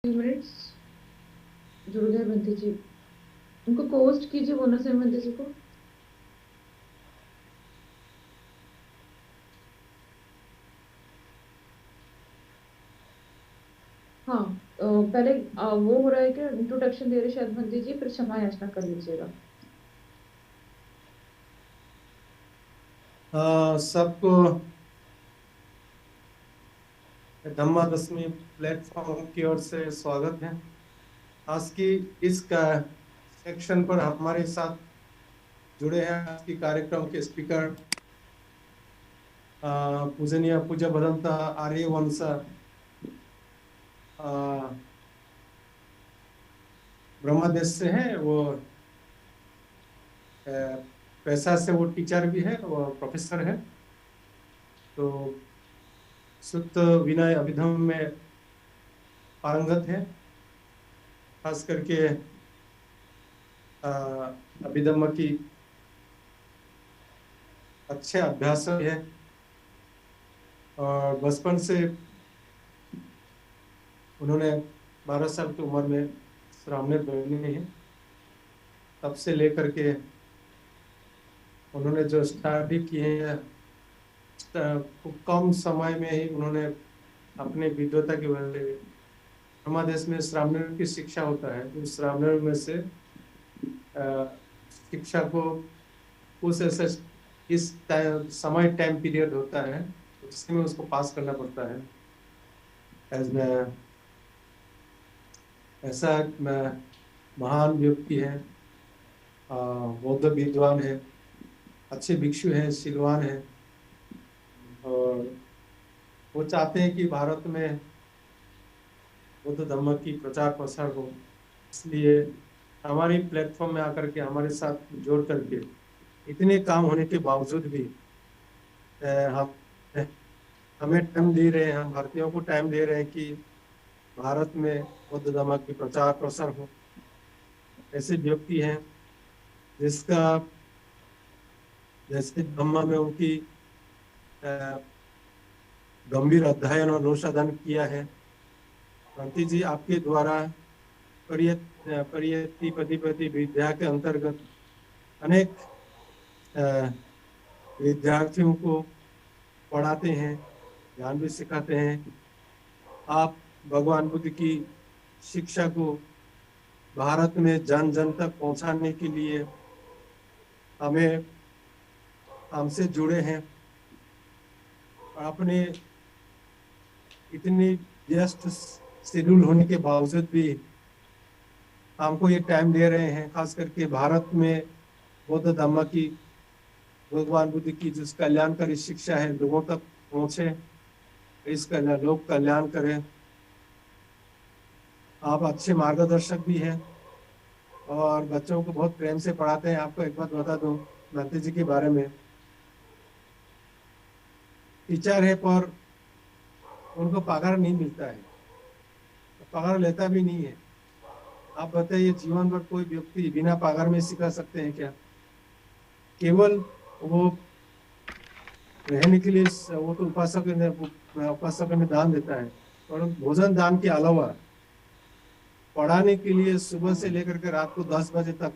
Minutes जुड़ गए बंटी जी। उनको पोस्ट कीजिए बोनस में बंटी जी को। हाँ। पहले वो हो रहा है कि इंट्रोडक्शन दे रहे शायद बंटी जी, फिर क्षमा याचना कर लीजिएगा। सबको धम्मा दशमी प्लेटफॉर्म की ओर से स्वागत है। आज की इस सेक्शन पर हमारे साथ जुड़े हैं आज की कार्यक्रम के स्पीकर पूजनीय पूज्य भदंता आर्य वंश ब्रह्मदेश से है। वो अ, पेशा से वो टीचर भी है, वो प्रोफेसर है। तो शुद्ध विनय अभिधम में पारंगत है। खास करके अ, अभिधम की अच्छे अभ्यास है। और बचपन से उन्होंने 12 साल की उम्र में श्रावणी बनी है। तब से लेकर के उन्होंने जो स्टडी किए हैं, खूब कम समय में ही उन्होंने अपने विद्वता की वजह से हमारे देश में श्रावणी की शिक्षा होता है। तो श्रावणी में से शिक्षा को उस ऐसे इस समय टाइम पीरियड होता है तो जिसमें उसको पास करना पड़ता है। एज ऐसा महान व्यक्ति है, बौद्ध विद्वान है, अच्छे भिक्षु हैं, सिलवान है। और वो चाहते हैं कि भारत में बुद्ध धर्म की प्रचार प्रसार हो। इसलिए हमारी प्लेटफॉर्म में आकर के हमारे साथ जोड़ करके इतने काम होने के बावजूद भी हम हमें टाइम दे रहे हैं, हम भारतीयों को टाइम दे रहे हैं कि भारत में बुद्ध धर्म की प्रचार प्रसार हो। ऐसे व्यक्ति हैं जिसका जैसे धम्मा में उनकी अ, गंभीर अध्ययन और अनुसंधान किया है। क्रांति जी आपके द्वारा परियति प्रतिपति विद्या के अंतर्गत अनेक अ, विद्यार्थियों को पढ़ाते हैं, ज्ञान भी सिखाते हैं। आप भगवान बुद्ध की शिक्षा को भारत में जन जन तक पहुंचाने के लिए हमें हमसे जुड़े हैं। और अपने इतनी व्यस्त शेड्यूल होने के बावजूद भी हमको ये टाइम दे रहे हैं। खास करके भारत में बौद्ध धर्म की, भगवान बुद्ध की जिस कल्याणकारी शिक्षा है लोगों तक पहुंचे, इसका लोग कल्याण करें। आप अच्छे मार्गदर्शक भी हैं और बच्चों को बहुत प्रेम से पढ़ाते हैं। आपको एक बात बता दूं भक्ति जी के बारे में, टीचर है पर उनको पगार नहीं मिलता है, पगार लेता भी नहीं है। आप बताइए जीवन भर कोई व्यक्ति बिना पगार में सिखा सकते हैं क्या? केवल वो रहने के लिए वो तो उपासक में दान देता है। और भोजन दान के अलावा पढ़ाने के लिए सुबह से लेकर के रात को 10 बजे तक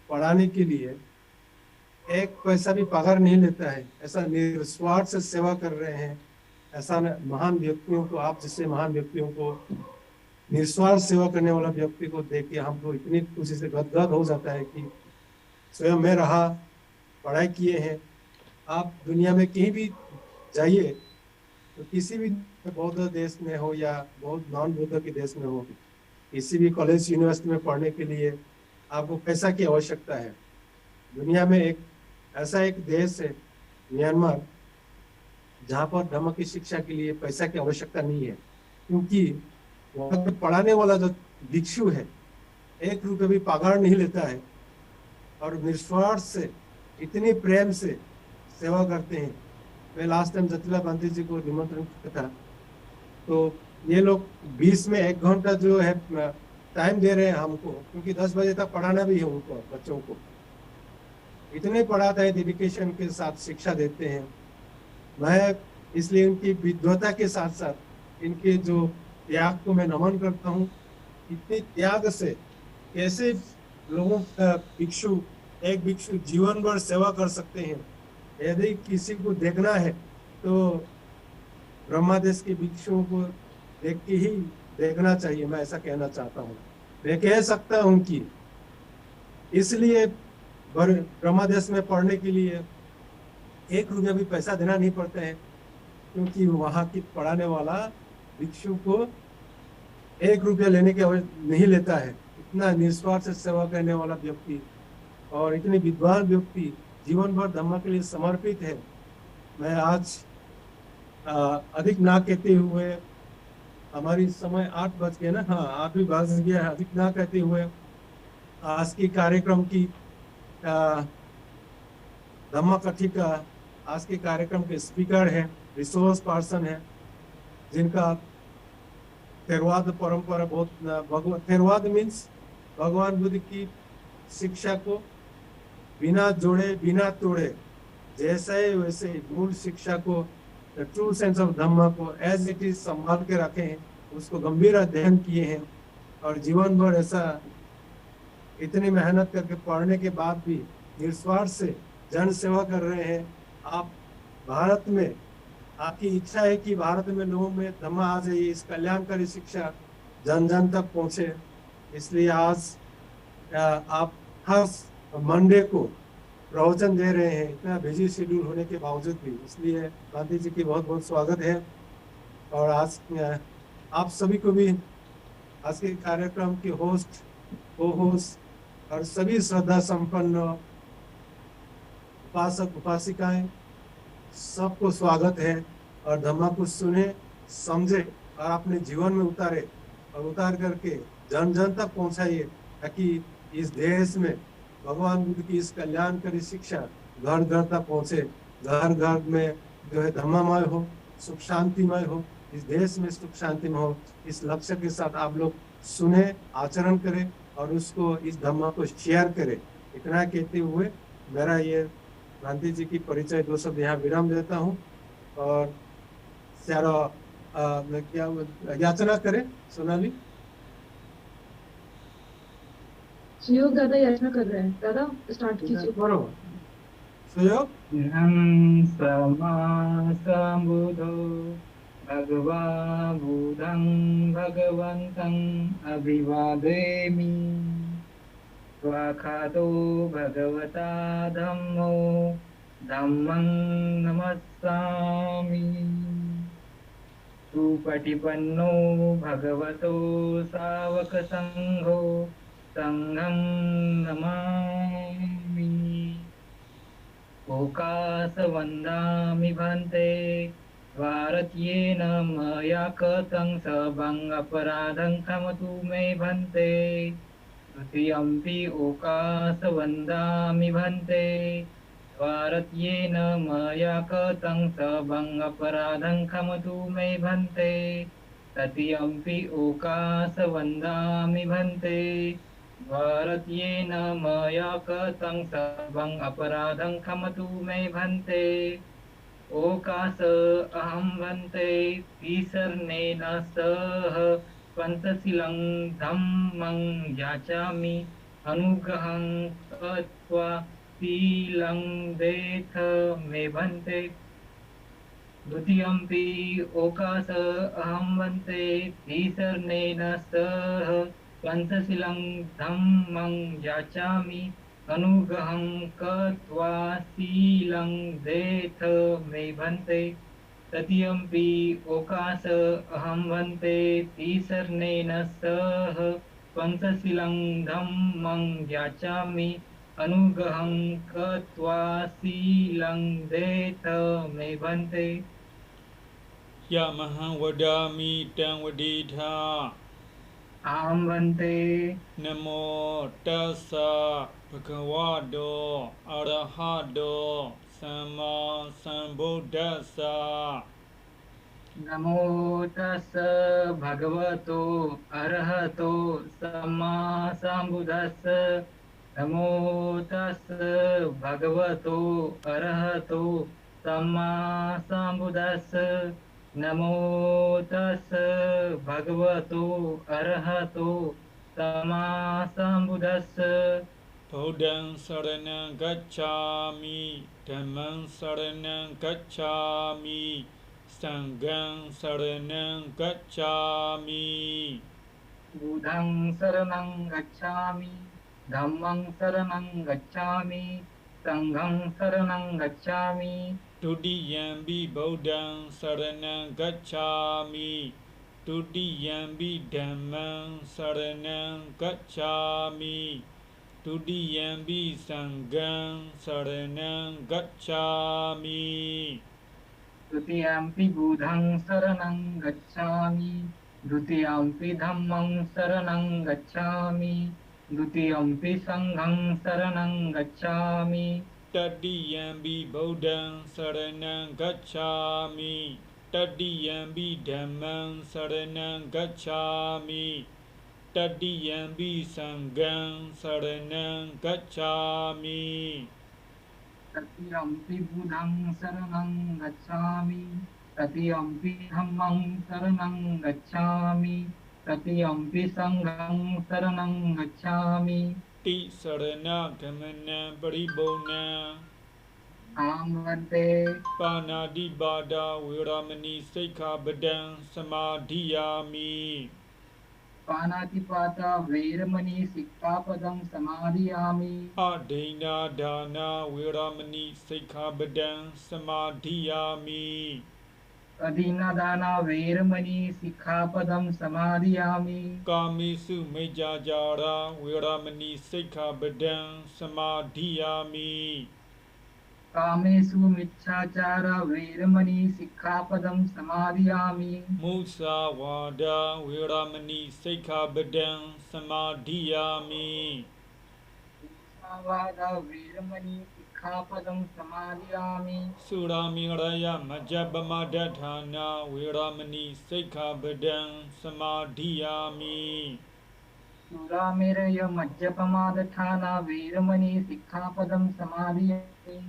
पढ़ाने के लिए एक पैसा भी पगार नहीं लेता है। ऐसा निस्वार्थ से सेवा कर रहे हैं। ऐसा महान व्यक्तियों को, आप जैसे महान व्यक्तियों को, निस्वार्थ सेवा करने वाला व्यक्ति को देख के हमको इतनी खुशी से गदगद हो जाता है कि स्वयं मैं रहा, पढ़ाई किए हैं। आप दुनिया में कहीं भी जाइए तो किसी भी बौद्ध देश में हो या बहुत नॉन बौद्ध के देश में हो, किसी भी कॉलेज यूनिवर्सिटी में पढ़ने के लिए आपको पैसा की आवश्यकता है। दुनिया में एक ऐसा एक देश है म्यांमार, जहाँ पर धर्म की शिक्षा के लिए पैसा की आवश्यकता नहीं है, क्योंकि वहाँ पे पढ़ाने वाला जो भिक्षु है 1 रुपये भी पगार नहीं लेता है और निस्वार्थ से इतनी प्रेम से सेवा करते हैं। मैं लास्ट टाइम जतिला बांधी जी को निमंत्रण किया था, तो ये लोग 20 में 1 घंटा जो है टाइम दे रहे हैं हमको, क्योंकि 10 बजे तक पढ़ाना भी है उनको, बच्चों को इतने पढ़ाते हैं, डेडिकेशन के साथ शिक्षा देते हैं। मैं इसलिए उनकी विद्वता के साथ साथ इनके जो त्याग को मैं नमन करता हूँ। इतने त्याग से कैसे लोगों का एक भिक्षु जीवन भर सेवा कर सकते हैं। यदि किसी को देखना है तो ब्रह्मादेश के भिक्षुओं को देख के ही देखना चाहिए, मैं ऐसा कहना चाहता हूँ। मैं कह सकता हूँ कि इसलिए ब्रह्मादेश में पढ़ने के लिए 1 रुपया भी पैसा देना नहीं पड़ता है, क्योंकि वहां की पढ़ाने वाला भिक्षु को 1 रुपया लेने के नहीं लेता है। इतना निस्वार्थ से सेवा करने वाला व्यक्ति और इतने विद्वान व्यक्ति जीवन भर धम्म के लिए समर्पित है। मैं आज अधिक ना कहते हुए, हमारी समय 8 बज गए ना, हाँ 8 भी बज गया है, अधिक ना कहते हुए आज की कार्यक्रम की धम्म कथी का आज के कार्यक्रम के स्पीकर है, रिसोर्स पर्सन है, जिनका थेरवाद परंपरा बहुत थेरवाद मीन्स भगवान बुद्ध की शिक्षा को बिना जोड़े बिना तोड़े, जैसे वैसे मूल शिक्षा को, ट्रू सेंस ऑफ धम्म को एज इट इज संभाल के रखे हैं, उसको गंभीर अध्ययन किए हैं और जीवन भर ऐसा इतनी मेहनत करके पढ़ने के बाद भी निस्वार्थ से जन सेवा कर रहे हैं। आप भारत में, आपकी इच्छा है कि भारत में लोगों में धम्म आ जाए, इस कल्याणकारी शिक्षा जन जन तक पहुंचे। इसलिए आज आप हर मंडे को प्रवचन दे रहे हैं, इतना बिजी शेड्यूल होने के बावजूद भी। इसलिए गांधी जी की बहुत बहुत स्वागत है। और आज आप सभी को भी, आज के कार्यक्रम के होस्ट, को होस्ट और सभी श्रद्धा संपन्न उपासक उपासिकाएं, सबको स्वागत है। और धम्म को सुने, समझे और अपने जीवन में उतारे और उतार करके जन जन तक पहुंचाइए, ताकि इस देश में भगवान बुद्ध की इस कल्याणकारी शिक्षा घर घर तक पहुंचे, घर घर में जो है धम्ममय हो, सुख शांतिमय हो, इस देश में सुख शांतिमय हो। इस लक्ष्य के साथ आप लोग सुने, आचरण करें और उसको, इस धम्म को शेयर करें। इतना कहते हुए मेरा ये गांधी जी की परिचय 2 शब्द यहाँ विराम देता हूँ। और सारा क्या याचना करें सोनाली। सुयोग दादा याचना कर रहे हैं, दादा स्टार्ट कीजिए। बरोबर सुयोग। समा सम्बुद्धो भगवा बुद्धं भगवन्तं अभिवादेमि। स्वाखातो भगवता धम्मो धम्मं नमस्सामि। सुपटिपन्नो भगवतो सावकसङ्घो संघं नमामि। ओकासवन्दामि भन्ते भारतीयेन मया कृतं सबं अपराधं क्षमतु मे भन्ते। द्वितीयम्पि ओकासवन्दामि भन्ते भारतीयेन मया कृतं सबं अपराधं क्षमतु मे भन्ते। तृतीयम्पि ओकासवन्दामि भन्ते भारतीयेन मया कृतं सबं अपराधं क्षमतु मे भन्ते। ओकास अहं भन्ते तिसर्णेन सह पञ्चशीलं धम्मं याचामि। अनुग्रहं कृत्वा शीलं देथ मे भन्ते। द्वितीयम्पि ओकास अहं भन्ते तिसर्णेन सह पञ्चशीलं धम्मं याचामि। अनुग्रहं कृत्वा शीलं देथ मे भन्ते। तृतीयम्पि ओकास अहं भन्ते तिसर्णेन सह पञ्चशीलं धम्मं याचामि। अनुग्रहं कृत्वा शीलं देथ मे भन्ते। Yamahang vadami tang vaditha. Aham भन्ते Namo tassa bhagavato arahato samma sambuddhassa. नमो तस्स भगवतो अरहतो सम्मा सम्बुद्धस्स। नमो तस्स भगवतो अरहतो सम्मा सम्बुद्धस्स। नमो तस् भगवतो अरहतो सम्मा सम्बुद्धस्स Buddhaṃ saranam gacchāmi, Dhammam saranam gacchāmi, Sangham saranam gacchāmi. बुद्धं शरणं गच्छामि धम्मं शरणं गच्छामि संघं शरणं गच्छामि Dutiyampi Buddhaṃ saranam gacchāmi, Dutiyampi Dhammam saranam gacchāmi, Dutiyampi Sangham saranam gacchāmi. द्वितीयम्पि बुद्धं शरणं गच्छामि द्वितीयम्पि धम्मं शरणं गच्छामि द्वितीयम्पि संघं शरणं गच्छामि Tatiyampi Buddhaṃ saranam gacchāmi, Tatiyampi Dhammam saranam gacchāmi, Tatiyampi Sangham saranam gacchāmi. तृतीयम्पि बुद्धं शरणं गच्छामि तृतीयम्पि धम्मं शरणं गच्छामि तृतीयम्पि संघं शरणं गच्छामि Ti sarana gamanam paribonam, आमन्ते Panadibada viramani sikkhapadam samadhiyami. पानातिपाता वैरमणि सिक्खापदं समादयामि Adena dana viramani sikkhapadam samadhiyami. अधीनदाना वैरमणि सिक्खापदं समादयामि Kamisu mejajara viramani sikkhapadam samadhiyami. कामेषु मिच्छाचार वैरमणि सिक्खापदं समादयामि Musawada viramani sikkhapadam samadhiyami. वाद वैरमणि सिक्खापदं समादयामि Suramiraya majjapamadatthana viramani sikkhapadam samadhiyami. सुरामेरय मज्जपमादठाना वैरमणि सिक्खापदं समादयामि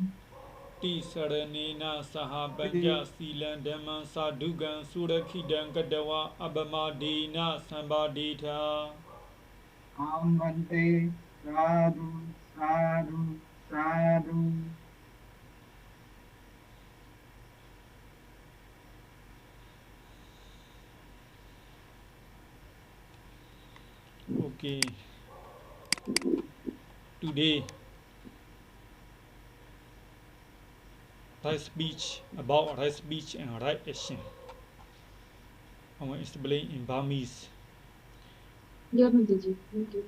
Tisaranena saha panja silan dhamman sadhukan surakhitan kadawa abamadena sambadita. आम वन्ते साधु साधु साधु Okay. Today, right speech about right speech and right action. I will explain in Burmese. Dear Nidhi, thank you.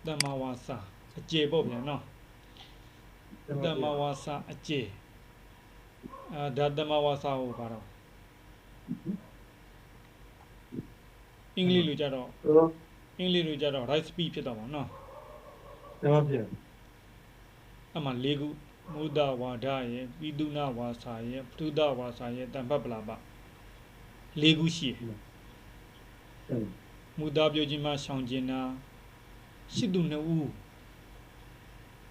တမ္မာဝါစာအကျေပေါ့ဗျာနော်တမ္မာဝါစာအကျေဒါတမ္မာဝါစာကိုပါတော့အင်္ဂလိပ်လိုကြတော့ right speech ဖြစ်တော့ပါနော် တမပြ အမှ၄ခုမုဒ္ဒဝါဒရဲ့ပိတုဏဝါစာရဲ့ပထုဒဝါစာရဲ့တမ္ပပလာပ၄ခုရှိတယ်မုဒ္ဒပြောခြင်းမှရှောင်ကျင်တာရှိသူနှစ်ဦး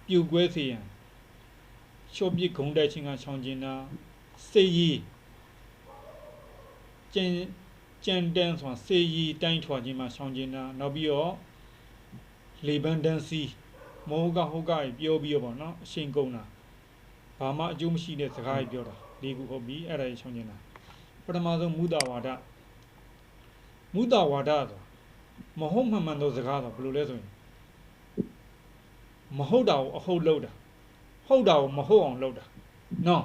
ပြုတ်ကွဲစေရန်လျှော့ပစ်ဂုံတိုက်ခြင်းကရှောင်ကျင်တာစေရည်ကြံတန်းစွာစေရည်တိုင်းထွာခြင်းမှရှောင်ကျင်တာနောက်ပြီးတော့လေပန်းတန်းစီမောဟကဟုတ်ကပြောပြီးတော့ပေါ့နော်အရှင်ကုန်တာဘာမှအကျိုးမရှိတဲ့စကားကြီးပြောတာ၄ခုဟုတ်ပြီအဲ့ဒါကြီးရှောင်ကျင်တာပထမဆုံးမုဒ္ဒဝါဒဆိုမဟုတ်မှန်မှန်သောစကားတော့ဘယ်လိုလဲဆိုရင်မဟုတ်တာကိုအဟုတ်လုပ်တာဟုတ်တာကိုမဟုတ်အောင်လုပ်တာနော်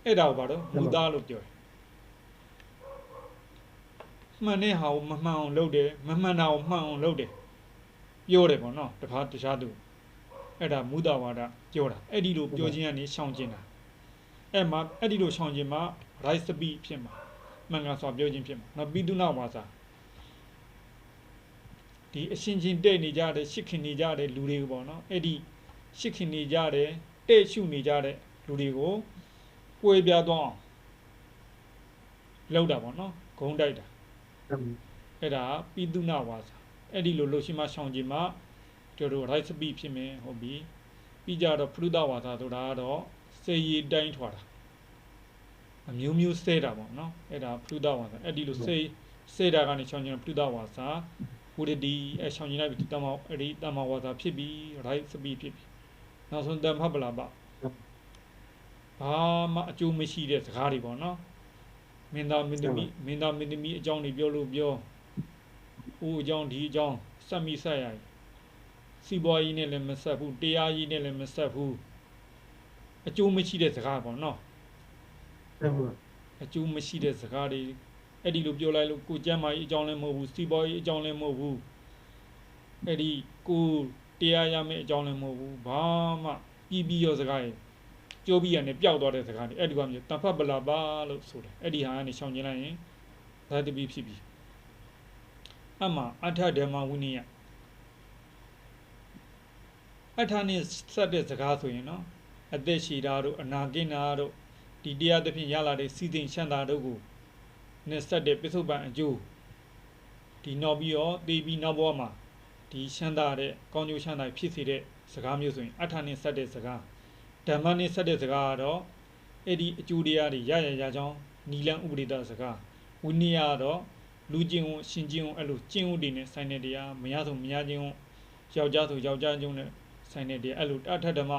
အဲ့ဒါကိုဘာလို့မူသားလို့ပြောတယ်မှန်တဲ့ဟာကိုမမှန်အောင်လုပ်တယ်မမှန်တာကိုမှန်အောင်လုပ်တယ်ပြောတယ်ပေါ့နော်တခြားသူအဲ့ဒါမူသားဝါဒပြောတာအဲ့ဒီလိုပြောခြင်းကနေရှောင်ကျင်တာအဲ့ဒီလိုရှောင်ကျင်မှာ right speech ဖြစ်မှာမှန်ကန်စွာပြောခြင်းဖြစ်မှာနော်ပိတုဏဝါစာဒီအရှင်ချင်းတဲ့နေကြတဲ့ရှစ်ခင်နေကြတဲ့လူတွေကိုပေါ့နော်အဲ့ဒီရှစ်ခင်နေကြတဲ့တဲ့ရှုနေကြတဲ့လူတွေကိုပွေပြသွားအောင်လောက်တာပေါ့နော်ဂုံတိုက်တာအဲ့ဒါပိတုဏဝါစာအဲ့ဒီလိုလှရှိမှရှောင်ခြင်းမှတို့ right speech ဖြစ်မယ်ဟုတ်ပြီပြီးကြတော့ပရုဒဝါစာဆိုတာကတော့ စေရီတိုင်းထွာတာအမျိုးမျိုးစဲတာပေါ့နော်အဲ့ဒါပြုဒဝါစာအဲ့ဒီလိုစေတာကနေချောင်းချင်းပြုဒဝါစာဝိရဒီအချောင်းချင်းလိုက်ပြီးတမအဲ့ဒီတမဝါစာဖြစ်ပြီး right speed ဖြစ်ပြီးနောက်ဆုံးတမပလာပဘာမှအကျိုးမရှိတဲ့စကားတွေပေါ့နော်မင်းသားမင်းသမီးအကြောင်းတွေပြောလို့ပြောဦးအကြောင်းဒီအကြောင်းစက်မိဆက်ရည်စီးပွားရေးနဲ့လည်းမဆက်ဘူးတရားရေးနဲ့လည်းမဆက်ဘူးအကျိုးမရှိတဲ့စကားပေါ့နော်အကျိုးမရှိတဲ့စကားတွေအဲ့ဒီလိုပြောလိုက်လို့ကိုကျမ်းမာရေးအကြောင်းလည်းမဟုတ်ဘူးစီးပွားရေးအကြောင်းလည်းမဟုတ်ဘူးအဲ့ဒီကိုတရားရမယ့်အကြောင်းလည်းမဟုတ်ဘူးဘာမှပြီးရောစကားတွေကြိုးပြီးရနေပျောက်သွားတဲ့စကားတွေအဲ့ဒီကမျိုးတဖတ်ပလာပါလို့ဆိုတယ်အဲ့ဒီဟာကနေရှောင်ကျင်လိုက်ရင်သာတပိဖြစ်ပြီအမှအထဓမ္မဝိနည်းအထာနဲ့ဆက်တဲ့စကားဆိုရင်နော်အသက်ရှည်တာတို့အနာကင်းတာတို့ဒီတရားသဖြင့်ရလာတဲ့စီစဉ်ချမ်းသာတို့ကိုနဲ့ဆက်တဲ့ပစ္စုပန်အကျိုးဒီနောက်ပြီးတော့သိပြီးနောက်ဘဝမှာဒီချမ်းသာတဲ့ကောင်းကျိုးချမ်းသာဖြစ်စေတဲ့စကားမျိုးဆိုရင်အထာနဲ့ဆက်တဲ့စကားဓမ္မနဲ့ဆက်တဲ့စကားကတော့အဲ့ဒီအကျိုးတရားတွေရကြောင်းနီလန်ဥပဒေတစကားဝိနည်းကတော့လူကျင့်ဝရှင်ကျင့်ဝအဲ့လိုကျင့်ဝတ်တွေနဲ့ဆိုင်တဲ့တရားမရဆိုမရခြင်းယောက်ျားဆိုယောက်ျားကျုံနဲ့ဆိုင်တဲ့တရားအဲ့လိုအထဓမ္မ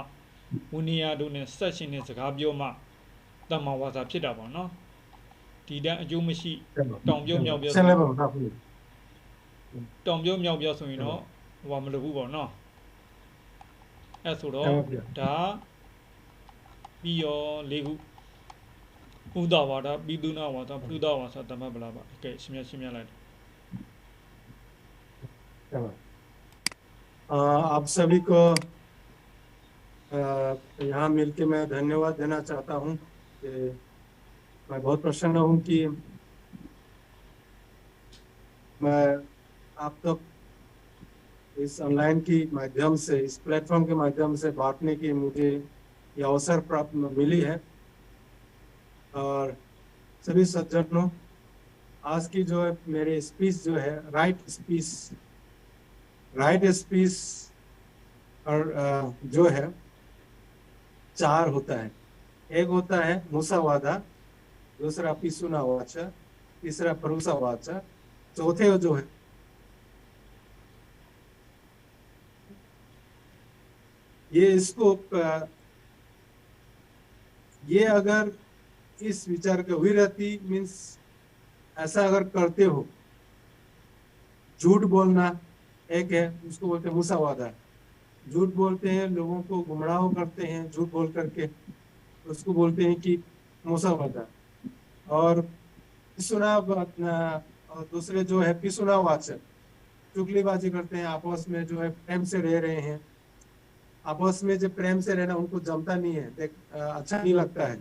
ဝိနည်းတို့နဲ့ဆက်ရှင်တဲ့စကားပြောမှတမ္မာဝါစာဖြစ်တာပေါ့နော်ဒီတန်းအကျိုးမရှိတောင်ပြုတ်မြောက်ပြောတောင်ပြုတ်မြောက်ပြောဆိုရင်တော့ဟိုမလိုဘူးပေါ့နော်အဲ့ဆိုတော့ဒါပြီးရော၄ခုဥဒဝါဒပိသုနာဝါဒပြုဒဝါစာတမ္မပလာပါကဲရှင်းပြလိုက် आप सभी को यहाँ मिलके मैं धन्यवाद देना चाहता हूँ कि मैं बहुत प्रसन्न हूँ कि मैं आप तक इस ऑनलाइन की माध्यम से इस प्लेटफॉर्म के माध्यम से बांटने की मुझे ये अवसर प्राप्त मिली है और सभी सज्जनों आज की जो है मेरी स्पीच जो है राइट स्पीच और जो है 4 होता है एक होता है मुसावादा दूसरा पिसुना वाचा तीसरा परुसा वाचा चौथे जो है ये इसको ये अगर इस विचार के हुई रहती मीन्स ऐसा अगर करते हो झूठ बोलना एक है उसको बोलते हैं मुसावादा झूठ बोलते हैं लोगों को गुमराह करते हैं झूठ बोल करके उसको बोलते हैं कि मुसावादा और पिसुना और दूसरे जो है पिसुना वाचक चुगलीबाजी करते हैं आपस में जो है प्रेम से रह रहे हैं आपस में जो प्रेम से रहना उनको जमता नहीं है अच्छा नहीं लगता है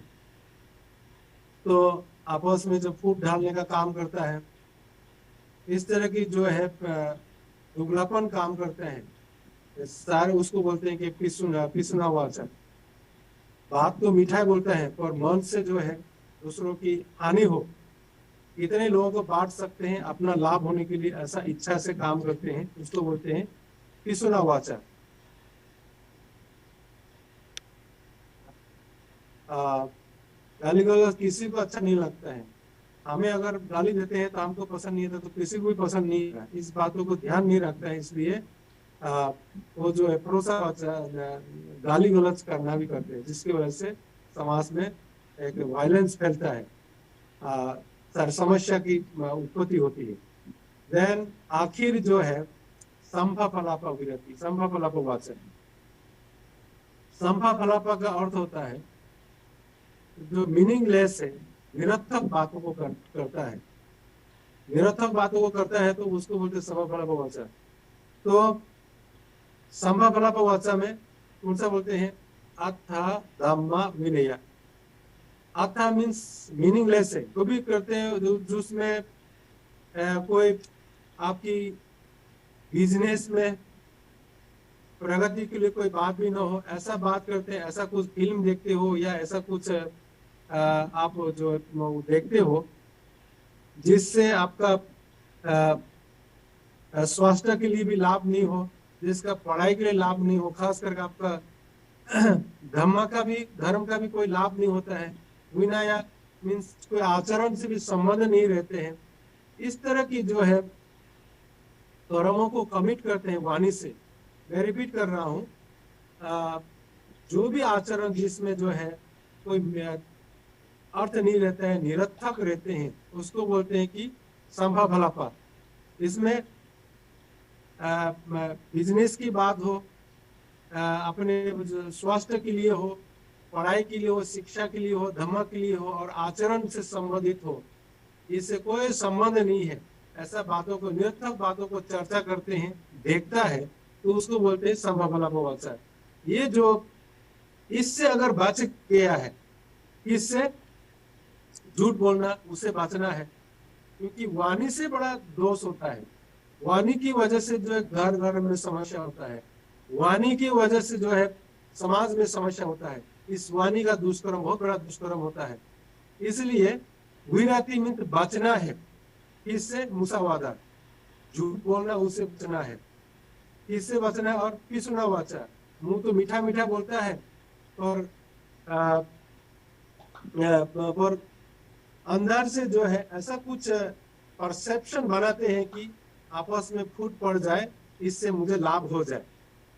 तो आपस में जो फूट डालने का काम करता है इस तरह की जो है दुगलापन काम करते हैं सारे उसको बोलते हैं कि पिसुना वाचक बात तो मीठा बोलता है पर मन से जो है दूसरों की हानि हो इतने लोगों को बांट सकते हैं अपना लाभ होने के लिए ऐसा इच्छा से काम करते हैं उसको बोलते हैं पिसुना वाचक गाली गलौज किसी को अच्छा नहीं लगता है हमें अगर गाली देते हैं तो हमको पसंद नहीं आता तो किसी को भी पसंद नहीं है इस बातों को ध्यान नहीं रखता है इसलिए वो जो है परोसा गाली गलौज करना भी करते हैं जिसकी वजह से समाज में एक वायलेंस फैलता है समस्या की उत्पत्ति होती है देन आखिर जो है संभा फलापा विरति संभा फलापा वाचन संभा फलापा का अर्थ होता है जो मीनिंगलेस है निरर्थक बातों को करता है निरर्थक बातों को करता है तो उसको बोलते संभा फलापा वाचा तो संभा फलापा वाचा में कौन सा बोलते हैं अथा धम्मा विनया अथा मीन्स मीनिंगलेस है तो भी करते हैं जिसमें कोई आपकी बिजनेस में प्रगति के लिए कोई बात भी ना हो ऐसा बात करते हैं ऐसा कुछ फिल्म देखते हो या ऐसा कुछ आप जो देखते हो जिससे आपका स्वास्थ्य के लिए भी लाभ नहीं हो जिसका पढ़ाई के लिए लाभ नहीं हो खास करके आपका धर्म का भी कोई लाभ नहीं होता है। विनय मीन्स कोई आचरण से भी संबंध नहीं रहते हैं। इस तरह की जो है कर्मों को कमिट करते हैं वाणी से। मैं रिपीट कर रहा हूँ, जो भी आचरण जिसमें जो है कोई अर्थ नहीं रहता है, निरर्थक रहते हैं, उसको बोलते हैं कि संभव फलापात। इसमें बिजनेस की बात हो, अपने स्वास्थ्य के लिए हो, पढ़ाई के लिए हो, शिक्षा के लिए हो, धर्म के लिए हो, और आचरण से संबंधित हो, इससे कोई संबंध नहीं है, ऐसा बातों को, निरर्थक बातों को चर्चा करते हैं, देखता है, तो उसको बोलते हैं संभव फलापात। ये जो इससे अगर बच गया है, इससे झूठ बोलना, उसे बचना है, क्योंकि वाणी से बड़ा दोष होता है। वाणी की वजह से जो है घर घर में समस्या होता है, वाणी की वजह से जो है समाज में समस्या होता है। इस वाणी का दुष्कर्म बहुत बड़ा दुष्कर्म होता है। इसलिए विनाती मित्र बचना है, इससे मुसावादा, झूठ बोलना, उससे बचना है, इससे बचना है। और पिसुना वाचा, मुंह तो मीठा मीठा बोलता है और पर अंदर से जो है ऐसा कुछ परसेप्शन बनाते हैं कि आपस में फूट पड़ जाए, इससे मुझे लाभ हो जाए।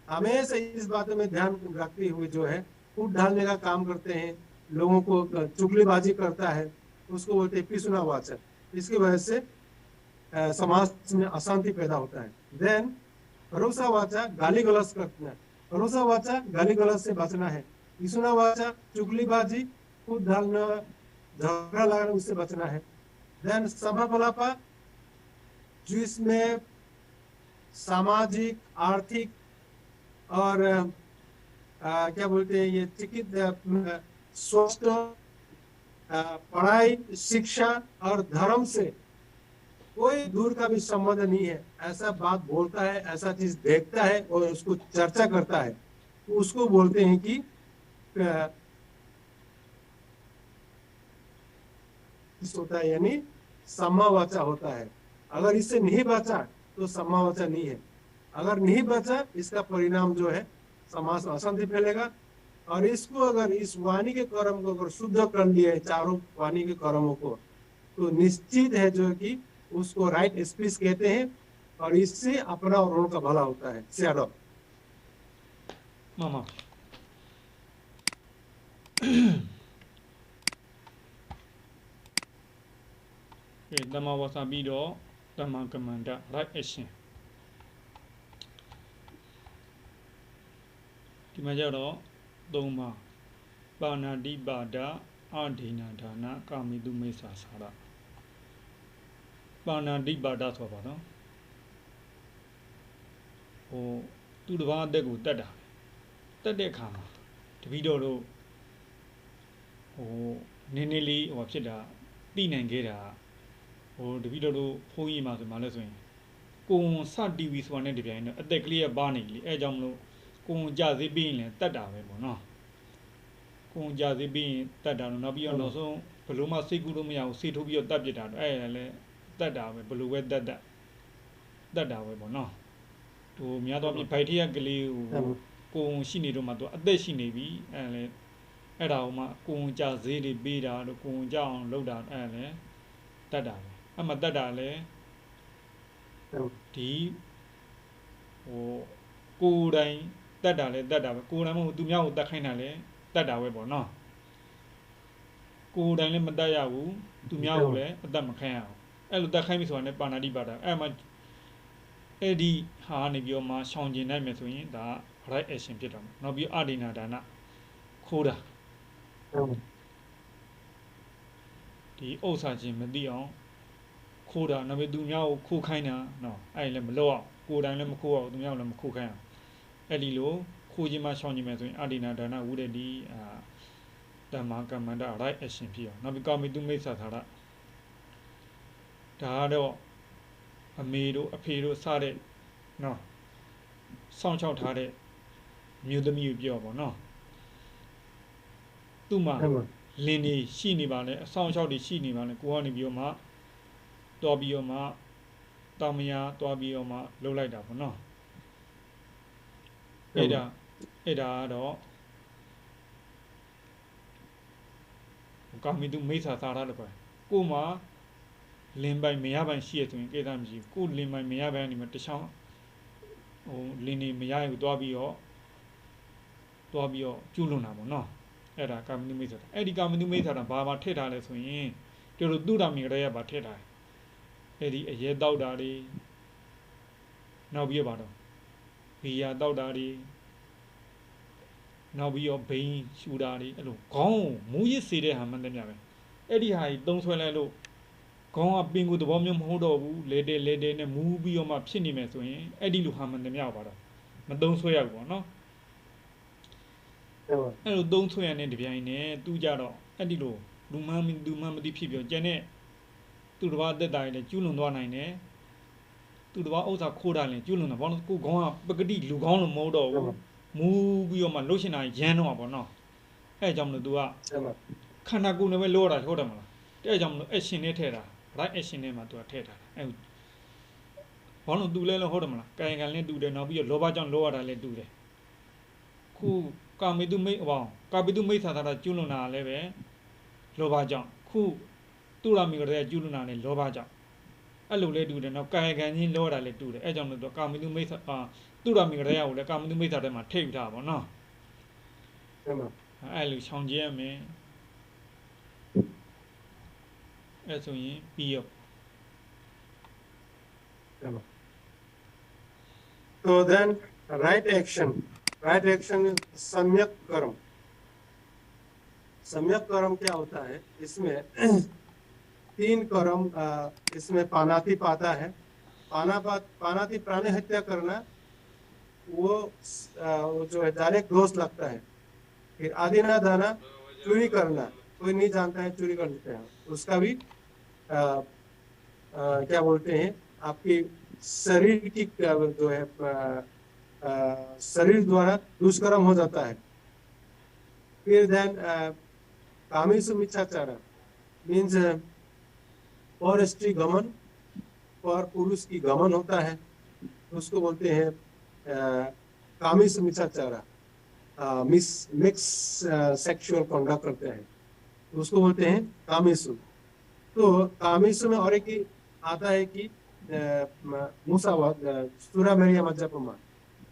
हमेशा इस बात में ध्यान रखते हुए जो है फूट डालने का काम करते हैं, लोगों को चुगलीबाजी करता है, उसको बोलते हैं पिसुना वाचक। इसकी वजह से समाज में अशांति पैदा होता है। देन भरोसा वाचा, गाली गलौज करना है। भरोसा वाचा, गाली गलौज से बचना है। पिसुना वाचा, चुगलीबाजी, फूट डालना, झगड़ा लगाना, उससे बचना है। देन समफलापा, जिसमें सामाजिक, आर्थिक और क्या बोलते हैं ये चिकित्सा, स्वास्थ्य, पढ़ाई, शिक्षा और धर्म से कोई दूर का भी संबंध नहीं है, ऐसा बात बोलता है, ऐसा चीज देखता है और उसको चर्चा करता है, तो उसको बोलते हैं कि होता है, यानी सम्मावाचा होता है। अगर इससे नहीं बचा तो सम्मावाचा नहीं है। अगर नहीं बचा, इसका परिणाम जो है समाज में अशांति फैलेगा। और इसको अगर इस वाणी के कर्म को अगर शुद्ध कर लिया है, चारों वाणी के कर्मों को, तो निश्चित है जो कि उसको राइट स्पीच कहते हैं, और इससे अपना और उनका भला होता है। शैडो मामा तमा वासा भी दो तमा कमांडा right एक्शनဒီမှာကြတော့၃ပါးပါဏာတိပါဒအဒိဏဒါနကာမိတုမိစ္ဆာစာရပါဏာတိပါဒဆိုပါတော့သူတစ်ပါးအသက်ကိုတတ်တာတတ်တဲ့အခါမှာတပည့်တော်တို့နည်းနည်းလေးဖြစ်တာသိနိုင်ခဲ့တာတပည့်တော်တို့ဘုန်းကြီးမှာဆိုမှလည်းဆိုရင်ကိုယ်စတီဗီဆိုတာနဲ့တပြိုင်နက်အသက်ကလေးကပါနေလေအဲကြောင့်မလို့ကိုယ်ကြသေးပြီးရင်လည်းတတ်တာပဲပေါ့နော်ကိုယ်ကြသေးပြီးရင်တတ်တာတော့နောက်ပြီးတော့နောက်ဆုံးဘလို့မှစိတ်ကူးလို့မရဘူးစိတ်ထိုးပြီးတော့တတ်ပြစ်တာတော့အဲလည်းတတ်တာပဲဘလို့ပဲတတ်တာပဲပေါ့နော်များတော့ပြဘိုက်ထရက်ကလေးကိုယ်ရှိနေတော့မှသူအသက်ရှိနေပြီအဲလည်းအဲ့ဒါကိုမှကိုယ်ကြသေးတွေပေးတာတော့ကိုယ်ကြအောင်လုပ်တာအဲလည်းတတ်တာပဲအမှတတ်တာလည်းဒီကိုယ်တိုင်တတ်တာလဲတတ်တာပဲကိုယ်တိုင်မဟုတ်သူများကိုတတ်ခိုင်းတာလဲတတ်တာပဲပေါ့နော်ကိုယ်တိုင်လည်းမတတ်ရဘူးသူများကိုလည်းအတတ်မခိုင်းရဘူးအဲ့လိုတတ်ခိုင်းပြီဆိုတာနဲ့ပါဏာတိပါဒအဲ့မှာအဲ့ဒီဟာနေပြီးတော့မှရှောင်ကျင်နိုင်မယ်ဆိုရင်ဒါ right action ဖြစ်တော့မယ်နောက်ပြီးအဒိဏဒါနခိုးတာဒီဥစ္စာချင်းမသိအောင်ခိုးတာနောက်ပြီးသူများကိုခိုးခိုင်းတာနော်အဲ့လည်းမလုပ်အောင်ကိုယ်တိုင်လည်းမခိုးအောင်သူများကိုလည်းမခိုးခိုင်းအောင်အဲ့ဒီလိုခိုးခြင်းမှရှောင်ခြင်းမှဆိုရင်အဒိဏဒါနဝုဒ္ဓတိဓမ္မကမ္မန္တ right action ဖြစ်အောင်နောက်ပြီးကာမိတုမိစ္ဆာသာရဒါကတော့အမေတို့အဖေတို့စတဲ့နော်စောင့်ချောက်ထားတဲ့မြို့သမီးကိုပြောပါနော်သူ့မှာလင်းနေရှိနေပါလေအဆောင်ချောက်တွေရှိနေပါလေကိုကနေပြီးတော့မှတော်ပြီးတော့မှတာမယာတော်ပြီးတော့မှလှုပ်လိုက်တာပေါ့နော်အဲ့ဒါကတော့ ကာမီတုမိစ္ဆာစားထားလို့ပဲကိုမှလင်ပိုင်မရပိုင်ရှိရဆိုရင်ကိစ္စမရှိဘူးကိုလင်ပိုင်မရပိုင်နေမှာတခြားဟိုလင်နေမရရင်သွားပြီးတော့ကျူးလွန်တာပေါ့နော်အဲ့ဒါကာမီတုမိစ္ဆာအဲ့ဒီကာမီတုမိစ္ဆာတာဘာမှထည့်ထားလဲဆိုရင်တို့တို့သူရမီကလေးကဘာထည့်ထားအဲ့ဒီအရဲတောက်တာတွေနောက်ပြီးတော့ဘီယာတောက်တာတွေနောက်ပြီးတော့ဘိန်းရှူတာတွေအဲ့လိုခေါင်းမူးရစ်စေတဲ့ဟာမှန်တယ်များပဲအဲ့ဒီဟာကြီးသုံးဆွဲလိုက်လို့ခေါင်းကပင်ကိုသဘောမျိုးမဟုတ်တော့ဘူးလေတဲနဲ့မူးပြီးတော့မှဖြစ်နေမယ်ဆိုရင်အဲ့ဒီလိုဟာမှန်တယ်များပါတော့မသုံးဆွဲရဘူးပေါ့နော်အဲ့လိုသုံးဆွဲရတဲ့တပြိုင်နဲ့သူကြတော့အဲ့ဒီလိုလူမှန်မသိဖြစ်ပြောကျန်တဲ့သူတစ်ပါးတက်တာလည်းကျူးလွန်သွားနိုင်တယ်သူတစ်ပါးဥစ္စာခိုးတာလည်းကျူးလွန်တာဘာလို့ကိုခေါင်းကပကတိလူခေါင်းလို့မဟုတ်တော့ဘူးမူးပြီးတော့မှလှုပ်ရှင်တာရမ်းတော့မှာပေါ့နော်အဲ့ကြောင့်မလို့ तू ကခန္ဓာကိုယ်နဲ့ပဲလောတာဟုတ်တယ်မလားတဲ့ကြောင့်မလို့ action နဲ့ထည့်တာ right action နဲ့မှ तू ကထည့်တာအဲ့ဘာလို့ तू လဲလို့ဟုတ်တယ်မလားကာယကံလည်းတူတယ်နောက်ပြီးတော့လောဘကြောင့်လောရတာလည်းတူတယ်ခုကာမိတုမိတ်ကာပိတုမိတ်သာတာကျွလွန်တာလည်းပဲလောဘကြောင့်ခုသူရမီကလေးကျွလွန်တာလည်းလောဘကြောင့်အဲ့လိုလဲတူတယ်နောက်ကာယကံချင်းလောတာလည်းတူတယ်အဲ့ကြောင့်လို့ तू ကာမိတုမိတ်သူရမီကလေးကိုလည်းကာမိတုမိတ်သာထဲမှာထိတ်ထားပါတော့အဲ့လိုချောင်ကျဲရမယ်အဲ့ဆိုရင်ပြီးရော So then right action is सम्यक कर्म क्या होता है इसमें तीन कर्म इसमें पानाति पाता है पानाति प्राणी हत्या करना वो जो है डायरेक्ट दोष लगता है फिर आदिना दाना चोरी करना कोई नहीं जानता है चोरी कर लेते हैं उसका भी क्या बोलते हैं आपकी शरीर की जो है शरीर द्वारा दुष्कर्म हो जाता है फिर देन कामेषु मिच्छाचार मीन्स फॉरेस्ट्री गमन और पुरुष की गमन होता है उसको बोलते हैं कामेषु मिच्छाचार मिक्स सेक्सुअल कॉन्डक्ट करते हैं उसको बोलते हैं कामेषु तो कामेषु में और एक आता है कि मुसावात सुरामेरिया मज्जापमा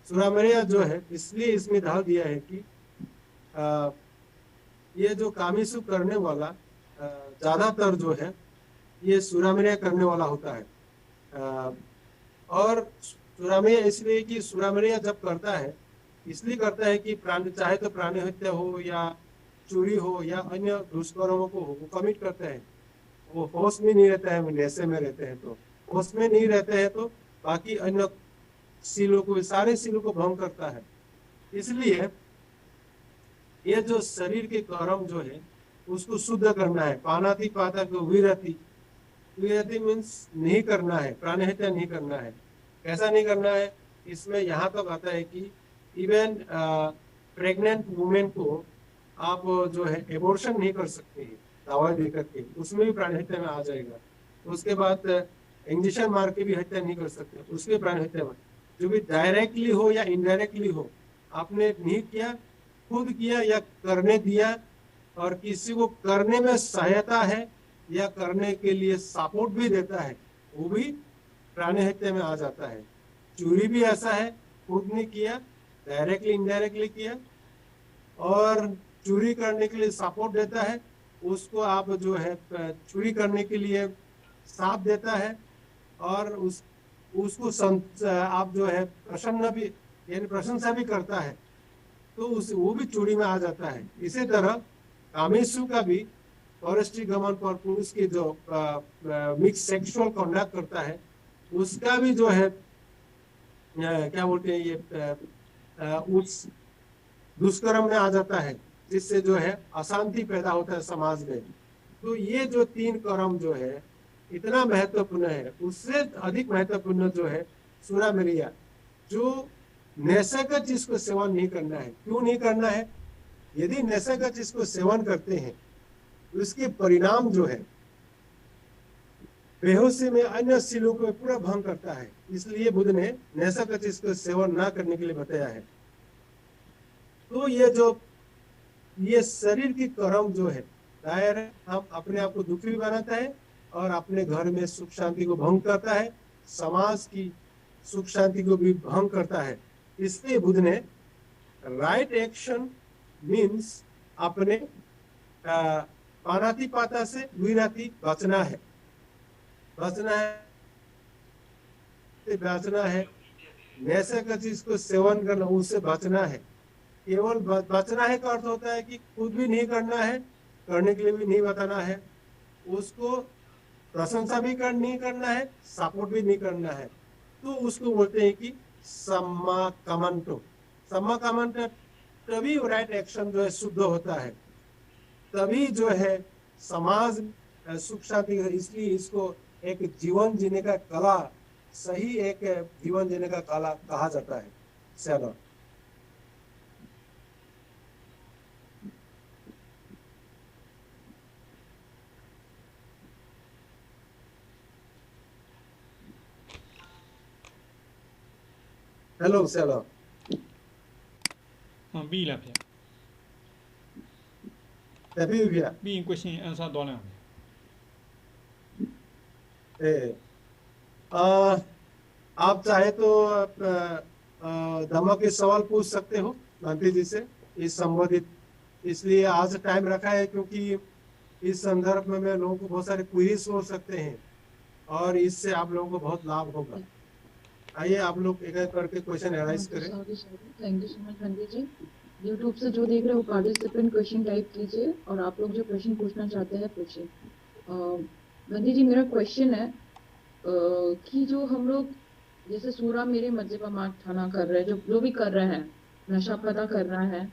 सुरामेरिया जो है इसलिए इसमें डाल दिया है कि ये जो कामेषु करने वाला ज्यादातर जो है ये सुरामेरिया करने वाला होता है और सुरामेरिया इसलिए कि सुरामेरिया जब करता है इसलिए करता है कि प्राणी चाहे तो प्राणी हत्या हो या चोरी हो या अन्य दुष्कर्मों को वो कमिट करते हैं वो होश में नहीं रहता है नशे में रहते हैं तो होश में नहीं रहते हैं तो बाकी अन्य सीलों को सारे सीलों को भंग करता है इसलिए ये जो शरीर के कर्म जो है उसको शुद्ध करना है पानाति पाता को विरति मीन्स नहीं करना है प्राणी हत्या नहीं करना है कैसा नहीं करना है इसमें यहाँ तक आता है कि इवन प्रेग्नेंट वुमेन को आप जो है एबॉर्शन नहीं कर सकते हैं दवा दे करके उसमें भी प्राणी हत्या में आ जाएगा उसके बाद इंजेक्शन मार के भी हत्या नहीं कर सकते उसके प्राणी हत्या में जो भी डायरेक्टली हो या इनडायरेक्टली हो आपने नहीं किया खुद किया या करने दिया और किसी को करने में सहायता है या करने के लिए सपोर्ट भी देता है वो भी प्राणी हत्या में आ जाता है चोरी भी ऐसा है खुद नहीं किया डायरेक्टली इनडायरेक्टली किया और चोरी करने के लिए सपोर्ट देता है उसको आप जो है चोरी करने के लिए साथ देता है और उसको आप जो है प्रशंसा भी करता है तो वो भी चोरी में आ जाता है इसी तरह कामेषु का भी फॉरेस्ट्री गमन पर पुरुष की जो मिक्स सेक्सुअल कॉन्डक्ट करता है उसका भी जो है क्या बोलते हैं ये उस दुष्कर्म में आ जाता है जिससे जो है अशांति पैदा होता है समाज में तो ये जो तीन कर्म जो है इतना महत्वपूर्ण है उससे अधिक महत्वपूर्ण जो है सुरामेरिया जो नशे का चीज को सेवन नहीं करना है क्यों नहीं करना है यदि नशे का चीज को सेवन करते हैं तो उसके परिणाम जो है बेहोशी में अन्य सीलों को पूरा भंग करता है इसलिए बुद्ध ने नशा का चीज को सेवन ना करने के लिए बताया है तो ये शरीर की कर्म जो है दायर है, हम अपने आप को दुखी भी बनाता है और अपने घर में सुख शांति को भंग करता है, समाज की सुख शांति को भी भंग करता है। इसलिए बुद्ध ने राइट एक्शन मीन्स अपने पानातिपाता से विनाती बचना है, बचना है, नशे का चीज को सेवन करना, उससे बचना है। केवल बचना है का अर्थ होता है कि खुद भी नहीं करना है, करने के लिए भी नहीं बताना है, उसको प्रशंसा भी नहीं करना है, सपोर्ट भी नहीं करना है, तो उसको बोलते हैं कि सम्मा कमंटो। सम्मा कमंटो तभी राइट एक्शन जो है शुद्ध होता है, तभी जो है समाज सुख शांति। इसलिए इसको एक जीवन जीने का कला, सही एक जीवन जीने का कला कहा जाता है। चलो हेलो चलो ပြီးလားဗျ तभी भी ပြီးရင် question answer သွားလိုက်အောင် आप चाहे तो धम्मा के सवाल पूछ सकते हो गांधी जी से इस संबंधित। इसलिए आज टाइम रखा है क्योंकि इस संदर्भ में लोगों को बहुत सारे क्वेरीज हो सकते हैं और इससे आप लोगों को बहुत लाभ होगा। आइए आप लोग एक एक करके क्वेश्चन एनालाइज करें। थैंक यू सो मच बंदी जी। यूट्यूब से जो देख रहे हो पार्टिसिपेंट क्वेश्चन टाइप कीजिए और आप लोग जो क्वेश्चन पूछना चाहते हैं पूछिए। बंदी जी मेरा क्वेश्चन है कि जो हम लोग जैसे सूरा मेरे मज्जपमार्ग थाना कर रहे हैं, जो भी कर रहे हैं, नशा पता कर रहा है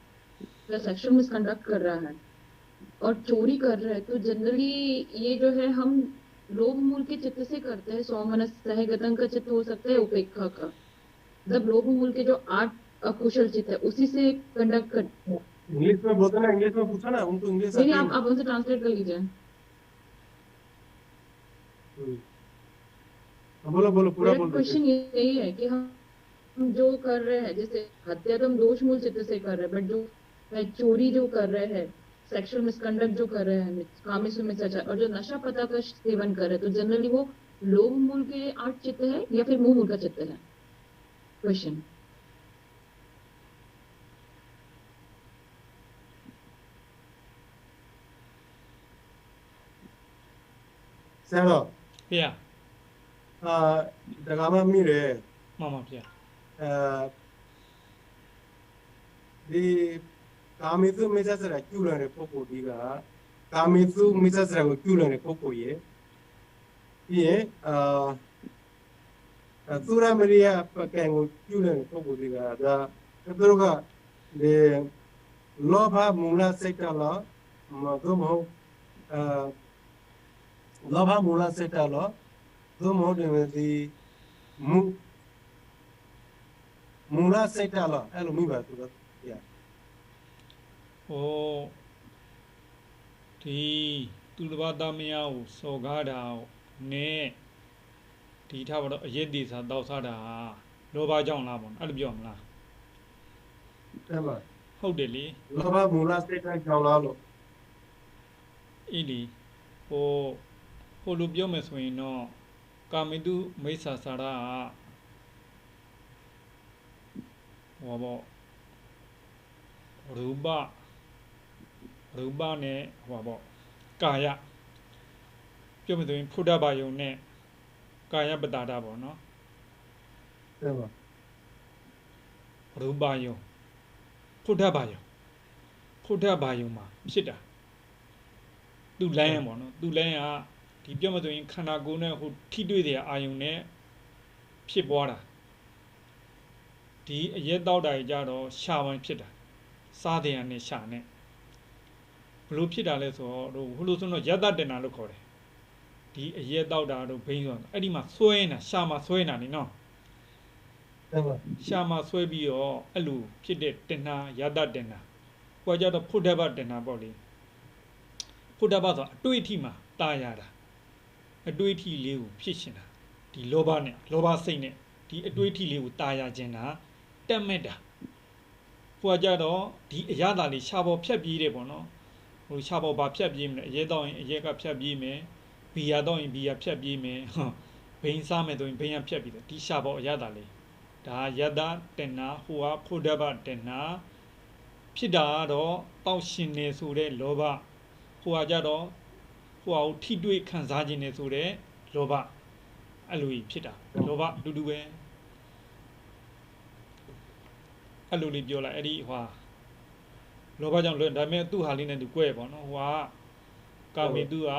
या सेक्सुअल मिसकंडक्ट कर रहा है और चोरी कर रहे हैं, तो जनरली ये जो है हम लोभ मूल के चित्त से करते हैं। सौमनस सहगतन का चित्त हो सकता है, उपेक्षा का, मतलब लोभ मूल के जो 8 अकुशल चित्त है उसी से कंडक्ट करते हैं। इंग्लिश में बोलते ना, इंग्लिश में पूछो ना, उनको इंग्लिश नहीं आप उनसे ट्रांसलेट कर लीजिए। बोलो बोलो पूरा बोलो। क्वेश्चन यही है कि हम जो कर रहे हैं, जैसे हत्या तो हम दोष मूल चित्त से कर रहे हैं, बट जो चोरी जो कर रहे हैं, सेक्सुअल मिसकंडक्ट जो कर रहे हैं, कामिष्ठ मिथ्याचार, और जो नशा पता का सेवन कर रहे हैं, तो जनरली वो लोभ मूल के 8 चित्त है या फिर मोह मूल का चित्त है? क्वेश्चन चलो ဖေရ दगामा मिरे မှန်ပါဖေရ ဒီကာမိသုမိစ္ဆစရာကျူလတဲ့ပုဂ္ဂိုလ်ဒီကကာမိသုမိစ္ဆစရာကိုကျူလတဲ့ပုဂ္ဂိုလ်ရဲ့ပြီးရင်သုရမရိယပကံကိုကျူလတဲ့ပုဂ္ဂိုလ်ဒီကဒါသူတို့ကဒီလောဘမူလစိတ်တလောသို့မဟုတ်လောဘမူလစိတ်တလောသို့မဟုတ်ဒီမူလစိတ်တလောအဲ့လိုမိပါသူတို့ ဟိုဒီသူတစ်ပါးသားမယားကိုစော်ကားတာနဲ့ဒီထားပါတော့အရက်ဒီစာတောက်စားတာလောဘကြောင့်လားပေါ့အဲ့လိုပြောမလား အဲ့မှာ ဟုတ်တယ်လေ လောဘမူလစိတ်တိုင်းကြောင်းလားလို့ အေးလေဟိုလိုပြောမယ်ဆိုရင်တော့ကာမိတုမိစ္ဆာစာရကဟောပေါ့ရူပနဲ့ဟောပေါ့ကာယပြောမယ်ဆိုရင်ဖုဒ္ဓဘာယုံနဲ့ကာယပတ္တာတာပေါ့နော် အဲ့မှာ ရူပယုံဖုဒ္ဓဘာယုံမှာဖြစ်တာသူလမ်းပေါ့နော်သူလမ်းကဒီပြောမှဆိုရင်ခန္ဓာကိုယ်နဲ့ဟိုထိတွေ့တဲ့အာယုံနဲ့ဖြစ်ပွားတာဒီအရက်တောက်တာကြီးကြတော့ရှာပိုင်းဖြစ်တာစားတဲ့နဲ့ရှာနဲ့ဘလို့ဖြစ်တာလဲဆိုတော့ဟိုလိုဆိုတော့ယတ္တတင်တာလို့ခေါ်တယ်ဒီအရက်တောက်တာတို့ဘိန်းဆိုတော့အဲ့ဒီမှာဆွဲနေတာရှာမှာဆွဲနေတာနိနော် အဲ့မှာ ရှာမှာဆွဲပြီးတော့အဲ့လိုဖြစ်တဲ့တင်နာယတ္တတင်နာဟိုကြတော့ဖုဒ္ဓဘတင်နာပေါ့လေဖုဒ္ဓဘဆိုအတွေ့အထိမှာတာရတာအတွေ့အထိလေးကိုဖြစ်ရှင်တာဒီလောဘနဲ့လောဘစိတ်နဲ့ဒီအတွေ့အထိလေးကိုတာရခြင်းတာတက်မဲ့တာဟိုကြတော့ဒီအရသာလေးရှာပေါ်ဖြတ်ပြေးတယ်ပေါ့နော် ဟိုရှာပေါ်ဘာဖြတ်ပြေးမလဲအရဲတော့ရင်အရဲကဖြတ်ပြေးမယ်ဘီယာတော့ရင်ဘီယာဖြတ်ပြေးမယ်ဘိန်းစားမယ်ဆိုရင်ဘိန်းကဖြတ်ပြီးတယ်ဒီရှာပေါ်အရသာလေးဒါယတတင်နာဟိုကဖို့တဘတင်နာဖြစ်တာကတော့တောက်ရှင်နေဆိုတဲ့လောဘဟိုကကြတော့ဟိုဟာထိတွေ့ခံစားခြင်းနေဆိုတဲ့လောဘအဲ့လိုကြီးဖြစ်တာလောဘအတူတူပဲအဲ့လိုလေးပြောလိုက်အဲ့ဒီဟွာလောဘကြောင့်လွတ်ဒါပေမဲ့သူ့ဟာလေးနဲ့သူ꿰ပေါ့နော်ဟွာကာမီသူက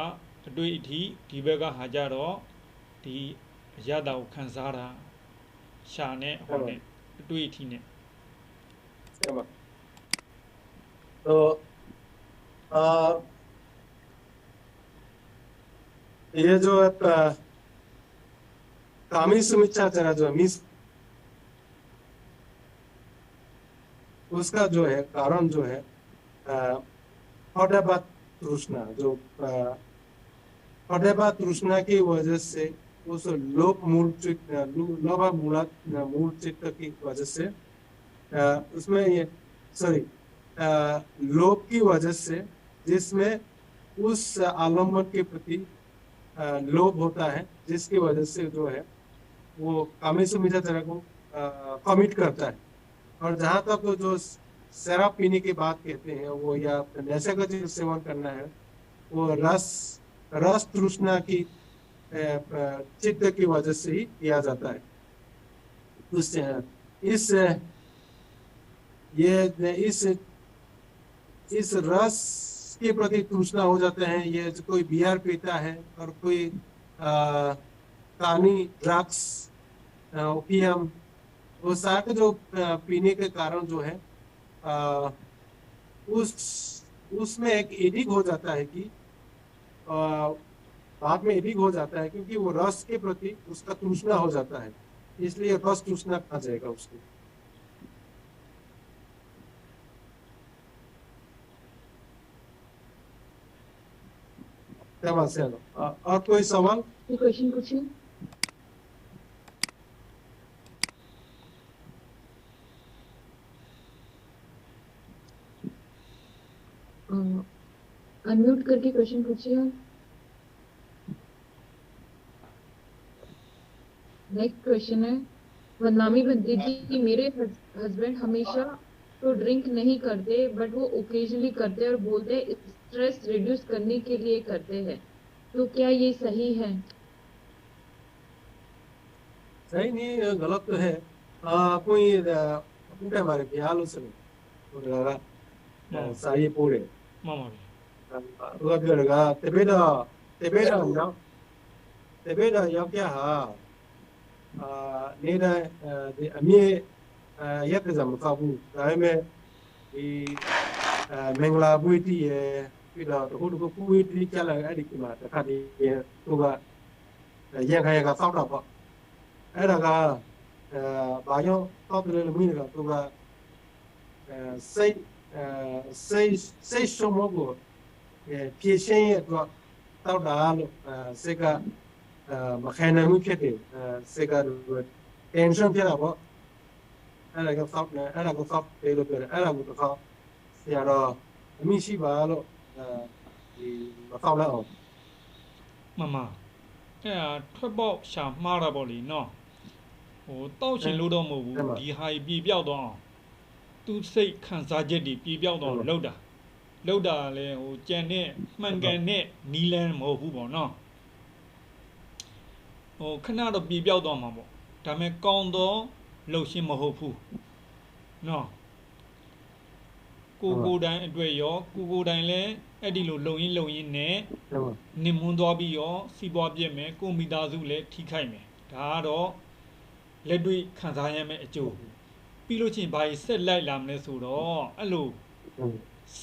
အတွေ့အထိဒီဘက်ကဟာကြတော့ဒီအရတာကိုခံစားတာရှာနဲ့ဟောနဲ့အတွေ့အထိနဲ့ तो ये जो कामी सुमिच्छाचार जो मिस उसका जो है कारण जो है फटेबा तृष्णा जो फटेबा तृष्णा की वजह से उस लोभ मूल चित्त की वजह से उसमें ये सॉरी लोभ की वजह से जिसमें उस आलम्बन के प्रति लोभ होता है जिसकी वजह से जो है वो कामेशु मिथ्याचार को कमिट करता है और जहाँ तक जो शराब पीने की बात कहते हैं वो या नशे का जो सेवन करना है वो रस तृष्णा की चित्त की वजह से ही किया जाता है इस रस के प्रति तृष्णा हो जाते हैं ये कोई बियर पीता है और कोई कानी ड्रग्स ओपियम वो सारे जो पीने के कारण जो है उसमें एक एडिक्ट हो जाता है कि बाद में एडिक्ट हो जाता है क्योंकि वो रस के प्रति उसका तृष्णा हो जाता है इसलिए रस तृष्णा कहा जाएगा उसको और कोई सवाल क्वेश्चन पूछिए अनम्यूट करके क्वेश्चन पूछिए नेक्स्ट क्वेश्चन है वंदनामी बंदी जी मेरे हस्बैंड हमेशा तो ड्रिंक नहीं करते बट वो ओकेजनली करते हैं और बोलते हैं स्ट्रेस रिड्यूस करने के लिए करते हैं तो क्या ये सही है सही नहीं गलत तो है कोई उनके हमारे बिहार से साये पूरे မှန်ပါဗျာ သူကပြောတယ်ကတပိတော့ယောက်ျားဟာနေတဲ့အမြင့်ရက်တစားမကောက်ဘူးဒါပေမဲ့ဒီမင်္ဂလာပွေးတီးရပြီးတော့တခုပွေးတီးကြလာအဲ့ဒီမှာတစ်ခါတည်းသူကရန်ခိုင်ကစောက်တော့ပေါ့အဲ့ဒါကဘာကြောင့်တောက်တယ်လို့မင်းကသူကစိတ်ရှုံးမှုကိုဖြည့်ရှင်းရတော့တောက်တာလို့စိတ်ကမခံနိုင်မှုဖြစ်တယ်စိတ်က tension ဖြစ်တာပေါ့အဲ့ဒါကစောက်တယ်အဲ့ဒါကိုစောက်တယ်လို့ပြောတယ်အဲ့ဒါကိုတော့ဆရာတော်အမိရှိပါလို့ဒီမစောက်လိုက်အောင် မှန်ပါအဲ့ဒါထွက်ပေါက်ရှာမှားတာပေါ့လေနော်ဟိုတောက်ချင်လို့တော့မဟုတ်ဘူးဒီဟာပြေပြောက်တော့အောင်သူစိတ်ခံစားချက်တွေပြေပြောက်တော့လောက်တာလဲဟိုကြံတဲ့မှန်ကန်တဲ့နီလန်းမဟုတ်ဘူးပေါ့နော်ဟိုခဏတော့ပြေပြောက်တော့မှာပေါ့ဒါပေမဲ့ကောင်းတော့လှုပ်ရှင်းမဟုတ်ဘူးနော်ကိုတိုင်းအတွေ့ရောကိုတိုင်းလဲအဲ့ဒီလိုလုံရင်းနဲ့နင်မွန်းသွားပြီးရောစီးပွားပြည့်မယ်ကိုမိသားစုလည်းထိခိုက်မယ်ဒါကတော့လက်တွေ့ခံစားရမယ့်အကျိုးပြီးလို့ချင်းဘာကြီးဆက်လိုက်လာမလဲဆိုတော့အဲ့လို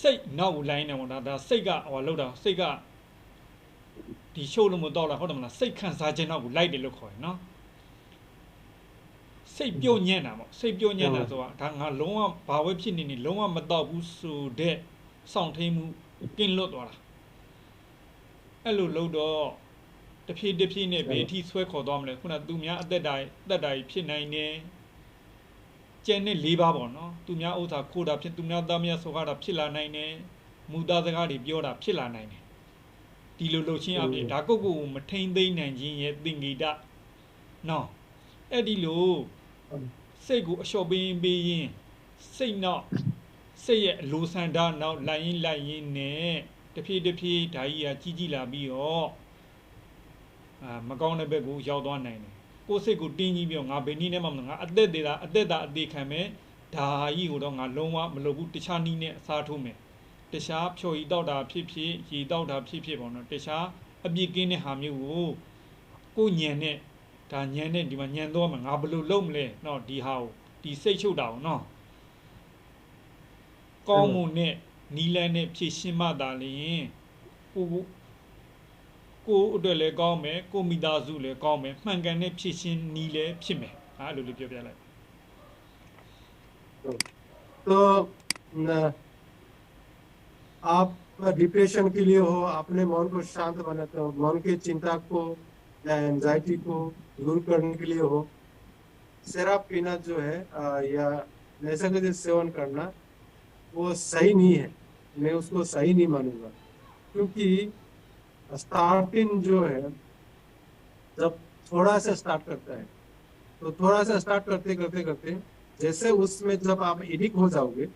စိတ်နောက်လိုင်းနေပေါ့ဒါစိတ်ကဟိုလောက်တာစိတ်ကဒီရှိုးလို့မတော့လားဟုတ်တယ်မလားစိတ်ခံစားခြင်းနောက်ကိုလိုက်တယ်လို့ခေါ်ရနော်စိတ်ပြုတ်ညံ့တာပေါ့စိတ်ပြုတ်ညံ့တာဆိုတာဒါငါလုံးဝဘာဝဲဖြစ်နေလုံးဝမတော့ဘူးဆိုတဲ့စောင့်ထိန်မှုကင်းလွတ်သွားတာအဲ့လိုလုပ်တော့တဖြည်းနဲ့ဘေးထိဆွဲခေါ်သွားမလဲခုနသူများအသက်တိုင်းဖြစ်နိုင်တယ်ကျန်တဲ့၄ပါးပေါ့နော်သူများဥစ္စာခိုးတာဖြစ်သူများသားများဆိုကားတာဖြစ်လာနိုင်တယ် မူသားစကားတွေပြောတာဖြစ်လာနိုင်တယ်ဒီလိုလှုပ်ချင်းအပြင်ဒါကိုကိုမထိန်သိမ့်နိုင်ခြင်းရဲ့သင်္ကေတနော်အဲ့ဒီလိုစိတ်ကိုအလျှော့ပေးရင်စိတ်နောက်စိတ်ရဲ့အလိုဆန္ဒနောက်လိုက်ရင်နဲ့တဖြည်းဒါကြီးကကြီးလာပြီးတော့မကောင်းတဲ့ဘက်ကိုရောက်သွားနိုင်တယ်ကိုယ်စိတ်ကိုတင်းကြီးပြီးတော့ငါဘယ်နည်းနဲ့မှမငါအသက်သေးတာအသက်အသေးခံမယ်ဒါကြီးကိုတော့ငါလုံးဝမလုပ်ဘူးတခြားနည်းနဲ့အစားထိုးမယ်တခြားဖြော်ရည်တောက်တာဖြစ်ရေတောက်တာဖြစ်ပေါ့နော်တခြားအပြစ်ကင်းတဲ့ဟာမျိုးကိုညံနဲ့ဒါညံနဲ့ဒီမှာညံတော့မှငါဘယ်လိုလုပ်မလဲနော်ဒီဟာကိုဒီစိတ်ချုပ်တာကိုနော်ကောင်းမွန်တဲ့နီလန်းနဲ့ဖြည့်ရှင်းမှသာလျှင်ကိုအတွက်လည်းကောင်းမယ်ကိုမိသားစုလည်းကောင်းမယ်မှန်ကန်တဲ့ဖြည့်ရှင်းနီးလည်းဖြစ်မယ်အဲ့လိုလေးပြောပြလိုက် तो आप डिप्रेशन के लिए हो अपने मन को शांत बनाते हो मन की चिंता को या एंजाइटी को दूर करने के लिए हो शराब पीना जो है या नशा का सेवन करना वो सही नहीं है मैं उसको सही नहीं मानूंगा क्योंकि स्टार्टिंग जो है जब थोड़ा सा स्टार्ट करता है तो थोड़ा सा स्टार्ट करते जैसे उसमें जब आप एडिक्ट हो जाओगे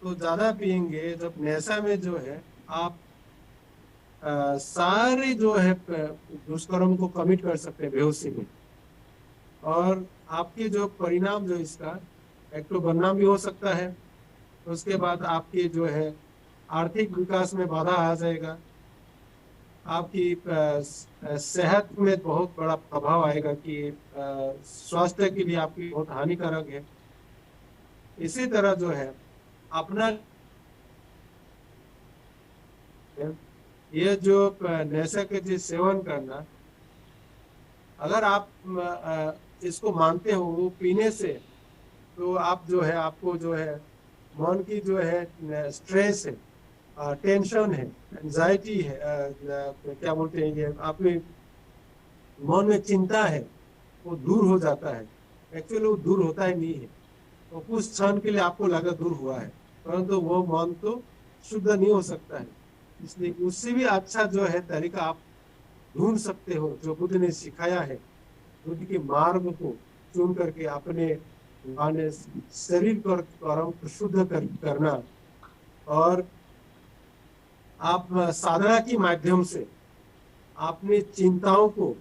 तो ज्यादा पिएंगे जब नशा में जो है आप सारे जो है दुष्कर्म को कमिट कर सकते हैं बेहोशी में और आपके जो परिणाम जो इसका एक तो बदनाम भी हो सकता है उसके बाद आपके जो है आर्थिक विकास में बाधा आ जाएगा आपकी सेहत में बहुत बड़ा प्रभाव आएगा कि स्वास्थ्य के लिए आपकी बहुत हानिकारक है इसी तरह जो है अपना ये जो नशा के जो सेवन करना अगर आप इसको मानते हो वो पीने से तो आप जो है आपको जो है मन की जो है स्ट्रेस है टेंशन है एंजाइटी है क्या बोलते हैं ये आपके मन में चिंता है वो दूर हो जाता है एक्चुअली वो दूर होता ही नहीं है तो कुछ क्षण के लिए आपको लगा दूर हुआ है परंतु वो मन तो शुद्ध नहीं हो सकता है इसलिए उससे भी अच्छा जो है तरीका आप ढूंढ सकते हो जो बुद्ध ने सिखाया है बुद्ध के मार्ग को चुन करके अपने शरीर पर कर्म को शुद्ध करना और आप साधना के माध्यम से अपनी चिंताओं को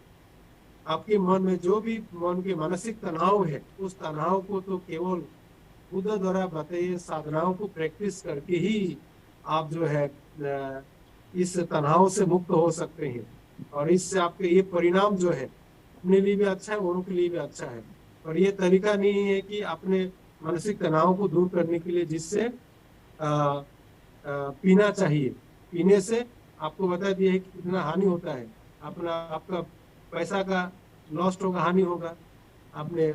आपके मन में जो भी मन के मानसिक तनाव है उस तनाव को तो केवल बुद्ध द्वारा बताइए साधनाओं को प्रैक्टिस करके ही आप जो है इस तनाव से मुक्त हो सकते हैं और इससे आपके ये परिणाम जो है अपने लिए भी अच्छा है औरों के लिए भी अच्छा है और ये तरीका नहीं है कि अपने मानसिक तनाव को दूर करने के लिए जिससे पीना चाहिए पीने से आपको बता दिया है कि कितना हानि होता है आपका पैसा का लॉस्ट होगा हानि होगा आपने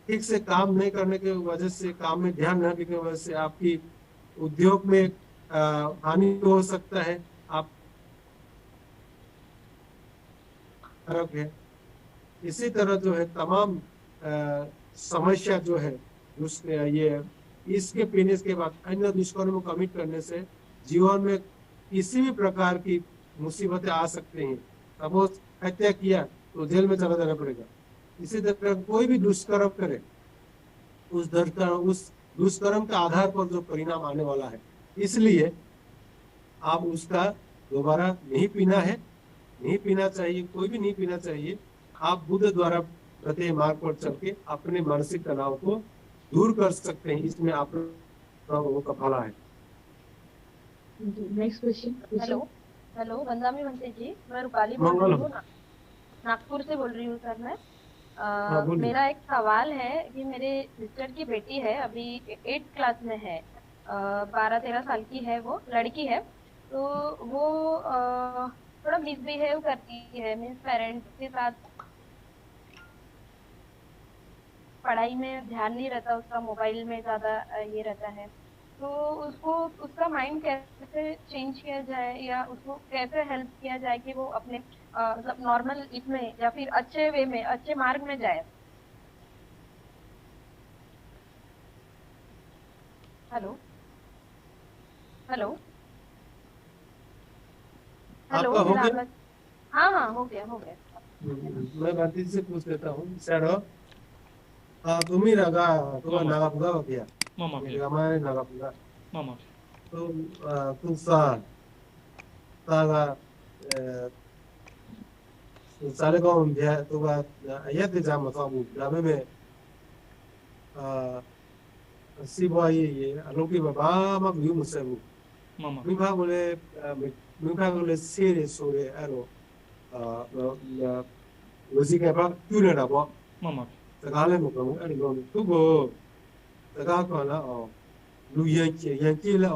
ठीक से काम नहीं करने की वजह से काम में ध्यान न देने की वजह से आपकी उद्योग में हानि हो सकता है आप है इसी तरह जो है तमाम समस्या जो है ये इसके पीने के बाद अन्य दुष्कर्म को कमिट करने से जीवन में किसी भी प्रकार की मुसीबतें आ सकते हैं सपोज हत्या किया तो जेल में चला जाना पड़ेगा इसी तरह कोई भी दुष्कर्म करे उस दुष्कर्म के आधार पर जो परिणाम आने वाला है इसलिए आप उसका दोबारा नहीं पीना चाहिए कोई भी नहीं पीना चाहिए आप बुद्ध द्वारा बताए मार्ग पर चल के अपने मानसिक तनाव को दूर कर सकते हैं इसमें आप लोगों का भला है नेक्स्ट क्वेश्चन हेलो वंदामी वंते जी मैं रूपाली बोल रही हूँ नागपुर से बोल रही हूँ सर मैं मेरा एक सवाल है कि मेरे सिस्टर की बेटी है अभी 8th क्लास में है 12-13 साल की है वो लड़की है तो वो थोड़ा मिसबिहेव करती है मीन्स पेरेंट्स के साथ पढ़ाई में ध्यान नहीं रहता उसका मोबाइल में ज़्यादा ये रहता है तो उसको उसका माइंड कैसे चेंज किया जाए या उसको कैसे हेल्प किया जाए कि वो अपने मतलब नॉर्मल इसमें या फिर अच्छे वे में अच्छे मार्ग में जाए हेलो हेलो हेलो आपका हो मेरा गया? आवाज हाँ हाँ हो गया मैं बंटी से पूछ लेता हूँ सर तुम्ही नागा तो मामा नागा पुगा हो गया मामा ये फिर नागा मैं नागा पुगा मामा फिर तो तुम सा तागा साले को हम दिया तो बात ये तो जाम बताओ जामे में सीबो ये अलोकी बाबा मग यू मुसेबु मामा मिभा बोले सेरे सोरे एरो वजी के बाद क्यों ना डबो मामा तगाले मुकम एरो लो तू बो तगा को ना lu yanki la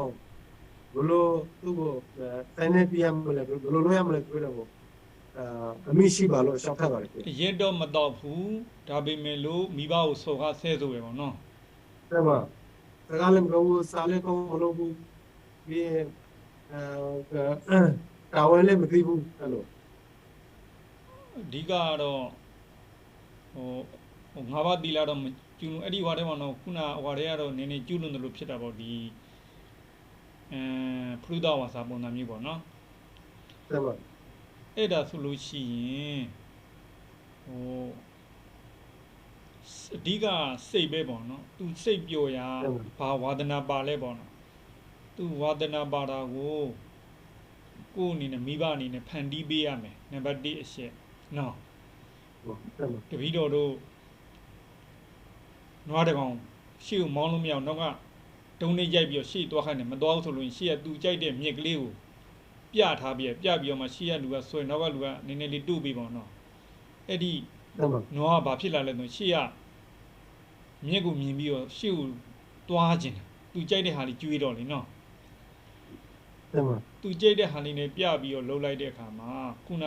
bolo tu bo tane pm le bolo lo yam le tu le bo ami shi ba lo shop tha ba le ရင်တော့မတော့ဘူးဒါပေမဲ့လို့မိဘကိုစော်ကားဆဲဆိုပဲပေါ့နော် sai ba tagale mo sale ko bolo bu ye ta wa le mti bu hello အဓိကကတော့ဟိုငါးပါးတီလာတော့ကျူးအဲ့ဒီဟွာထဲမှာတော့ခုနဟွာထဲကတော့နည်းနည်းကျူးလွန်တယ်လို့ဖြစ်တာပေါ့ဒီဖရုဒဝါစာပုံစံမျိုးပေါ့နော် sai ba အဲ့ဒါဆိုလို့ရှိရင်ဟိုအဓိကစိတ်ပဲပေါ့နော်သူစိတ်ပျော်ရာဘာဝါဒနာပါလဲပေါ့နော်သူဝါဒနာပါတာကိုကိုယ်အနေနဲ့မိဘအနေနဲ့ဖန်တီးပေးရမယ်နံပါတ်1အချက်နော် sai ba တပည့်တော်တို့နွားတကောင်ရှေ့ကိုမောင်းလို့မရအောင်နောက်ကတုံးလေးရိုက်ပြီးတော့ရှေ့သွားခိုင်းတယ်မသွားဘူးဆိုလို့ရှေ့ကသူကြိုက်တဲ့မြက်ကလေးကိုပြထားပြီးပြပြီးတော့မှရှေ့ကလူကဆွဲနောက်ကလူကနည်းနည်းလေးတို့ပြီးပေါ့နော်အဲ့ဒီ sai ba နွားကဘာဖြစ်လာလဲဆိုရှေ့ကမြက်ကိုမြင်ပြီးတော့ရှေ့ကိုသွားခြင်းသူကြိုက်တဲ့ဟာလေးကျွေးတော့လေနော် sai ba သူကြိတ်တဲ့ဟာလေးနဲ့ပြပြီးတော့လှုပ်လိုက်တဲ့အခါမှာခုန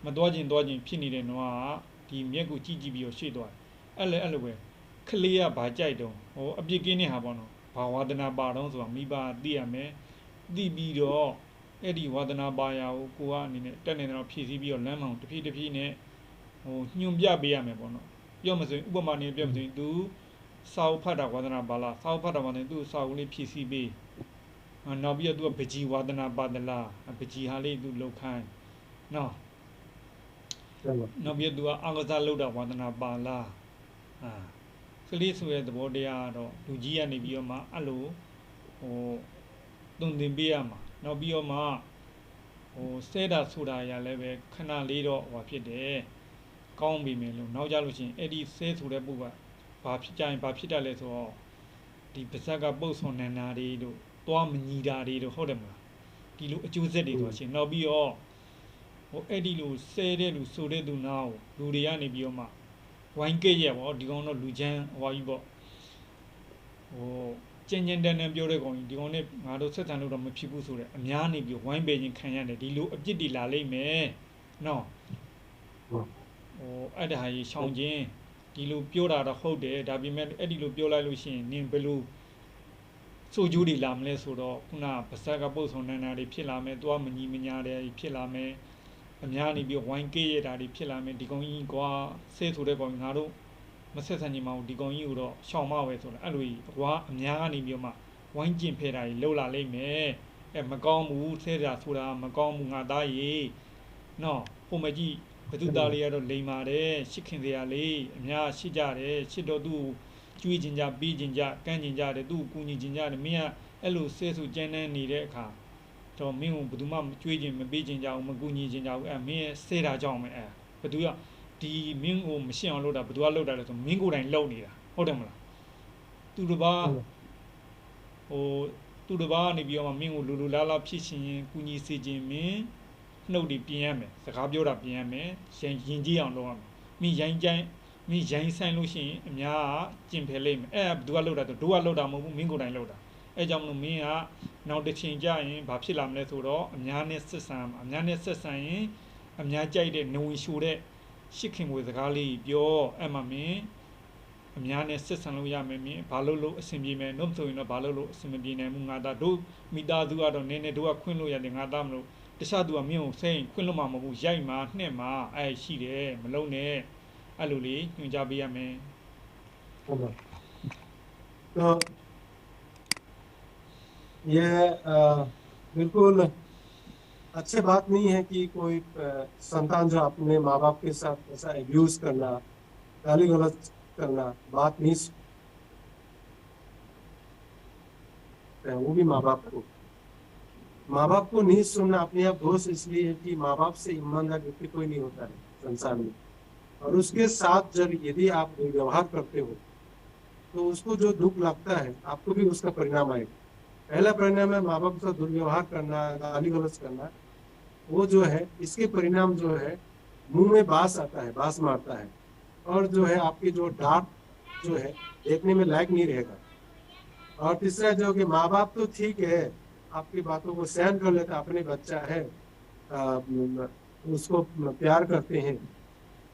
မသွားခြင်းဖြစ်နေတဲ့နွားကဒီမြက်ကိုကြည့်ပြီးတော့ရှေ့သွားတယ်အဲ့လိုပဲခလေးကဘာကြိုက်တော့ဟိုအပြစ်ကင်းတဲ့ဟာပေါ့နော်ဘာဝါဒနာပါတော့ဆိုတာမိဘသိရမယ်သိပြီးတော့အဲ့ဒီဝါဒနာပါရာကိုကိုကအနေနဲ့တက်နေတော့ဖြည့်ဆည်းပြီးတော့လမ်းမောင်တစ်ဖြည်းနဲ့ဟိုညွန်ပြပေးရမယ်ပေါ့နော်ပြောမစင်ဥပမာနဲ့ပြောမစင်သူစာအုပ်ဖတ်တာဝါဒနာပါလားစာအုပ်ဖတ်တာဝါဒနာသူစာအုပ်လေးဖြည့်ဆည်းပေးနောက်ပြီးတော့သူကပကြီးဝါဒနာပါဒလားပကြီးဟာလေးသူလောက်ခိုင်းနော် sai ba နောက်ပြီးတော့သူကအင်္ဂစားလောက်တာဝါဒနာပါလားကလေးဆိုရဲ့သဘောတရားကတော့လူကြီးကနေပြီးတော့မှအဲ့လိုဟိုတုံသင်ပေးရမှာနောက်ပြီးတော့မှဟိုစဲတာဆိုတာရလည်းပဲခဏလေးတော့ဟိုဖြစ်တယ်ကောင်းပြီမယ်လို့နောက်ကြလို့ရှိရင်အဲ့ဒီစဲဆိုတဲ့ပုဂ္ဂိုလ်ကဘာဖြစ်ကြရင်ဘာဖြစ်တတ်လဲဆိုတော့ဒီပါဇက်ကပုတ်ဆွန်နန္နာတွေတို့သွားမညီတာတွေတို့ဟုတ်တယ်မလားဒီလိုအကျိုးဆက်တွေဆိုရှင်နောက်ပြီးတော့ဟိုအဲ့ဒီလိုစဲတဲ့လူဆိုတဲ့သူနာကိုလူတွေကနေပြီးတော့မှဝိုင်းကဲ့ရပေါ့ဒီကောင်တော့လူချမ်းဟွာကြီးပေါ့ဟိုကျဉ်တန်းပြောတဲ့ကောင်ကြီးဒီကောင်နဲ့ငါတို့ဆက်ဆံလို့တော့မဖြစ်ဘူးဆိုတဲ့အများနေပြီးဝိုင်းပယ်ခြင်းခံရတယ်ဒီလိုအပြစ်တွေလာလိမ့်မယ်နော်ဟိုအဲ့ဒါဟာကြီးရှောင်ခြင်းဒီလိုပြောတာတော့ဟုတ်တယ်ဒါပေမဲ့အဲ့ဒီလိုပြောလိုက်လို့ရှိရင်နင်ဘယ်လိုစိုးကျိုးတွေလာမလဲဆိုတော့ခုနပါဇက်ကပုတ်ဆောင်နန္နာတွေဖြစ်လာမယ်သွားမညီမညာတွေဖြစ်လာမယ်အများနေပြီးဝိုင်းကေးရတာတွေဖြစ်လာမယ်ဒီကောင်ကြီးကွာဆဲဆိုတဲ့ကောင်ငါတို့မဆက်ဆံညီမအောင်ဒီကောင်ကြီးကိုတော့ရှောင်မပဲဆိုတော့အဲ့လိုကြီးကွာအများကနေပြီးမှဝိုင်းကျင်ဖဲတာကြီးလှုပ်လာလိမ့်မယ်မကောင်းဘူးဆဲတာဆိုတာမကောင်းဘူးငါသားကြီးနော်ပုံမကြီးဘသူသားလေးကတော့လိန်ပါတယ်ရှစ်ခင်စရာလေးအများရှိကြတယ်ရှစ်တော့သူ့ကျွေးကျင်ကြပြီးကျင်ကြကန်းကျင်ကြတယ်သူ့ကူညီကျင်ကြတယ်မင်းကအဲ့လိုဆဲဆိုကျန်းနေနေတဲ့အခါတော့မင်းကိုဘယ်သူမှကျွေးကျင်မပေးကျင်ကြဘူးမကူညီကျင်ကြဘူးမင်းဆဲတာကြောင့်ပဲဘသူကဒီမင်းကိုမရှင်းအောင်လုပ်တာဘသူကလုပ်တာလဲဆိုမင်းကိုယ်တိုင်လုပ်နေတာဟုတ်တယ်မလားသူတစ်ပါးဟိုသူတစ်ပါးနေပြီးတော့မင်းကိုလူလားလားဖြစ်ရှင်ရင်ကူညီစေခြင်းမင်းနှုတ်တွေပြင်ရမယ်စကားပြောတာပြင်ရမယ်ရင်ကြီးအောင်လုပ်ရမယ်မင်းရိုင်းဆိုင်လို့ရှိရင်အများကကျင်ဖယ်လိမ့်မယ်ဘသူကလုပ်တာဆိုတို့ကလုပ်တာမဟုတ်ဘူးမင်းကိုယ်တိုင်လုပ်တာကြောင့်မလို့မင်းကနောက်တစ်ချိန်ကျရင်ဘာဖြစ်လာမလဲဆိုတော့အများနဲ့ဆက်ဆံရင်အများကြိုက်တဲ့နဝင်ရှိုတဲ့ရှစ်ခင်ဝေစကားလေးပြောမှမင်းအများနဲ့ဆက်ဆံလို့ရမယ်မင်းဘာလို့အဆင်ပြေမယ်နှုတ်ဆိုရင်တော့ဘာလို့အဆင်မပြေနိုင်ဘူးငါသားတို့မိသားစုကတော့နည်းနည်းတို့ကခွင့်လို့ရတယ်ငါသားမလို့တခြားသူကမင်းကိုစိတ်ခွင့်လို့မှမဟုတ်ဘူးရိုက်မှာနှက်မှာရှိတယ်မလုံးနဲ့အဲ့လိုလေးညွှန်ကြားပေးရမယ် ဟုတ်ပါတော့ ये बिल्कुल अच्छी बात नहीं है कि कोई संतान जो अपने माँ बाप के साथ ऐसा एब्यूज करना, गाली गलौज करना, बात नहीं सुनते हैं, वो भी माँ बाप को नहीं सुनना अपने आप दोष इसलिए है कि माँ बाप से ईमानदार व्यक्ति कोई नहीं होता है संसार में। और उसके साथ जब यदि आप व्यवहार करते हो तो उसको जो दुख लगता है आपको भी उसका परिणाम आएगा। पहला परिणाम है माँ बाप का दुर्व्यवहार करना, गाली गलौज करना। वो जो है इसके परिणाम जो है मुंह में बांस आता है, बांस मारता है, और जो है आपकी जो डांट जो है देखने में लायक नहीं रहेगा। और तीसरा जो कि माँ बाप तो ठीक है, आपकी बातों को सहन कर लेता, अपने बच्चा है, उसको प्यार करते हैं,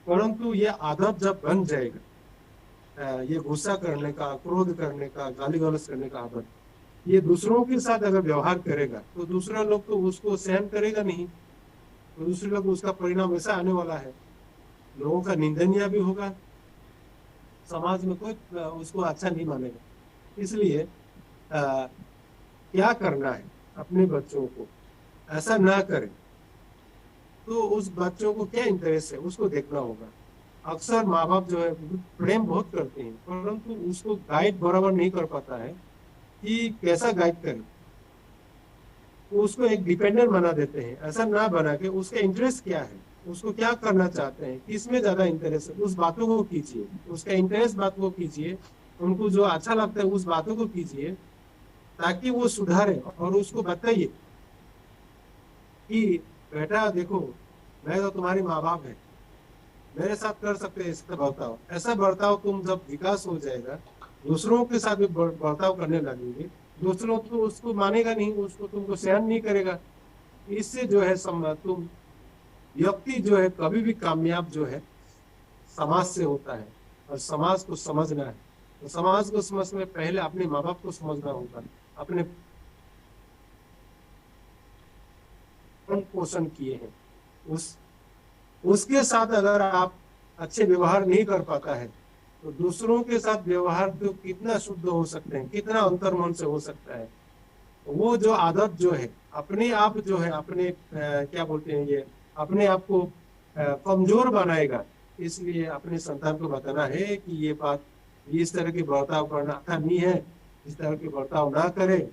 परंतु ये आदत जब बन जाएगा, ये गुस्सा करने का, क्रोध करने का, गाली गलौज करने का आदत, ये दूसरों के साथ अगर व्यवहार करेगा तो दूसरा लोग तो उसको सहन करेगा नहीं, तो दूसरे लोग उसका परिणाम ऐसा आने वाला है, लोगों का निंदनीय भी होगा, समाज में कोई उसको अच्छा नहीं मानेगा। इसलिए क्या करना है, अपने बच्चों को ऐसा ना करें तो उस बच्चों को क्या इंटरेस्ट है उसको देखना होगा। अक्सर माँ बाप जो है प्रेम बहुत करते हैं, परंतु उसको गाइड बराबर नहीं कर पाता है कि कैसा गाइड करें। उसको एक डिपेंडेंट बना देते हैं, ऐसा ना बना के उसका इंटरेस्ट क्या है, उसको क्या करना चाहते हैं, किसमें ज्यादा इंटरेस्ट है, उस बातों को कीजिए, उसका इंटरेस्ट बात को कीजिए, उनको जो अच्छा लगता है उस बातों को कीजिए, ताकि वो सुधारे। और उसको बताइए कि बेटा देखो, मैं तो तुम्हारी माँ बाप है, मेरे साथ कर सकते हैं ऐसा बर्ताव, ऐसा बर्ताव तुम जब विकास हो जाएगा दूसरों के साथ भी बर्ताव करने लगेंगे, दूसरों तो उसको मानेगा नहीं, उसको तुमको सहन नहीं करेगा। इससे जो है तुम व्यक्ति जो है कभी भी कामयाब जो है समाज से होता है, और समाज को समझना है। तो समाज को समझने में पहले अपने माँ बाप को समझना होगा, अपने पोषण किए हैं उसके साथ अगर आप अच्छे व्यवहार नहीं कर पाता है तो दूसरों के साथ व्यवहार तो कितना शुद्ध हो सकते हैं, कितना अंतर्मन से हो सकता है। वो जो आदत जो है अपने आप जो है अपने क्या बोलते हैं, ये अपने आप को कमजोर बनाएगा। इसलिए अपने संतान को बताना है कि ये बात, इस तरह के बर्ताव करना अच्छा नहीं है, इस तरह के बर्ताव ना करे।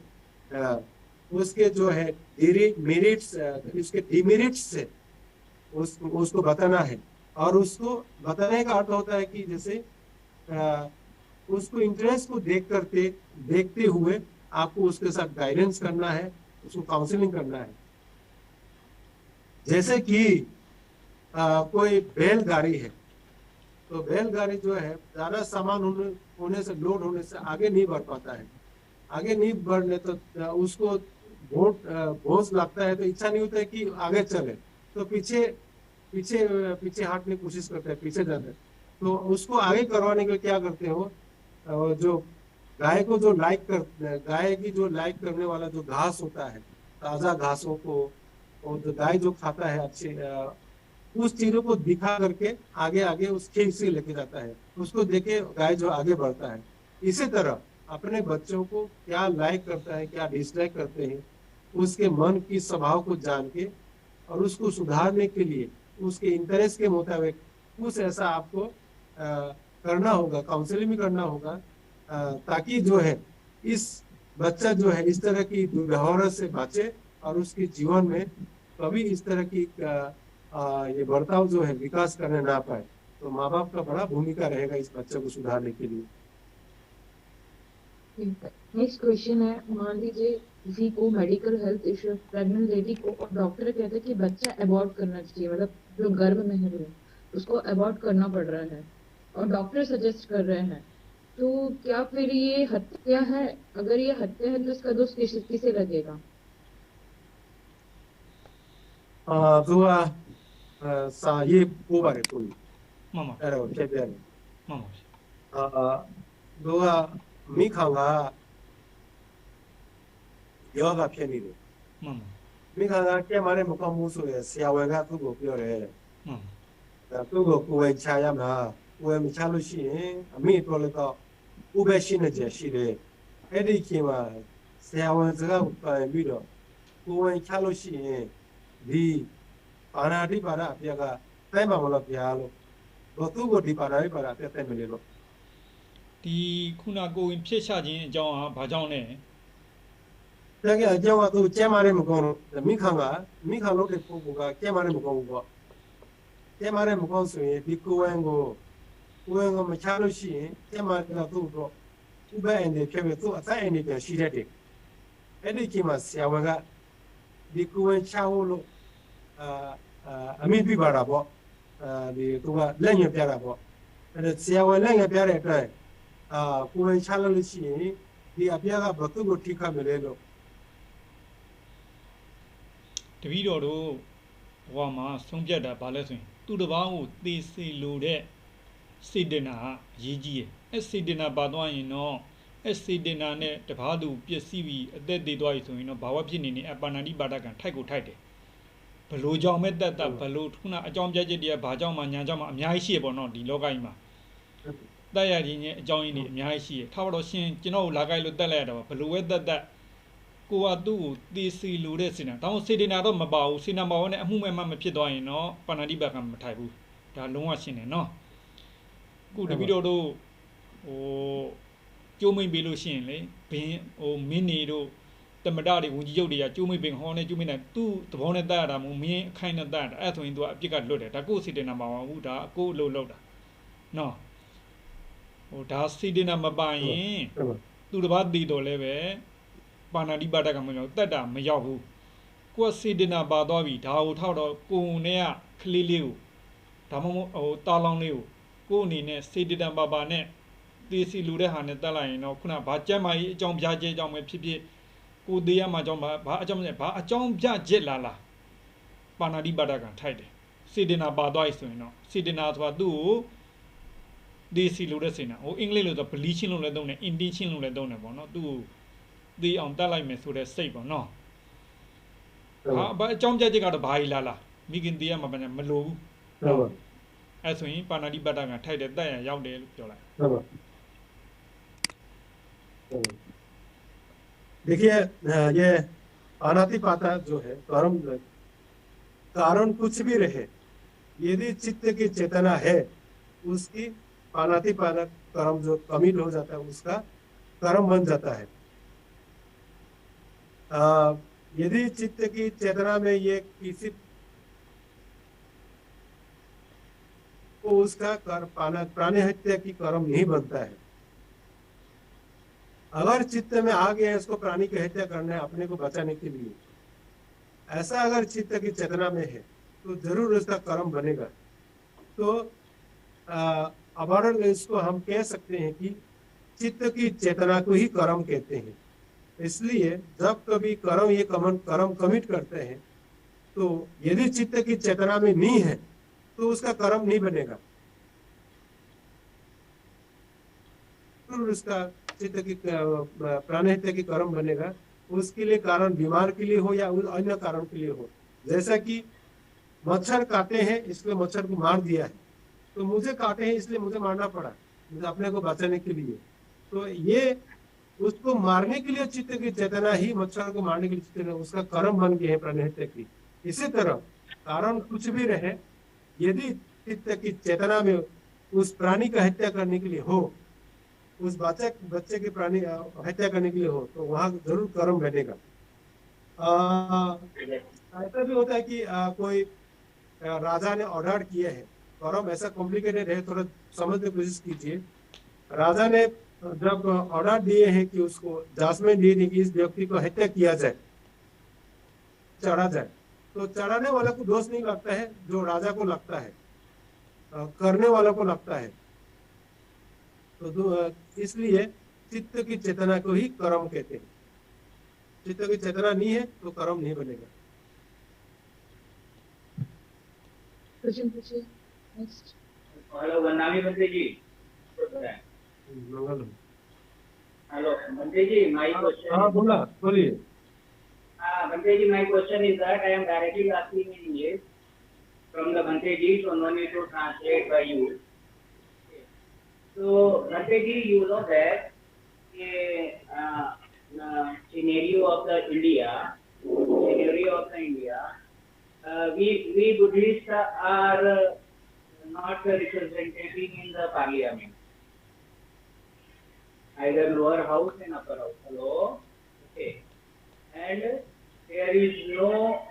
उसके जो है मेरिट्स, उसके डिमेरिट्स से उसको बताना है। और उसको बताने का अर्थ होता है कि जैसे उसको इंटरेस्ट को देखते हुए आपको उसके साथ गाइडेंस करना है, उसको काउंसलिंग करना है। जैसे कि कोई बैलगाड़ी है, तो बैलगाड़ी जो है ज्यादा सामान होने से, लोड होने से आगे नहीं बढ़ पाता है। आगे नहीं बढ़ने तो उसको बोझ लगता है, तो इच्छा नहीं होता है कि आगे चले, तो पीछे हटने की कोशिश करते हैं, पीछे जाते हैं। तो उसको आगे करवाने के लिए क्या करते हो, जो गाय की जो लाइक करने वाला जो घास होता है, ताजा घासों को, और जो गाय जो खाता है अच्छे उस चीजों को दिखा करके आगे उस खेत से लेके जाता है, उसको देखे गाय जो आगे बढ़ता है। इसी तरह अपने बच्चों को क्या लाइक करता है, क्या डिसलाइक करते हैं, उसके मन की स्वभाव को जान के और उसको सुधारने के लिए उसके इंटरेस्ट के मुताबिक कुछ ऐसा आपको करना होगा, काउंसलिंग भी करना होगा, ताकि जो है इस बच्चा जो है इस तरह की दुर्व्यवहार से बचे और उसके जीवन में कभी इस तरह की ये बर्ताव जो है विकास करने ना पाए। तो माँ बाप का बड़ा भूमिका रहेगा इस बच्चे को सुधारने के लिए। नेक्स्ट क्वेश्चन है, मान लीजिए किसी को medical health issue, pregnant lady को, और डॉक्टर कहते हैं कि बच्चा अबॉर्ट करना चाहिए, मतलब जो गर्भ में है उसको अबॉर्ट करना पड़ रहा है, और डॉक्टर सजेस्ट कर रहे हैं, तो क्या फिर ये हत्या है? अगर ये हत्या है तो इसका दोष किसे लगेगा? ये 뽑아래 또. 마마. 에라고 캐비아니. 마마. 너가 미카가 여가 편이래. 마마. 미카가 깨만에 못가 무소에 시야외가 그거ပြောတယ်. 마마. 그거 고에 차야마. 고에 미차로 시에 미 돌려서 우베 신의 제시래. အဲ့ဒီခင်မှာ ဆရာဝန်စကားကိုပြန်ပြီးတော့ကိုယ်ဝင်ချလို့ရှိရင်ဒီပါဏာတိပါဒအပြက်ကတိုင်းပါမလို့ဗျာလို့တော့သူ့ကိုဒီပါဏာတိပါဒအပြက်တဲ့မလို့ ဒီခုနကိုဝင်ဖြစ်ချခြင်းအကြောင်းဟာဘာကြောင့်လဲ တကယ်အကြောင်းကသူကျဲမာတဲ့မကောင်းလို့မိခံလို့တဲ့ပုဂ္ဂိုလ်ကကျဲမာတဲ့မကောင်းဘူးပေါ့ကျဲမာတဲ့မကောင်းဆိုရင်ဒီကိုယ်ဝင်ကိုမချလို့ရှိရင်ကျဲမာတဲ့သူ့တော့ဥပ္ပယနေဖြစ်ပြီးသူ့အသက်အန္တရာယ်ရှိတတ်တယ်အဲ့ဒီချိန်မှာဆရာဝန်ကဒီကိုယ်ဝင်ချလို့အမိပြပါတာပေါ့ဒီသူကလက်ညှိုးပြတာပေါ့အဲ့ဒါဆရာဝန်လက်ညှိုးပြတဲ့အတွက်ကိုယ်ဝင်ချလို့ရှိရင်ဒီအပြက်ကဘသူ့ကိုထိခတ်မလဲလို့ တပည့်တော်တို့ဘဝမှာဆုံးဖြတ်တာဘာလဲဆိုရင်သူတစ်ပါးကိုသေစေလိုတဲ့စေတနာအရေးကြီးတယ်အဲ့စေတနာပါသွားရင်တော့အဲ့စေတနာနဲ့တပါးသူပျက်စီးပြီးအသက်သေးသွားပြီဆိုရင်တော့ဘာဝဖြစ်နေအပါဏာတိပါဒကံထိုက်ကိုထိုက်တယ်ဘလို့ကြောင့်မဲ့တက်ဘလို့ခုနအကြောင်းပြချက်တည်းကဘာကြောင့်မှညာကြောင့်မှအများကြီးရှိရပေါ့နော်ဒီလောကကြီးမှာတက်ရခြင်းရဲ့အကြောင်းရင်းတွေအများကြီးရှိရထားတော့ရှင်ကျွန်တော်လာကြိုက်လို့တက်လိုက်ရတာဘလို့ဝဲတက်ကိုကသူ့ကိုသေစီလိုတဲ့စေနာတောင်းစေတနာတော့မပါဘူးစေနာမပါနဲ့အမှုမဲ့မှမဖြစ်သွားရင်တော့ပါဏာတိပါဒကံမထိုက်ဘူးဒါလုံးဝရှင်းတယ်နော်ခုတပည့်တော်တို့ဟိုကျိုးမိန်ပေးလို့ရှိရင်လေဘင်းဟိုမင်းနေတို့တမဒတွေဝန်ကြီးချုပ်တွေကကျိုးမိန်ပင်ဟောနဲ့ကျိုးမိန်တိုင်းသူ့သဘောနဲ့တတ်ရတာမို့မင်းအခိုင်နဲ့တတ်ရတာအဲ့ဆိုရင်သူကအပြစ်ကလွတ်တယ်ဒါကိုယ်စေတနာမပါဘူးဒါအကိုအလုပ်လုပ်တာနော်ဟိုဒါစေတနာမပါရင်သူတစ်ပါးတည်တော်လဲပဲပါဏာတိပါဒကံမရောက်တက်တာမရောက်ဘူးကိုယ်စေတနာပါသွားပြီဒါကိုထောက်တော့ကိုယ်နဲ့ကကလေးလေးကိုဒါမှမဟုတ်ဟိုတာလောင်းလေးကိုအနေနဲ့စေတနာပါနဲ့သေစီလူတဲ့ဟာနဲ့တက်လိုက်ရင်တော့ခုနဘာကြမ်းမာကြီးအကြောင်းပြချက်အကြောင်းပဲဖြစ်ဖြစ်ကိုသေးရမှာအကြောင်းဘာအကြောင်းလဲဘာအကြောင်းပြချက်လာပါဏာတိပါဒကံထိုက်တယ်စေတနာပါသွားပြီဆိုရင်တော့စေတနာဆိုတာသူ့ကိုသေစီလူတဲ့စေနာဟိုအင်္ဂလိပ်လိုဆို bleaching လို့လည်းသုံးတယ် intention လို့လည်းသုံးတယ်ပေါ့နော်သူ့ကိုသေအောင်တက်လိုက်မယ်ဆိုတဲ့စိတ်ပေါ့နော်ဘာအကြောင်းပြချက်ကတော့ဘာကြီးလာမိခင်သေးရမှာမလိုဘူးအဲ့ဆိုရင်ပါဏာတိပါဒကံထိုက်တယ်တက်ရရောက်တယ်လို့ပြောလိုက် देखिए ये अनातिपाता जो है कारण कुछ भी रहे यदि चित्त की चेतना है उसकी अनातिपाता कर्म जो कमिट हो जाता है उसका कर्म बन जाता है यदि चित्त की चेतना में ये किसी को उसका प्राणी हत्या की कर्म नहीं बनता है अगर चित्त में आ गया इसको प्राणी की हत्या करना है अपने को बचाने के लिए ऐसा अगर चित्त की चेतना में है तो जरूर उसका कर्म बनेगा तो अवरण इसको हम कह सकते हैं कि चित्त की चेतना को ही कर्म कहते हैं इसलिए जब कभी कर्म कमिट करते हैं तो यदि चित्त की चेतना में नहीं है तो उसका कर्म नहीं बनेगा उसका चित्त की प्राणी हत्या की कर्म बनेगा उसके लिए कारण बीमार के लिए हो या अन्य कारण के लिए हो जैसा कि मच्छर काटे हैं इसलिए मच्छर को मार दिया है तो मुझे काटे हैं इसलिए मुझे मारना पड़ा मुझे अपने को बचाने के लिए तो ये उसको मारने के लिए चित्त की चेतना ही मच्छर को मारने के लिए चित्त उसका कर्म बन गए हैं प्राणी हत्या की इसी तरह कारण कुछ भी रहे यदि चित्त की चेतना में उस प्राणी का हत्या करने के लिए हो उस बच्चे की प्राणी हत्या करने के लिए हो तो वहां जरूर कर्म बनेगा ऐसा भी होता है कि कोई राजा ने ऑर्डर किया है कर्म ऐसा कॉम्प्लिकेटेड है थोड़ा समझने की कोशिश कीजिए राजा ने जब ऑर्डर दिए हैं कि उसको जजमेंट दिए कि इस व्यक्ति को हत्या किया जाए चढ़ा जाए तो चढ़ाने वाला को दोष नहीं लगता है जो राजा को लगता है करने वाला को लगता है तो इसलिए चित्त की चेतना को ही कर्म कहते हैं चित्त की चेतना नहीं है तो कर्म नहीं बनेगा क्वेश्चन पूछिए नेक्स्ट हेलो वंदामी बंते जी मंगल hello Bhante ji my question हाँ बोलिए Bhante ji, my question is that I am directly asking in English from the Bhante ji, so no need to translate by you. So Bhante ji, you know that scenario of the India, we Buddhists are not representing in the parliament, either lower house and upper house. Hello, okay, and there is no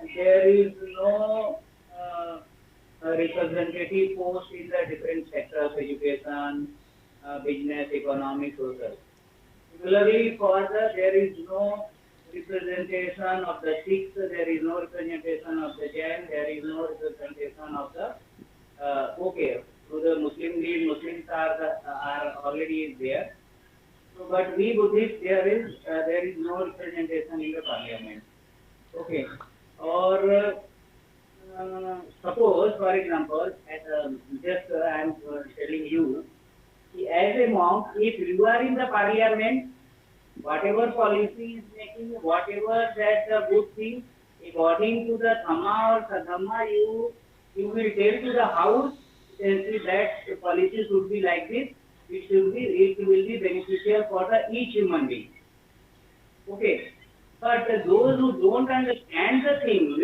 representative post in the different sectors: education, business, economic, social. Similarly, there is no representation of the Sikhs, there is no representation of the Jain, there is no representation of the okay. So the Muslims are already there. So, but we Buddhists, there is no representation in the parliament. Okay, or suppose, for example, just I am telling you, as a monk, if you are in the parliament, whatever policy is making, whatever that good thing, according to the Dhamma or Sadhamma, you will tell to the house that the policy should be like this. It will be beneficial for each human being. Okay, but those who don't understand the thing,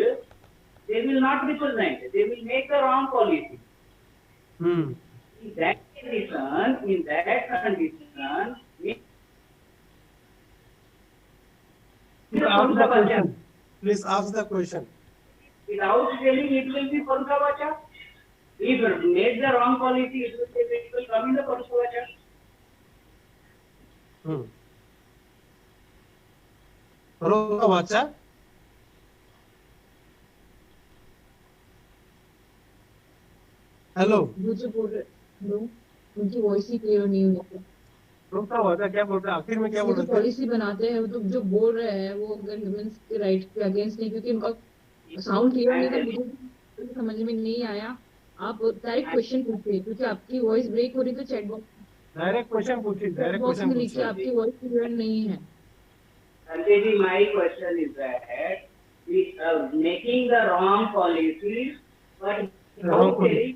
they will not represent. They will make the wrong policy. In that condition, Please ask the question. Without telling, it will be Parusa Vacha. If you make the wrong policy, it will come in the Parusa Vacha. Parusa Vacha? Hello मुझे बोल रहे hello उनकी voice ही clear नहीं हुई है रुका हुआ था क्या बोल रहे आखिर में क्या बोल रहे थे पॉलिसी बनाते हैं तो जो बोल रहे हैं वो अगर ह्यूमंस के राइट के अगेंस्ट नहीं क्योंकि उनका साउंड क्लियर नहीं था मुझे समझ में नहीं आया आप डायरेक्ट क्वेश्चन पूछिए क्योंकि आपकी वॉइस ब्रेक हो रही तो चैट बॉक्स डायरेक्ट क्वेश्चन में लिखिए आपकी वॉइस क्लियर नहीं है Sanjay ji, my question is that making the wrong policy but without telling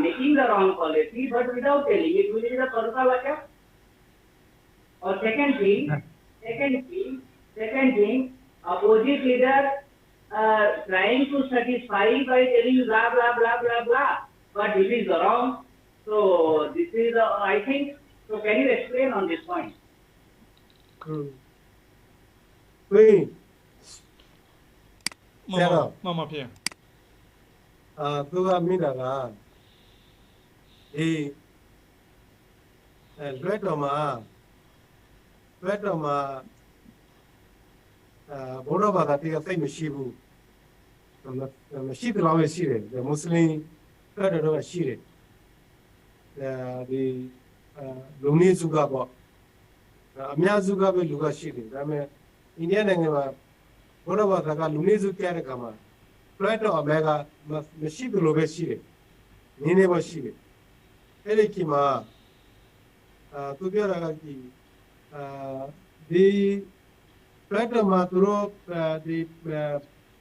making the wrong policy but without telling it will be the Parusa Vacha. Or second thing, opposite leader trying to satisfy by telling blah blah blah blah blah, but this is wrong. So this is I think. So can you explain on this point? Wait. မှန်ပါဗျာသူကမိတာကလွတ်တော်မှာဘုရားဘာသာတရားသိမရှိဘူးမရှိတယ်လို့ရှိတယ်မွတ်စလင်လွတ်တော်ကရှိတယ်ဒီလူနည်းစုကပေါ့အများစုကပဲလူကရှိတယ်ဒါပေမဲ့အိန္ဒိယနိုင်ငံမှာဘုရားဘာသာကလူနည်းစုကြတဲ့ကမှာလွတ်တော်အမဲကမရှိဘူးလို့ပဲရှိတယ်နည်းနည်းပဲရှိတယ်အဲ့ဒီကိမှာသူပြောတာကဒီလွတ်တော်မှာသူတို့ဒီ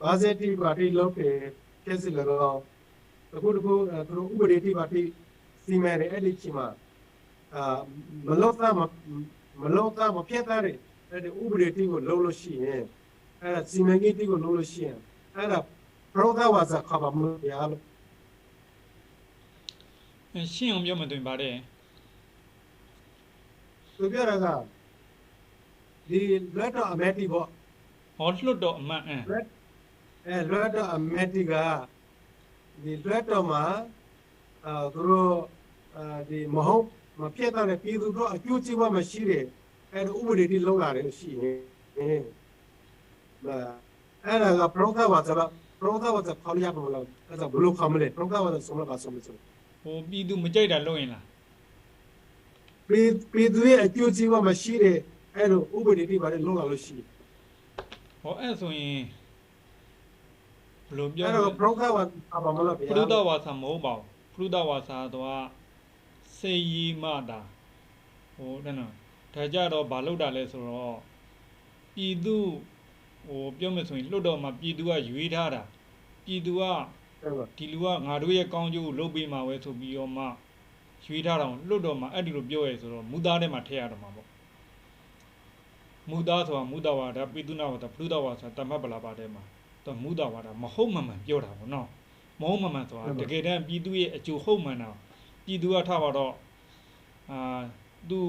ဘာဇက်တီပါတီလုပ်တယ်ကျက်စီလောအခုသူတို့ဥပဒေတီပါတီစီမံတယ်အဲ့ဒီကိမှာမလောက်သားမပြတ်သားတယ်အဲ့ဒီဥပဒေတီကိုလုံးလို့ရှိရင်အဲ့ဒါစီမံကိန်းတီကိုလုံးလို့ရှိရင်အဲ့ဒါပရောဒဝါစာခပါမလို့ရလို့ရှင်းအောင်ပြောမှတွင်ပါတယ်သူပြောတာကဒီလွတ်တော်အမတ်တီပေါ့ဟောလွတ်တော်အမတ်လွတ်တော်အမတ်တီကဒီလွတ်တော်မှာသူတို့ဒီမဟုတ်မပြတ်တဲ့ပြည်သူတို့အကျိုးစီးပွားမရှိတဲ့အဲ့ဒီဥပဒေတွေလုံးလာတယ်ရှိရင်အဲ့ဒါကပရောဒဝါစာခေါ်ရပါမလားအဲ့ဒါဘလို့ခေါ်မလဲပရောဒဝါစာဆုံးမလားဆုံးမလို့ဟိုပြည်သူမကြိုက်တာလုပ်ရင်လားပြည်သူရဲ့အကျိုးစီးပွားမရှိတဲ့အဲ့လိုဥပဒေတွေပါတယ်လုံးလာလို့ရှိဟောအဲ့ဆိုရင်ဘလို့ပြောအဲ့တော့ပရောဒဝါစာပါမလားဗျာပရုဒဝါစာမဟုတ်ပါဘူးပရုဒဝါစာတော့စေယီမတာဟိုတဲ့နော်ဒါကြတော့ဘာလုပ်တာလဲဆိုတော့ပြည်သူဟိုပြောမယ်ဆိုရင်လွတ်တော်မှာပြည်သူကရွေးထားတာပြည်သူကဒီလူကငါတို့ရဲ့ကောင်းကျိုးကိုလုပ်ပေးမှာပဲဆိုပြီးတော့မှရွေးထားတာလွတ်တော်မှာအဲ့ဒီလိုပြောရဲဆိုတော့မူသားထဲမှာထည့်ရတော့မှာပေါ့ muda so muda wada piduna wada pruda wasa tamma bala ba de ma to muda wada မဟုတ်မှန်မှန်ပြောတာပေါ့နော်မဟုတ်မှန်မှန်ဆိုတာတကယ်တမ်းပြည်သူရဲ့အကျိုးဟုတ်မှန်တာပြည်သူကထားပါတော့သူ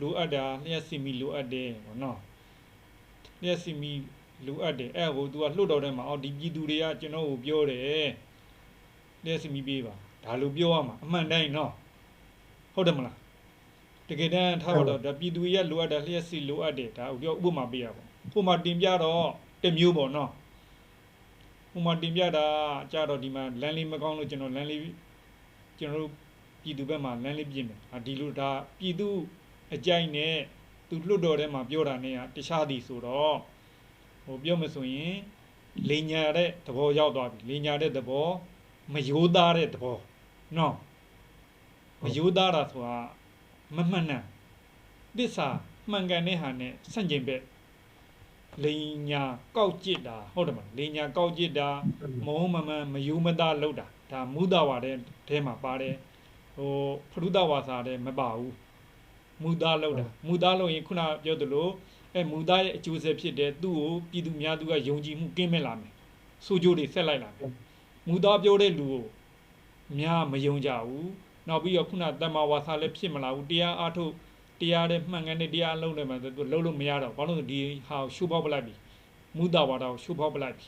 လိုအပ်တာလျှက်စီမီလိုအပ်တယ်ပေါ့နော်လျှက်စီမီလိုအပ်တယ်အဲ့ဟို तू ကလှုပ်တော်ထဲမှာအော်ဒီပြည်သူတွေကကျွန်တော်ကိုပြောတယ်လျှက်စီမီပေးပါဒါလိုပြောရမှာအမှန်တိုင်းနော်ဟုတ်တယ်မလားတကယ်တမ်းထားပါတော့ပြည်သူရဲ့လိုအပ်တာလျှက်စီလိုအပ်တယ်ဒါကိုပြောဥပမာပေးရပါဥပမာတင်ပြတော့တမျိုးပေါ့နော်ဥပမာတင်ပြတာကြတော့ဒီမှာလမ်းလေးမကောင်းလို့ကျွန်တော်လမ်းလေးကျွန်တော်တို့ပြည်သူဘက်မှာလမ်းလေးပြင်တယ်ဒီလိုဒါပြည်သူအကြိုက်နဲ့သူလွတ်တော်ထဲမှာပြောတာနဲ့တခြားသည်ဆိုတော့ဟိုပြောမဆိုရင်လိညာတဲ့သဘောရောက်သွားပြီလိညာတဲ့သဘောမယိုးသားတဲ့သဘောနော်မယိုးသားတာဆိုတာမမှန်နဲ့သစ္စာမှန်ကန်တဲ့ဟာနဲ့ဆန့်ကျင်ဘက်လိညာကောက်ကြစ်တာဟုတ်တယ်မလားလိညာကောက်ကြစ်တာမဟုတ်မှန်မယိုးမသားလောက်တာဒါမူဒဝါတဲ့ထဲမှာပါတယ်ဟိုဖရုဒဝါစာတဲ့မပါဘူးမူသားလောက်တာမူသားလို့ရင်ခုနပြောသလိုမူသားရဲ့အကျိုးဆက်ဖြစ်တဲ့သူ့ကိုပြည်သူများသူကယုံကြည်မှုကင်းမဲ့လာမယ်စိုးကြိုးတွေဆက်လိုက်လာမယ်မူသားပြောတဲ့လူကိုများမယုံကြဘူးနောက်ပြီးတော့ခုနတမ္မာဝါစာလည်းဖြစ်မလာဘူးတရားအားထုတ်တရားတဲ့မှန်ကန်တဲ့တရားလုံးတယ်မှာသူလုံးလို့မရတော့ဘာလို့ဒီဟာရှုဖောက်ပလိုက်ပြီမူသားဝါဒကိုရှုဖောက်ပလိုက်ပြီ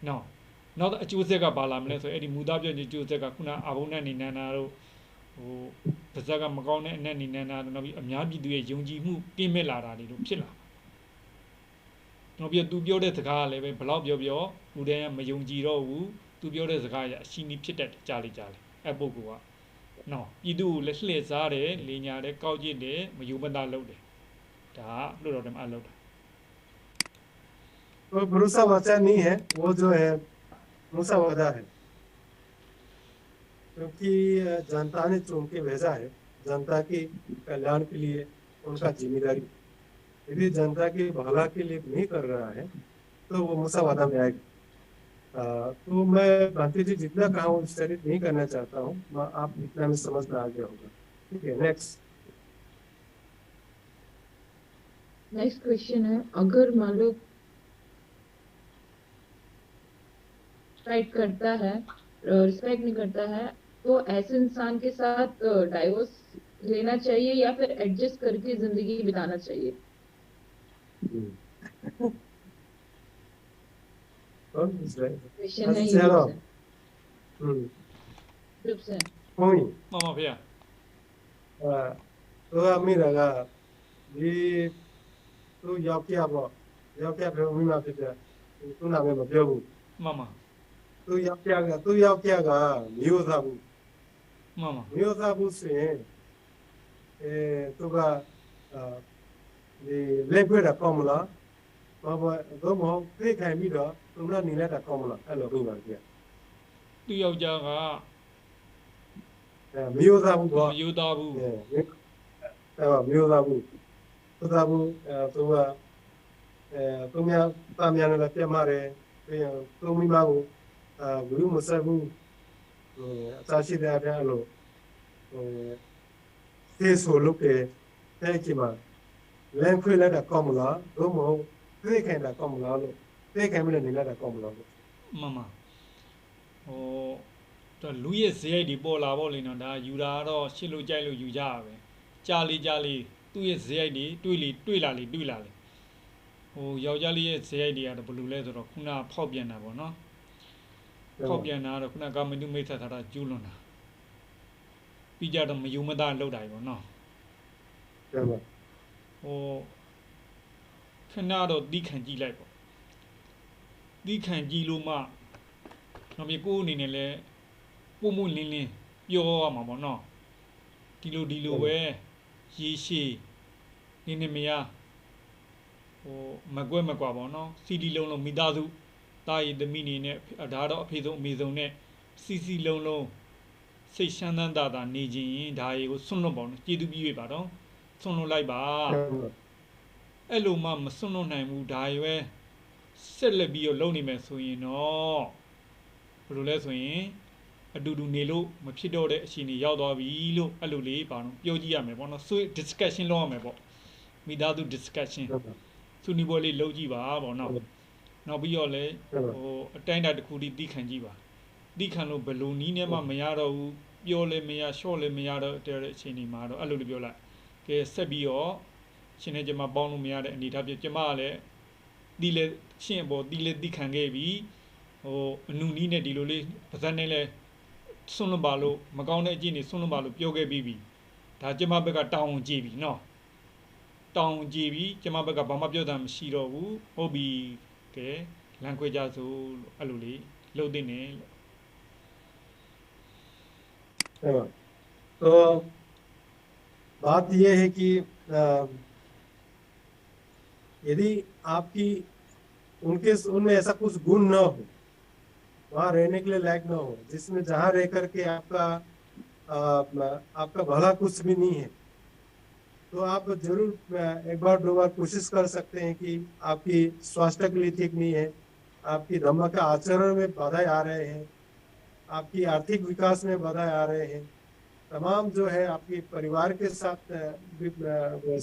နော်နောက်အကျိုးဆက်ကဘာလာမလဲဆိုအဲ့ဒီမူသားပြောတဲ့အကျိုးဆက်ကခုနအာဘုံနဲ့နေနန္ဒာတို့ဟိုပါဇက်ကမကောင်းတဲ့အနက်နေနန္ဒာတို့နောက်ပြီးအများပြည်သူရဲ့ယုံကြည်မှုကင်းမဲ့လာတာတွေတို့ဖြစ်လာနောက်ပြီးသူပြောတဲ့စကားကလည်းပဲဘလောက်ပြောလူတိုင်းကမယုံကြည်တော့ဘူးသူပြောတဲ့စကားရအရှိနီးဖြစ်တတ်တယ်ကြားလေအဲ့ပုဂ္ဂိုလ်ကနော်ပြည်သူကိုလက်လှည့်စားတယ်လေညာတယ်ကောက်ကျစ်တယ်မယုံမသားလုပ်တယ်ဒါလွတ်တော်တယ်မအလုပ်တာ वो भरोसा वाचा नहीं है वो जो है भरोसा वादा है क्योंकि जनता ने चुन के भेजा है जनता के कल्याण के लिए उनका जिम्मेदारी यदि जनता के भला के लिए नहीं कर रहा है तो वो मूसा वादा में आएगा तो मैं भांति जी जितना कहा हूँ विस्तारित नहीं करना चाहता हूँ आप इतना में समझ में आ गया होगा ठीक है नेक्स्ट क्वेश्चन है अगर मान लो राइट करता है रिस्पेक्ट नहीं करता है तो ऐसे इंसान के साथ डाइवोर्स लेना चाहिए या फिर एडजस्ट करके जिंदगी बिताना चाहिए क्वेश्चन है यूट्यूब से मामा भैया तो अमीरागा ये तो याव क्या फिर उम्मीद ना फिर तो ना मैं मतलब मामा तो याव क्या गा मियोजाबू मामा मियोजाबू से तो का ये लेबेरा कॉमला मामा तो मो पे खाई मी दो तुमरा नीला टा कॉमला हेलो तो बात क्या तू याव जागा मियोजाबू तो मियोजाबू मियोजाबू तो जाबू तो का तुम्हें तामियान ला क्या मारे तो मी मागू गुरु मुसाबू चाची दे आया लो ते सोलो के ते की मा लैंग खुई ला दा कॉमला दो मो ते खाई दा कॉमला लो ते खाई में नीला दा कॉमला लो मामाဟိုတော့လူရဲ့ဇယိုက်ဒီပေါ်လာပေါ့လေနော်ဒါယူတာတော့ရှစ်လို့ကြိုက်လို့ယူကြရပဲကြားလေးသူ့ရဲ့ဇယိုက်ဒီတွေ့လာလေဟိုယောက်ျားလေးရဲ့ဇယိုက်တွေကတော့ဘယ်လိုလဲဆိုတော့ခုနဖောက်ပြန်တာပေါ့နော်ဖောက်ပြန်တာတော့ခုနကမနုမိတ်ဆက်ထားတာကျူးလွန်တာပြီးကြတော့မယုံမသားလောက်တာပေါ့နော်ဟုတ်ပါဟိုခဏတော့တီးခံကြည့်လိုက်ပေါ့တီးခံကြည့်လို့မှနောက်ပြီးကိုယ်အနေနဲ့လဲပုံလင်းပြောရမှာပေါ့နော်ဒီလိုပဲရေရှည်နေမရဟိုမကွဲမကွာပေါ့နော်စီတီလုံးမိသားစုတာရည်သမီးနေနဲ့ဒါတော့အဖေဆုံးအမေဆုံးနဲ့စီလုံးစိတ်ရှမ်းသာနေခြင်းဒါရေကိုဆွန့်လွတ်ပေါ့နော်ကျေးဇူးပြုရပါတော့ဆွန့်လွတ်လိုက်ပါအဲ့လိုမှမဆွန့်လွတ်နိုင်ဘူးဒါရွယ်ဆက်လက်ပြီးတော့လုပ်နေမယ်ဆိုရင်တော့ဘယ်လိုလဲဆိုရင်အတူတူနေလို့မဖြစ်တော့တဲ့အခြေအနေရောက်သွားပြီလို့အဲ့လိုလေးပါတော့ပြောကြည့်ရမယ်ပေါ့နော်ဆွေး discussion လုပ်ရမယ်ပေါ့မိသားစု discussion စုနီပွဲလေးလုပ်ကြည့်ပါပေါ့နော်နောက်ပြီးတော့လည်းဟိုအတိုင်းအတာတစ်ခုတည်းသိခံကြည့်ပါသိခံလို့ဘယ်လိုနီးနဲ့မှမရတော့ဘူးပြောလည်းမရရှော့လည်းမရတော့တဲ့အချိန်ဒီမှာတော့အဲ့လိုလိုပြောလိုက်ကဲဆက်ပြီးတော့ရှင်နဲ့ကျမပေါင်းလို့မရတဲ့အနေထားပြကျမကလည်းဒီလေရှင်အပေါ်ဒီလေသိခံခဲ့ပြီဟိုအနုနီးနဲ့ဒီလိုလေးပါဇက်နဲ့လည်းဆွန့်လွတ်ပါလို့မကောင်းတဲ့အကျင့်တွေဆွန့်လွတ်ပါလို့ပြောခဲ့ပြီးပြီဒါကျမဘက်ကတောင်းဝန်ကြည့်ပြီနော်တောင်းကြည့်ပြီကျမဘက်ကဘာမှပြောတာမရှိတော့ဘူးဟုတ်ပြီကဲလမ်းခွဲကြစို့အဲ့လိုလေးလှုပ်တဲ့နေလို့ तो बात यह है कि यदि आपकी उनमें ऐसा कुछ गुण न हो वहाँ रहने के लिए लायक न हो जिसमें जहाँ रह करके आपका भला कुछ भी नहीं है तो आप जरूर एक बार दो बार कोशिश कर सकते हैं कि आपकी स्वास्थ्य के लिए ठीक नहीं है आपकी धम्म का आचरण में बाधाएं आ रहे हैं आपकी आर्थिक विकास में बाधाएं आ रहे हैं तमाम जो है आपके परिवार के साथ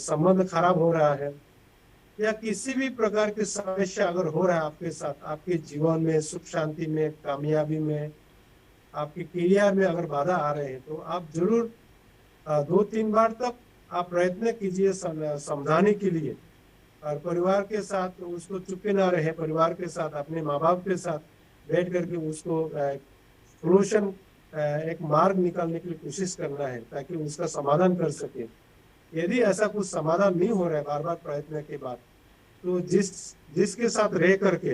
संबंध खराब हो रहा है या किसी भी प्रकार की समस्या अगर हो रहा है आपके साथ आपके जीवन में सुख शांति में कामयाबी में आपके करियर में अगर बाधा आ रहे हैं तो आप जरूर 2-3 बार तक आप प्रयत्न कीजिए समझाने के लिए और परिवार के साथ उसको चुपके ना रहे परिवार के साथ अपने माँ बाप के साथ बैठ करके उसको सोल्यूशन एक मार्ग निकालने के लिए कोशिश करना है ताकि उसका समाधान कर सके यदि ऐसा कुछ समाधान नहीं हो रहा है बार बार प्रयत्न के बाद तो जिसके साथ रह करके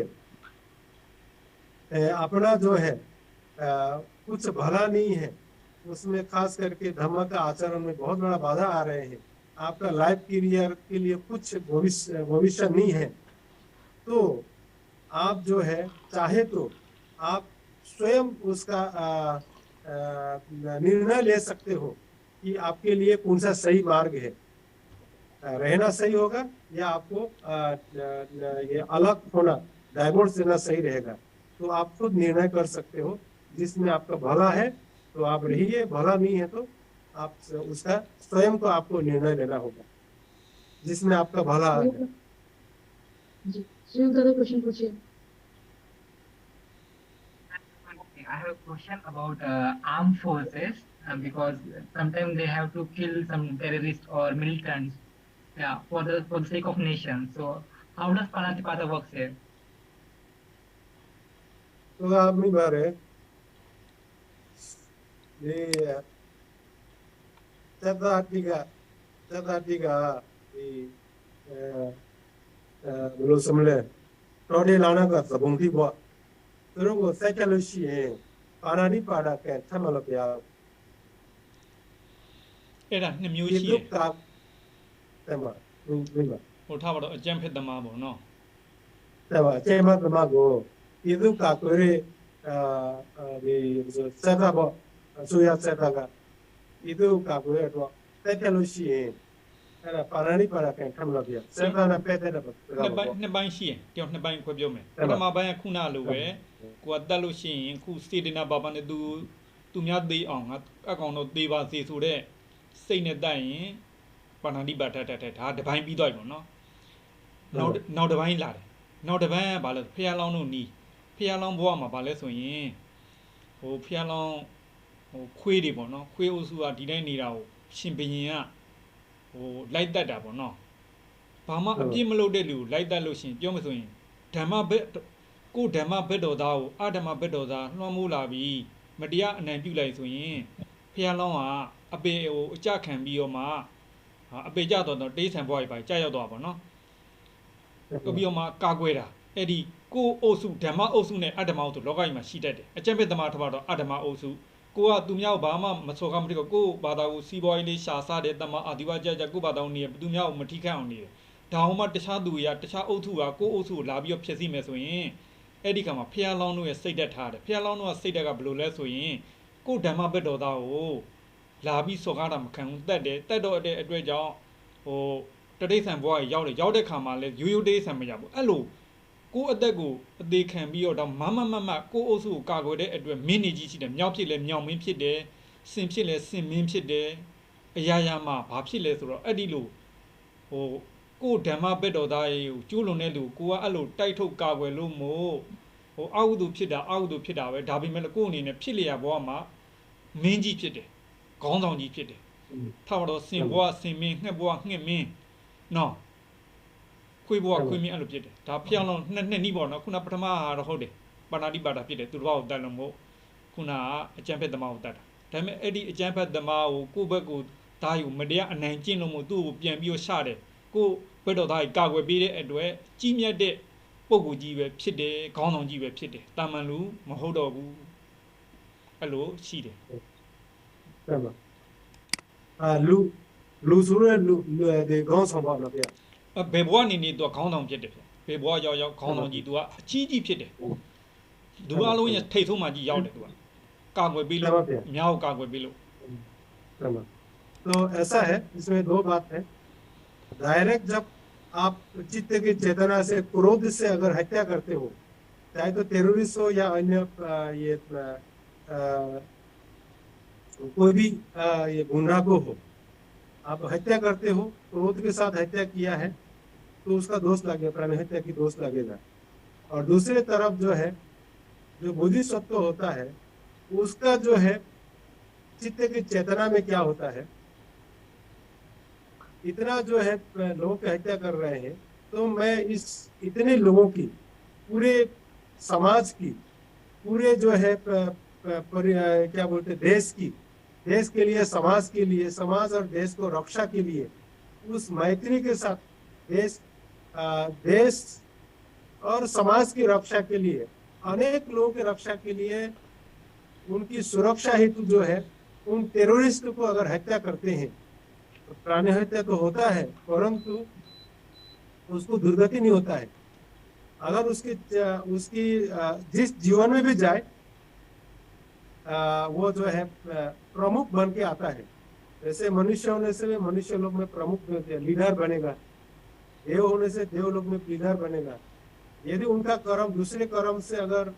अपना जो है कुछ भला नहीं है उसमें खास करके धम्म का आचरण में बहुत बड़ा बाधा आ रहे हैं आपका लाइफ करियर के लिए कुछ भविष्य नहीं है तो आप जो है चाहे तो आप स्वयं उसका निर्णय ले सकते हो कि आपके लिए कौन सा सही मार्ग है रहना सही होगा या आपको ये अलग होना डाइवोर्स देना सही रहेगा तो आप खुद निर्णय कर सकते हो जिसमें आपका भला है तो आप रहिए भला नहीं है तो आप उसका स्वयं को आपको निर्णय लेना होगा जिसमें आपका भला है जी सुयोग दादा क्वेश्चन पूछिए I have a question about armed forces because sometimes they have to kill some terrorists or militants, for the sake of nation. So how does Panatipada work here? तो आप नहीं बारे ये चताटिका belum semula Rode lana ka sabungti bo Terus saya kalau sih Panadi pada ke thamala pya အဲ့ဒါနှစ်မျိုးရှိ itu တယ် ka tema minggu ဟိုထားပါတော့အကြမ်းဖက်သမားပေါ့နော် tema cema temago itu ka kore di seta bo suya seta ka itu ka kore to saya kalau sih era Panadi pada ke thamala pya seta na pete na နှစ်ပိုင်းရှိရင်တယောက်နှစ်ပိုင်းခွဲပြောမယ်ပထမပိုင်းကခုနလိုပဲကိုကတက်လို့ရှိရင်ခုစေတနာဘာဘာနဲ့သူများသေးအောင်ငါအကောင်တော့သေးပါစေဆိုတဲ့စိတ်နဲ့တိုက်ရင်ပါဏာတိပါထထဒါတပိုင်းပြီးသွားပြီပေါ့နော်နောက်တပိုင်းလာတယ်နောက်တပိုင်းကဘာလဲဖျားလောင်းတို့နီးဖျားလောင်းဘဝမှာဘာလဲဆိုရင်ဟိုဖျားလောင်းဟိုခွေးတွေပေါ့နော်ခွေးအုပ်စုကဒီတိုင်းနေတာကိုရှင်ဘရင်ကဟိုလိုက်တက်တာပေါ့နော်ဘာမှအပြစ်မလုပ်တဲ့လူလိုက်တက်လို့ရှင်ပြောမဆိုရင်ဓမ္မဘက်ကိုဓမ္မဘက်တော်သားကိုအဓမ္မဘက်တော်သားလွှမ်းမိုးလာပြီးမတရားအနိုင်ပြုလိုက်ဆိုရင်ဖျားလောင်းကအပေဟိုအကြခံပြီးတော့မှအပေကြတော့တိဋ္ဌံဘွားကြီးပါကြာရောက်တော့ပါနော်ပြီးတော့မှကာကွယ်တာအဲ့ဒီကိုအုပ်စုဓမ္မအုပ်စုနဲ့အဓမ္မအုပ်စုလောကကြီးမှာရှိတတ်တယ်အကျင့်ပစ်သမားထပ်တော့အဓမ္မအုပ်စုကိုကသူများကိုဘာမှမစော်ကားမတိကိုဘာသာကိုစီးပွားရေးလေးရှာစားတယ်တမအာဒီဝကြကိုဘာသာကိုနေသူများကိုမထိခိုက်အောင်နေတယ်ဒါမှမတခြားသူတွေကတခြားအုပ်စုကကိုအုပ်စုကိုလာပြီးတော့ဖျက်ဆီးမယ်ဆိုရင်အဲ့ဒီကမှာဖျားလောင်းတို့ရဲ့စိတ်သက်ထားတယ်ဖျားလောင်းတို့ကစိတ်သက်ကဘယ်လိုလဲဆိုရင်ကိုဓမ္မဘက်တော်သားကိုလာပြီးစော်ကားတာမခံဘူးတက်တယ်တက်တော့တဲ့အတွက်ကြောင့်ဟိုတတိဆန်ဘွားကြီးရောက်တဲ့ခါမှာလဲရိုးရိုးတတိဆန်မရဘူးအဲ့လိုကိုအသက်ကိုအသေးခံပြီးတော့မမကိုအုပ်စုကိုကာကွယ်တဲ့အတွက်မင်းနေကြီးရှိတယ်မြောက်ဖြစ်လဲမြောက်မင်းဖြစ်တယ်စင်ဖြစ်လဲစင်မင်းဖြစ်တယ်အရာရာမှာဘာဖြစ်လဲဆိုတော့အဲ့ဒီလိုဟို ကိုဓမ္မဘက်တော်သားရေကိုကျိုးလွန်တဲ့လူကိုကအဲ့လိုတိုက်ထုတ်ကာကွယ်လို့မို့ဟိုအောက်သူဖြစ်တာအောက်သူဖြစ်တာပဲဒါပေမဲ့ကိုအနေနဲ့ဖြစ်လျာဘဝမှာမင်းကြီးဖြစ်တယ်ခေါင်းဆောင်ကြီးဖြစ်တယ်ထားတော့စင်ဘဝစင်မင်းငှက်ဘဝငှက်မင်းနော်ခွေးဘဝခွေးမင်းအဲ့လိုဖြစ်တယ်ဒါဖျောင်းလုံးနှစ်နီးပေါ့နော်ခုနပထမဟာတော့ဟုတ်တယ်ပါဏာတိပါတာဖြစ်တယ်သူတစ်ပါးကိုတတ်လို့မို့ခုနကအကျံဖက်သမားကိုတတ်တာဒါပေမဲ့အဲ့ဒီအကျံဖက်သမားကိုကိုယ့်ဘက်ကိုဒါယူမတရားအနိုင်ကျင့်လို့မို့သူ့ကိုပြန်ပြီးရှာတယ်ကိုဘက်တော်သားကြီးကာကွယ်ပေးတဲ့အတွက်ကြီးမြတ်တဲ့ပုံကူကြီးပဲဖြစ်တယ်ခေါင်းဆောင်ကြီးပဲဖြစ်တယ်တာမန်လူမဟုတ်တော့ဘူးအဲ့လိုရှိတယ်ဟုတ်ပါလူဆိုတဲ့လူဒီခေါင်းဆောင်ပါလားဗျာဘယ်ဘဝနေသူကခေါင်းဆောင်ဖြစ်တယ်ဘယ်ဘဝရောက်ခေါင်းဆောင်ကြီးသူကအကြီးကြီးဖြစ်တယ်သူအလုံးရဲ့ထိတ်ဆုံးမှကြီးရောက်တယ်သူကကာကွယ်ပေးလို့အများကိုကာကွယ်ပေးလို့तो ऐसा है इसमें दो बात है direct जब आप चित्त की चेतना से क्रोध से अगर हत्या करते हो चाहे तो टेररिस्ट हो या अन्य ये कोई भी ये गुनाह को हो आप हत्या करते हो क्रोध के साथ हत्या किया है तो उसका दोष लगेगा प्राणी हत्या की दोष लगेगा और दूसरी तरफ जो है जो बोधिसत्व होता है उसका जो है चित्त की चेतना में क्या होता है इतना जो है लोगों की हत्या कर रहे हैं तो मैं इस इतने लोगों की पूरे समाज की पूरे जो है क्या बोलते देश के लिए समाज और देश को रक्षा के लिए उस मैत्री के साथ देश और समाज की रक्षा के लिए अनेक लोगों की रक्षा के लिए उनकी सुरक्षा हेतु जो है उन टेररिस्ट को अगर हत्या करते हैं तो प्राणी हत्या तो होता है परंतु उसको दुर्गति नहीं होता है अगर उसकी जिस जीवन में भी जाए वो जो है प्रमुख बन के आता है जैसे मनुष्य होने से मनुष्य लोग में प्रमुख लीडर बनेगा देव होने से देव लोग में लीडर बनेगा यदि उनका कर्म दूसरे कर्म से अगर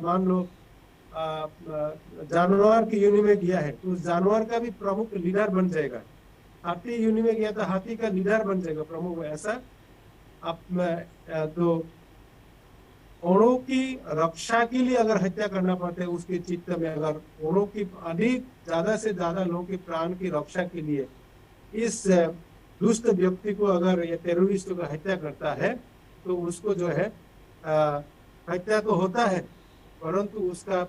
मान लो जानवर की यूनि में गया है तो उस जानवर का भी प्रमुख लीडर बन जाएगा हाथी यूनि में गया तो हाथी का लीडर बन जाएगा प्रमुख ऐसा आप तो औरों की रक्षा के लिए अगर हत्या करना पड़ता है उसके चित्त में अगर औरों की अधिक ज्यादा से ज्यादा लोगों के प्राण की रक्षा के लिए इस दुष्ट व्यक्ति को अगर ये टेररिस्ट को हत्या करता है तो उसको जो है हत्या तो होता है परंतु उसका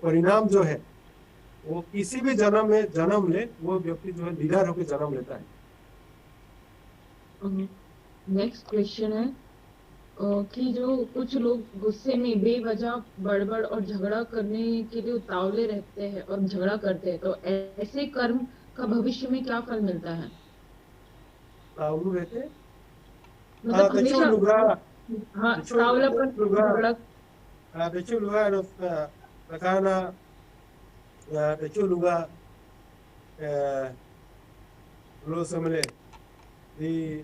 परिणाम जो है वो किसी भी जन्म में जन्म ले वो व्यक्ति जो है लीडर होकर जन्म लेता है नेक्स्ट क्वेश्चन है कि जो कुछ लोग गुस्से में बेवजह बड़बड़ और झगड़ा करने के लिए उतावले रहते हैं और झगड़ा करते हैं तो ऐसे कर्म का भविष्य में क्या फल मिलता है रहते मतलब हमेशा Betul lugar karena betul lugar lo semele di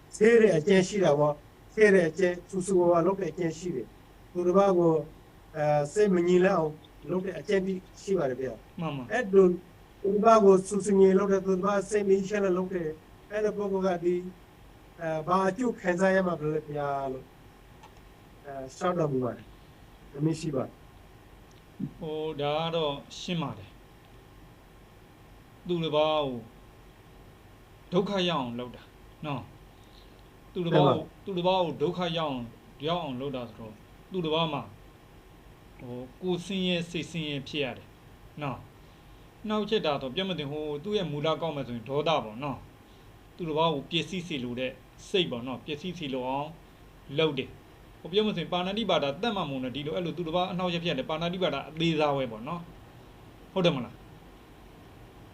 sere ajen shi da wa sere ajen susu wa lo ke ajen shi de tu ba go se mni la o lo ke ajen bi shi ba de bia mama edo tu ba go susu ni lo de tu ba se mi shi na lo ke edo bo go ga diဘာအကျုခံစားရမှာဘယ်လိုပြလို့ရှောက်တော့ဘူးပါတယ်အမရှိပါဟိုဒါကတော့ရှင်းပါတယ်သူတစ်ပါးကိုဒုက္ခရောက်အောင်လုပ်တာနော်သူတစ်ပါးကိုဒုက္ခရောက်အောင်လုပ်တာဆိုတော့သူတစ်ပါးမှာဟိုကိုယ်ဆင်းရဲစိတ်ဆင်းရဲဖြစ်ရတယ်နော်နောက်ချက်တာတော့ပြတ်မတင်ဟိုသူ့ရဲ့မူလကောက်မယ်ဆိုရင်ဒေါသပေါ့နော်သူတစ်ပါးကိုပျက်စီးစေလိုတဲ့စိတ်ပေါ့နော်ပျက်စီးစီလိုအောင်လုပ်တယ်ဟိုပြောမစင်ပါဏာတိပါဒတတ်မှမုံနဲ့ဒီလိုအဲ့လိုသူတစ်ပါးအနှောက်ရဖြစ်တယ်ပါဏာတိပါဒအသေးစားဝဲပေါ့နော်ဟုတ်တယ်မလား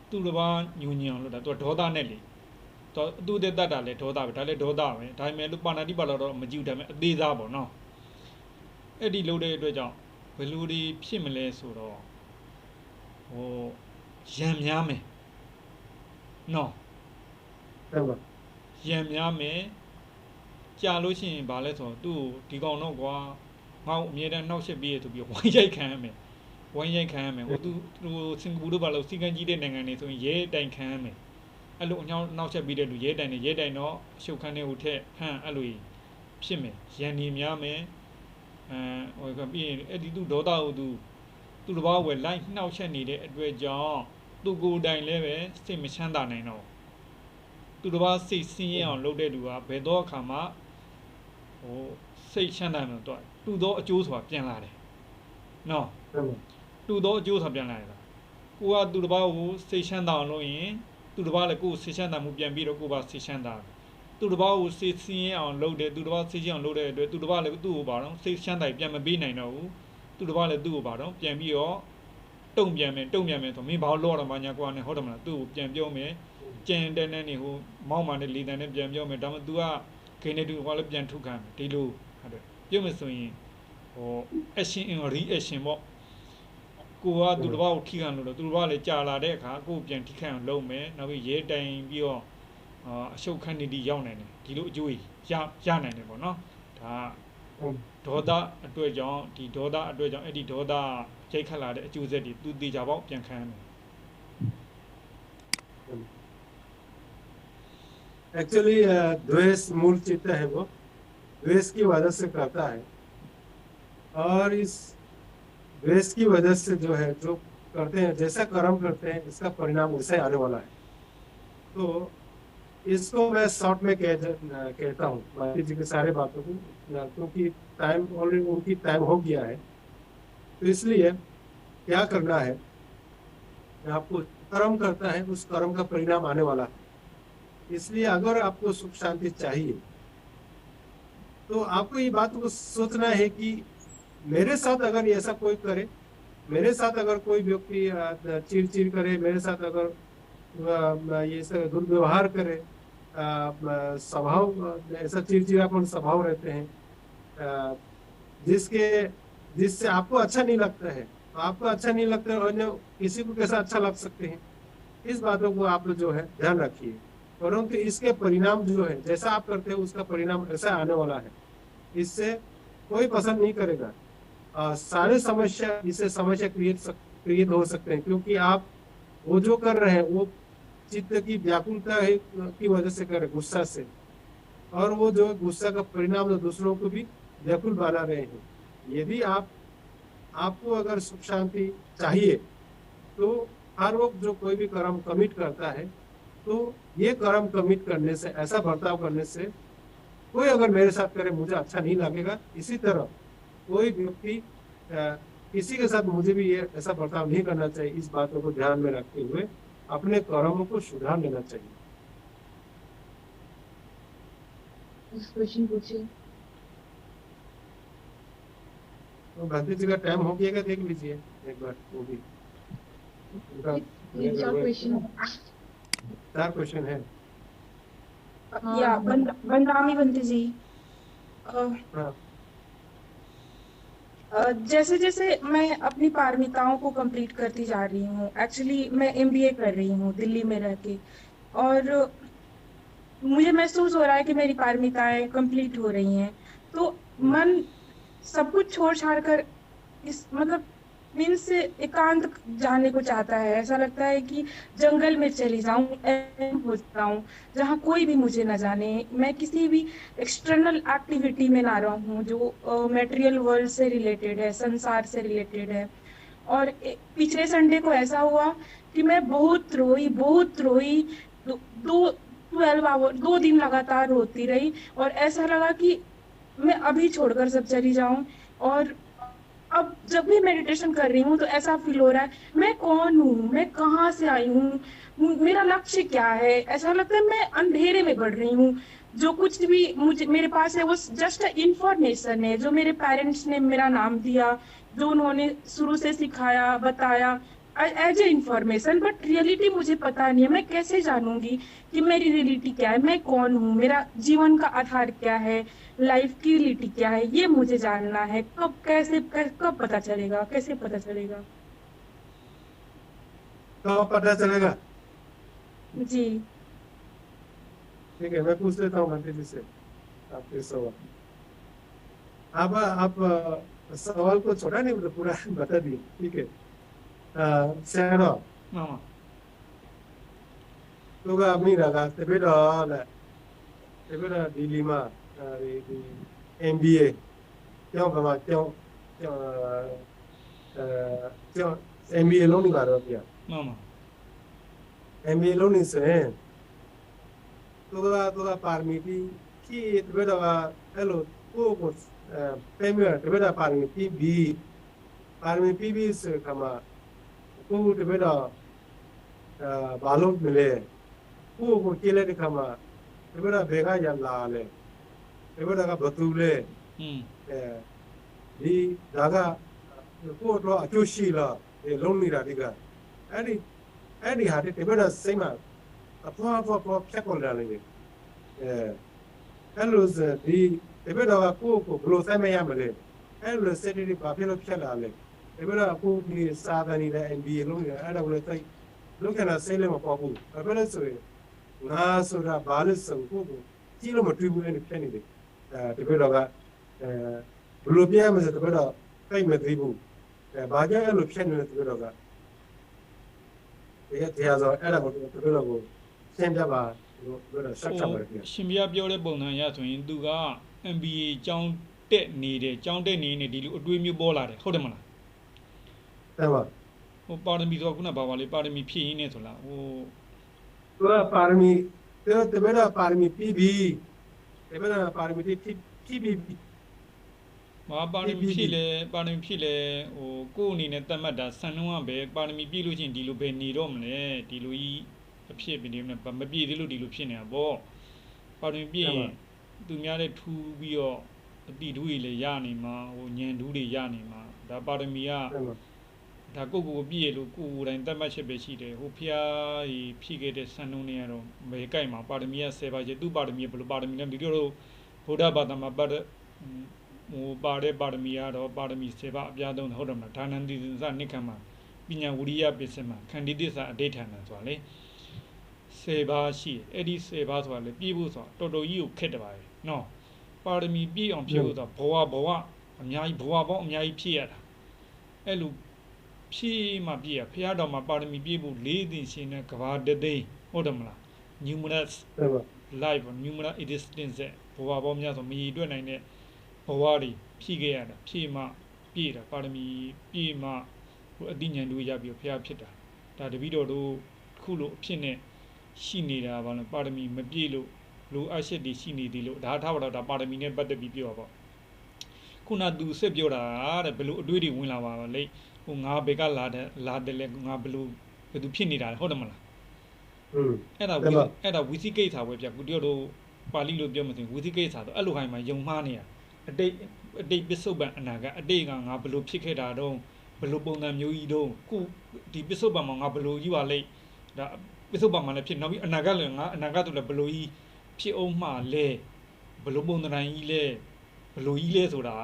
သူတစ်ပါးညူညံလို့ဒါသူဒေါသနဲ့လေသူတဲ့တတ်တာလေဒေါသပဲဒါလည်းဒေါသပဲဒါပေမဲ့လို့ပါဏာတိပါဒတော့မကြည့်ဘူးဒါပေမဲ့အသေးစားပေါ့နော်အဲ့ဒီလုပ်တဲ့အတွက်ကြောင့်ဘယ်လိုဒီဖြစ်မလဲဆိုတော့ဟိုရံများမယ်နော်ဟုတ်ပါရံများမယ်ကြာလို့ရှိရင်ဘာလဲဆိုတော့သူ့ဒီကောင်တော့ကွာငါ့အမြဲတမ်းနှောက်ရှက်ပြီးရဆိုပြီးဝိုင်းရိုက်ခံရမယ် ဝိုင်းရိုက်ခံရမယ်ဟိုသူစင်ကာပူတို့ဘာလို့စီကံကြီးတဲ့နိုင်ငံတွေဆိုရင်ရဲတိုင်ခံရမယ်အဲ့လိုအညောင်းနောက်ဆက်ပြီးတဲ့လူရဲတိုင်တော့အရှုပ်ခန်းတွေကိုထက်ဖန့်အဲ့လိုဖြစ်မယ်ရန်နေများမယ်ဟိုကပြီးရင်အဲ့ဒီသူဒေါသကိုသူတစ်ပါးဝယ်လိုက်နှောက်ချက်နေတဲ့အတွက်ကြောင့်သူကိုယ်တိုင်လည်းပဲစိတ်မချမ်းသာနိုင်တော့သူတစ်ပါးစိတ်ဆင်းရဲအောင်လုပ်တဲ့လူကဘယ်တော့အခါမှဟိုစိတ်ချမ်းသာမှတော့တူသောအကျိုးဆိုတာပြန်လာတယ်နော် တူသောအကျိုးဆောင်ပြန်လာတယ်လားကိုကသူတစ်ပါးကိုစိတ်ချမ်းသာအောင်လုပ်ရင်သူတစ်ပါးလည်းကိုယ်စိတ်ချမ်းသာမှုပြန်ပြီးတော့ကိုယ်ပါစိတ်ချမ်းသာသူတစ်ပါးကိုစိတ်ဆင်းရဲအောင်လုပ်တယ်သူတစ်ပါးစိတ်ချမ်းအောင်လုပ်တဲ့အတွက်သူတစ်ပါးလည်းသူ့ကိုပါတော့စိတ်ချမ်းသာပြန်မပေးနိုင်တော့ဘူးသူတစ်ပါးလည်းသူ့ကိုပါတော့ပြန်ပြီးတော့တုံ့ပြန်မယ်ဆိုမင်းဘာလို့တော့မှညာကွာနဲ့ဟုတ်တယ်မလားသူ့ကိုပြန်ပြောမယ်ကြင်တဲ့နဲ့နေဟိုမောက်မာနဲ့လေတန်နဲ့ပြန်ပြောမယ်ဒါမှမဟုတ် तू ကဂိမ်းနဲ့တူဟောလည်းပြန်ထုတ်ခံမယ်ဒီလိုဟုတ်တယ်ပြောမယ်ဆိုရင်ဟို action in reaction ပေါ့ကိုကသူတစ်ပါးကိုထိခံလို့သူတစ်ပါးလည်းကြာလာတဲ့အခါကိုပြန်ထိခံအောင်လုပ်မယ်နောက်ပြီးရဲတိုင်ပြီးတော့အရှုပ်ခန်းနေတီရောက်နိုင်တယ်ဒီလိုအကျိုးရနိုင်တယ်ပေါ့နော်ဒါဒေါသအတွက်ကြောင့်ဒီဒေါသအတွက်ကြောင့်အဲ့ဒီဒေါသရိုက်ခတ်လာတဲ့အကျိုးဆက်တွေသူတေချာပေါက်ပြန်ခံရမယ် actually द्वेष मूल चित्त है वो द्वेष की वजह से करता है और इस द्वेष की वजह से जो है जो करते हैं जैसा कर्म करते हैं इसका परिणाम वैसा ही आने वाला है तो इसको मैं शॉर्ट में कहता हूँ बाकी जी के सारे बातों को क्योंकि टाइम ऑलरेडी उनकी टाइम हो गया है तो इसलिए क्या करना है आपको कर्म करता है उस कर्म का परिणाम आने वाला है इसलिए अगर आपको सुख शांति चाहिए तो आपको ये बात को सोचना है कि मेरे साथ अगर ऐसा कोई करे मेरे साथ अगर कोई व्यक्ति चिड़ करे मेरे साथ अगर ये दुर्व्यवहार करे स्वभाव ऐसा चिड़चिड़ापन स्वभाव रहते हैं जिससे आपको अच्छा नहीं लगता है आपको अच्छा नहीं लगता है और किसी को कैसा अच्छा लग सकते हैं इस बातों को आप जो है ध्यान रखिए परंतु इसके परिणाम जो है जैसा आप करते हैं उसका परिणाम ऐसा आने वाला है इससे कोई पसंद नहीं करेगा सारे समस्या इससे समस्या क्रिएट हो सकते हैं क्योंकि आप वो जो कर रहे हैं वो चित्त की व्याकुलता की वजह से कर रहे गुस्सा से और वो जो गुस्सा का परिणाम दूसरों को भी व्याकुल बना रहे हैं यदि आपको अगर सुख शांति चाहिए तो हर वक्त जो कोई भी कर्म कमिट करता है तो ये कर्म कमिट करने से ऐसा बर्ताव करने से कोई अगर मेरे साथ करे मुझे अच्छा नहीं लगेगा इसी तरह कोई व्यक्ति किसी के साथ मुझे भी ये ऐसा बर्ताव नहीं करना चाहिए इस बातों को ध्यान में रखते हुए अपने कर्मों को सुधार लेना चाहिए नेक्स्ट क्वेश्चन पूछिए तो गांधी जी का टाइम हो गया देख लीजिए एक बार वो भी चार क्वेश्चन है या बनरामी बंते जी जैसे जैसे मैं अपनी पारमिताओं को कंप्लीट करती जा रही हूँ एक्चुअली मैं एमबीए कर रही हूँ दिल्ली में रह के और मुझे महसूस हो रहा है कि मेरी पारमिताएं कंप्लीट हो रही हैं तो मन सब कुछ छोड़ छाड़ कर इस मतलब मीन्स से एकांत जाने को चाहता है ऐसा लगता है कि जंगल में चली जाऊं हो जाऊं जहाँ कोई भी मुझे न जाने मैं किसी भी एक्सटर्नल एक्टिविटी में ना रहूं जो मटेरियल वर्ल्ड से रिलेटेड है संसार से रिलेटेड है और पिछले संडे को ऐसा हुआ कि मैं बहुत रोई 12 आवर 2 दिन लगातार रोती रही और ऐसा लगा कि मैं अभी छोड़कर सब चली जाऊं और अब जब भी मेडिटेशन कर रही हूँ तो ऐसा फील हो रहा है मैं कौन हूँ मैं कहाँ से आई हूँ मेरा लक्ष्य क्या है ऐसा लगता है मैं अंधेरे में बढ़ रही हूँ जो कुछ भी मुझे मेरे पास है वो जस्ट इंफॉर्मेशन है जो मेरे पेरेंट्स ने मेरा नाम दिया जो उन्होंने शुरू से सिखाया बताया as a information but reality मुझे पता नहीं है मैं कैसे जानूंगी कि मेरी रियलिटी क्या है मैं कौन हूँ मेरा जीवन का आधार क्या है लाइफ की रियलिटी क्या है ये मुझे जानना है कब पता चलेगा कैसे पता चलेगा कब पता चलेगा जी ठीक है मैं पूछ लेता हूँ मंत्री जी से आपके सवाल आप सवाल को छोटा नहीं मतलब पूरा बता दिए ठीक है सेरो မှန်ပါ तो का अपनी रखा तबे डाल तबे डाल दिल्ली में MBA क्यों कमा क्यों क्यों MBA लोग नहीं कर रहे क्या မှန်ပါ MBA लोग नहीं से तो का पारमिटी कि तबे डाल हेलो को पेमेंट तबे डाल पारमिटी भी से कमा को तबे डाल बालों मिले को केले दिखामा तबे डाल बेगा या लाले तबे डाल का बतूले อืม ဒီဒါကကိုယ့်တော့အကျိုးရှိလားလုံးနေတာဒီကအဲ့ဒီဟာတကယ်တော့စိတ်မှာအဖွားဖြတ်ကုန်လာနေတယ်အဲ့လိုဒီတကယ်တော့ကိုယ့်ကိုဘယ်လိုဆက်မရမလဲအဲ့လိုစက်တွေဘာဖြစ်လို့ဖြတ်လာလဲတကယ်တော့ကိုဒီစာသနေတဲ့ MBA လုံးနေအဲ့ဒါကိုလည်းသိလုံးကနာစိတ်လည်းမပေါ်ဘူးဘာဖြစ်လို့ဆိုရင်ငါဆိုတာဘာလို့ဆိုကိုကြီးလို့မတွေ့ဘူးလည်းဖြစ်နေတယ်တကယ်တော့ကဘလို့ပြရမစတကတော့တိတ်မသိဘူးဘာကြောင့်အဲ့လိုဖြစ်နေလဲတကတော့ကဒီတရားဆိုအဲ့ဒါကိုတကတော့ကိုရှင်းပြပါလို့ပြောဆက်ချပါတယ်ခင်ဗျ ရှင်ပြပြောတဲ့ပုံစံအရဆိုရင်သူက MBA ကျောင်းတက်နေတယ်ကျောင်းတက်နေနေဒီလိုအတွေးမျိုးပေါ်လာတယ်ဟုတ်တယ်မလား အဲ့ပါ ဟိုပါရမီဆိုခုနဘာပါလဲပါရမီဖြည့်ရင်းနေဆိုလားဟို သူကပါရမီတကယ်တော့ပါရမီပြီးပြီတကယ်တော့ပါရမီပြီးပြီ မာပါရမီဖြည့်လဲပါရမီဖြည့်လဲဟိုကိုယ့်အနေနဲ့တတ်မှတ်တာဆန်နှုံးကပဲပါရမီပြည့်လို့ချင်းဒီလိုပဲနေတော့မလဲဒီလိုကြီးအဖြစ်ပြီးနေမပြည့်သေးလို့ဒီလိုဖြစ်နေတာပေါ့ပါရမီပြည့်ရင်သူများတဲ့ထူပြီးတော့အတိတူတွေလည်းရနေမှာဟိုညံတူးတွေရနေမှာဒါပါရမီက ဒါကိုပြည့်လို့ကိုယ်တိုင်းတတ်မှတ်ချက်ပဲရှိတယ်ဟိုဖျားကြီးဖြည့်ခဲ့တဲ့ဆန်နှုံးတွေကတော့မဲကြိုက်မှာပါရမီက10ပါးကျသူ့ပါရမီဘယ်လိုပါရမီလဲဒီလိုတော့ဗုဒ္ဓဘာသာမှာဟိုပါတဲ့ပါရမီကတော့ပါရမီ10ပါးအပြားဆုံးဟုတ်တယ်မလားဒါနန္တိသနိက္ခမပညာဝိရိယပစ္စမခန္တီတစ္ဆာအဋ္ဌာဏဆိုတာလေ10ပါးရှိအဲ့ဒီ10ပါးဆိုတာလေပြည့်ဖို့ဆိုတာတော်တော်ကြီးကိုခက်တယ်ပါပဲနော်ပါရမီပြည့်အောင်ဖြည့်ဖို့ဆိုတာဘဝအများကြီးဘဝပေါင်းအများကြီးဖြည့်ရတာအဲ့လိုဖြည့်မှပြည့်ရဖះတော်မှာပါရမီပြည့်ဖို့၄သိန်းရှင်နဲ့ကဘာတသိန်းဟုတ်တယ်မလား numerous အဲ့ပါ life numerous existence ဘဝပေါင်းများဆိုမရည်တွက်နိုင်တဲ့ဘဝတွေဖြည့်ခဲ့ရတာဖြည့်မှပြည့်တာပါရမီပြည့်မှဟိုအတိညာဉ်တို့ရပြီးဖះဖြစ်တာဒါတပည့်တော်တို့ခုလိုအဖြစ်နဲ့ရှိနေတာဘာလဲပါရမီမပြည့်လို့လိုအပ်ချက်တွေရှိနေသေးလို့ဒါထားပါတော့ဒါပါရမီနဲ့ပတ်သက်ပြီးပြောပါပေါ့ခုနသူစစ်ပြောတာတဲ့ဘယ်လိုအတွေ့အကြုံဝင်လာပါလဲဟိုငါဘယ်ကလာတယ်လဲငါဘယ်သူဖြစ်နေတာလဲဟုတ်တယ်မလားအဲ့ဒါဝီစီကိစ္စပဲပြကူတယောက်တို့ပါဠိလိုပြောမှဆိုဝီစီကိစ္စဆိုအဲ့လိုဟိုင်းမှာယုံမှားနေတာအတိတ်ပစ္စုပန်အနာကအတိတ်ကငါဘယ်လိုဖြစ်ခဲ့တာတော့ဘယ်လိုပုံစံမျိုးကြီးတော့ခုဒီပစ္စုပန်မှာငါဘယ်လိုကြီးပါလဲဒါပစ္စုပန်မှာလည်းဖြစ်နောက်ပြီးအနာကလည်းငါအနာကတို့လည်းဘယ်လိုကြီးဖြစ်အောင်မှလဲဘယ်လိုပုံစံကြီးလဲဘယ်လိုကြီးလဲဆိုတာ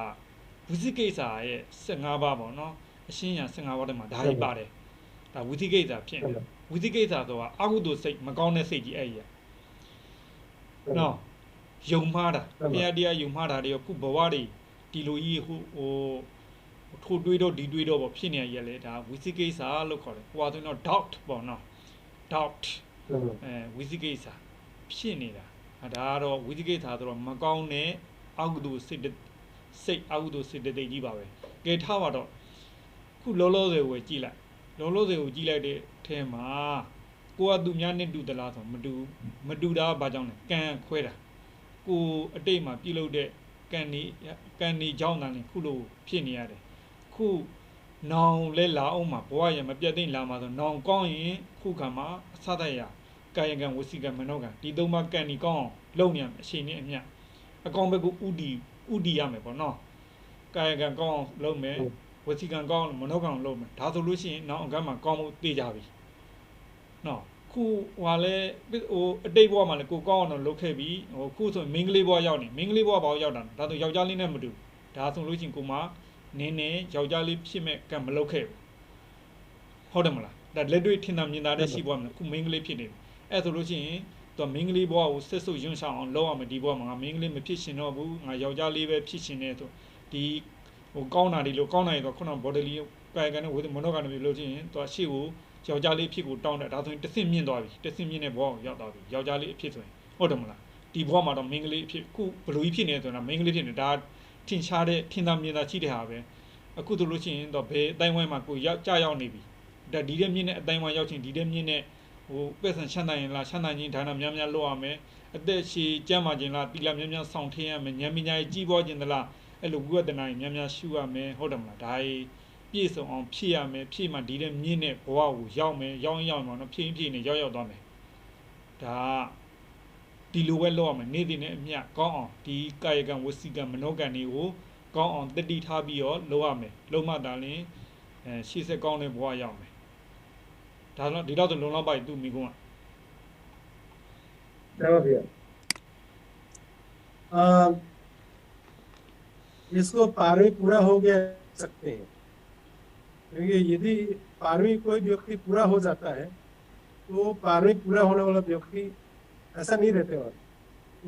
ဝီစီကိစ္စရဲ့15ပါးပေါ့နော်အရှင်းရ15ပါးထဲမှာဒါကြီးပါတယ်ဒါဝီစီကိစ္စဖြစ်နေဝီစီကိစ္စဆိုတာအကုသိုလ်စိတ်မကောင်းတဲ့စိတ်ကြီးအဲ့ကြီးနော်ယုံမှားတာဘုရားတရားယုံမှားတာတွေခုဘဝတွေဒီလိုကြီးဟိုထိုးတွေးတော့ဒီတွေးတော့ပေါ့ဖြစ်နေရရဲ့လေဒါဝီစီကိစ္စလို့ခေါ်တယ်ဟိုဟာဆိုရင်တော့ doubt ပေါ့နော် doubt ဝီစီကိစ္စဖြစ်နေတာဒါကတော့ဝီစီကိစ္စဆိုတော့မကောင်းတဲ့အကုသိုလ်စိတ်အကုသိုလ်စိတ်တိတ်ကြီးပါပဲကဲထားပါတော့ခုလောလောဆယ်ကိုကြည့်လိုက်လောလောဆယ်ကိုကြည့်လိုက်တဲ့အဲမှာကိုကသူများနဲ့တူသလားဆိုမတူတာဘာကြောင့်လဲကံခွဲတာကိုအတိတ်မှာပြုလုပ်တဲ့ကံနေကြောင်းတန်းနေခုလိုဖြစ်နေရတယ်ခုနောင်လဲလာအောင်မှာဘဝရမပြတ်သိမ့်လာမှာဆိုနောင်ကောင်းရင်ခုခါမှာအစတရကာယကံဝစီကံမနောကံဒီသုံးပါးကံဒီကောင်းလုံနေရမယ်အချိန်နဲ့အမျှအကောင်ဘက်ကိုဥတီရမယ်ပေါ့နော်ကာယကံကောင်းလုပ်မယ်ဝစီကံကောင်းမနောကံလုပ်မယ်ဒါဆိုလို့ရှိရင်နောင်အကမ်းမှာကောင်းမှုသိကြပြီနော်ခုဟွာလဲဟိုအတိတ်ဘဝမှာလည်းကိုကောင်းအောင်လုပ်ခဲ့ပြီဟိုခုဆိုမင်းကလေးဘဝရောက်နေမင်းကလေးဘဝဘာရောက်တာဒါဆိုယောက်ျားလေးနဲ့မတူဒါဆိုလို့ရှိရင်ကိုမနင်းနေယောက်ျားလေးဖြစ်မဲ့ကံမလုပ်ခဲ့ဘူးဟုတ်တယ်မလားဒါလက်တွေ့ထင်သာမြင်သာတဲ့ရှိဘဝမှာခုမင်းကလေးဖြစ်နေပြီအဲ့ဆိုလို့ရှိရင်သူမင်းကလေးဘဝကိုဆက်ဆုပ်ယွန်းဆောင်အောင်လုပ်ရမယ်ဒီဘဝမှာငါမင်းကလေးမဖြစ်ရှင်တော့ဘူးငါယောက်ျားလေးပဲဖြစ်ရှင်နေဆိုဒီ ဟိုကောင်းတာတွေလို့ကောင်းနိုင်တော့ခုန bodily ကာယကံနဲ့ဝိမနောကံတွေလို့ချင်းသူကရှေ့ကိုယောက်ျားလေးအဖြစ်ကိုတောင်းတယ်ဒါဆိုရင်တစ်ဆင့်မြင့်သွားပြီတစ်ဆင့်မြင့်တဲ့ဘဝကိုရောက်သွားပြီယောက်ျားလေးအဖြစ်ဆိုရင်ဟုတ်တယ်မလားဒီဘဝမှာတော့မိန်းကလေးအဖြစ်ခုဘလူကြီးဖြစ်နေဆိုတော့မိန်းကလေးဖြစ်နေဒါထင်ရှားတဲ့ထင်သာမြင်သာရှိတဲ့ဟာပဲအခုဆိုလို့ရှိရင်တော့ဘယ်အတိုင်းဝိုင်းမှာကိုရောက်ကြာရောက်နေပြီဒါဒီတဲ့မြင့်တဲ့အတိုင်းဝိုင်းရောက်ချင်းဒီတဲ့မြင့်တဲ့ဟိုပက်ဆန်ချမ်းသာရင်လားချမ်းသာခြင်းဒါနများများလုပ်ရမယ်အသက်ရှည်ကျန်းမာခြင်းလားတိလာများများဆောင်ထင်းရမယ်ဉာဏ်ပညာကြီးပွားခြင်းသလားအဲ့လိုဝိပဿနာများများရှုရမယ်ဟုတ်တယ်မလားဒါပြည့်စုံအောင်ဖြည့်ရမယ်ဖြည့်မှဒီတဲ့မြင့်တဲ့ဘဝကိုရောက်မယ်ရောက်မှာတော့ဖြည့်နေရောက်သွားမယ်ဒါဒီလိုပဲလုပ်ရမယ်နေ့စဉ်နဲ့အမျှကောင်းအောင်ဒီကာယကံဝစီကံမနောကံတွေကိုကောင်းအောင်တတိထားပြီးတော့လုပ်ရမယ်လုပ်မှသာလျှင်ရှေ့ဆက်ကောင်းတဲ့ဘဝရောက်မယ်ဒါတော့ဒီတော့ဆိုလုံလောက်ပါပြီသူမိကုန်းက चलो भैया इसको 12वीं पूरा हो गया सकते हैं क्योंकि यदि 12वीं कोई व्यक्ति पूरा हो जाता है तो 12वीं पूरा होने वाला व्यक्ति ऐसा नहीं रहते और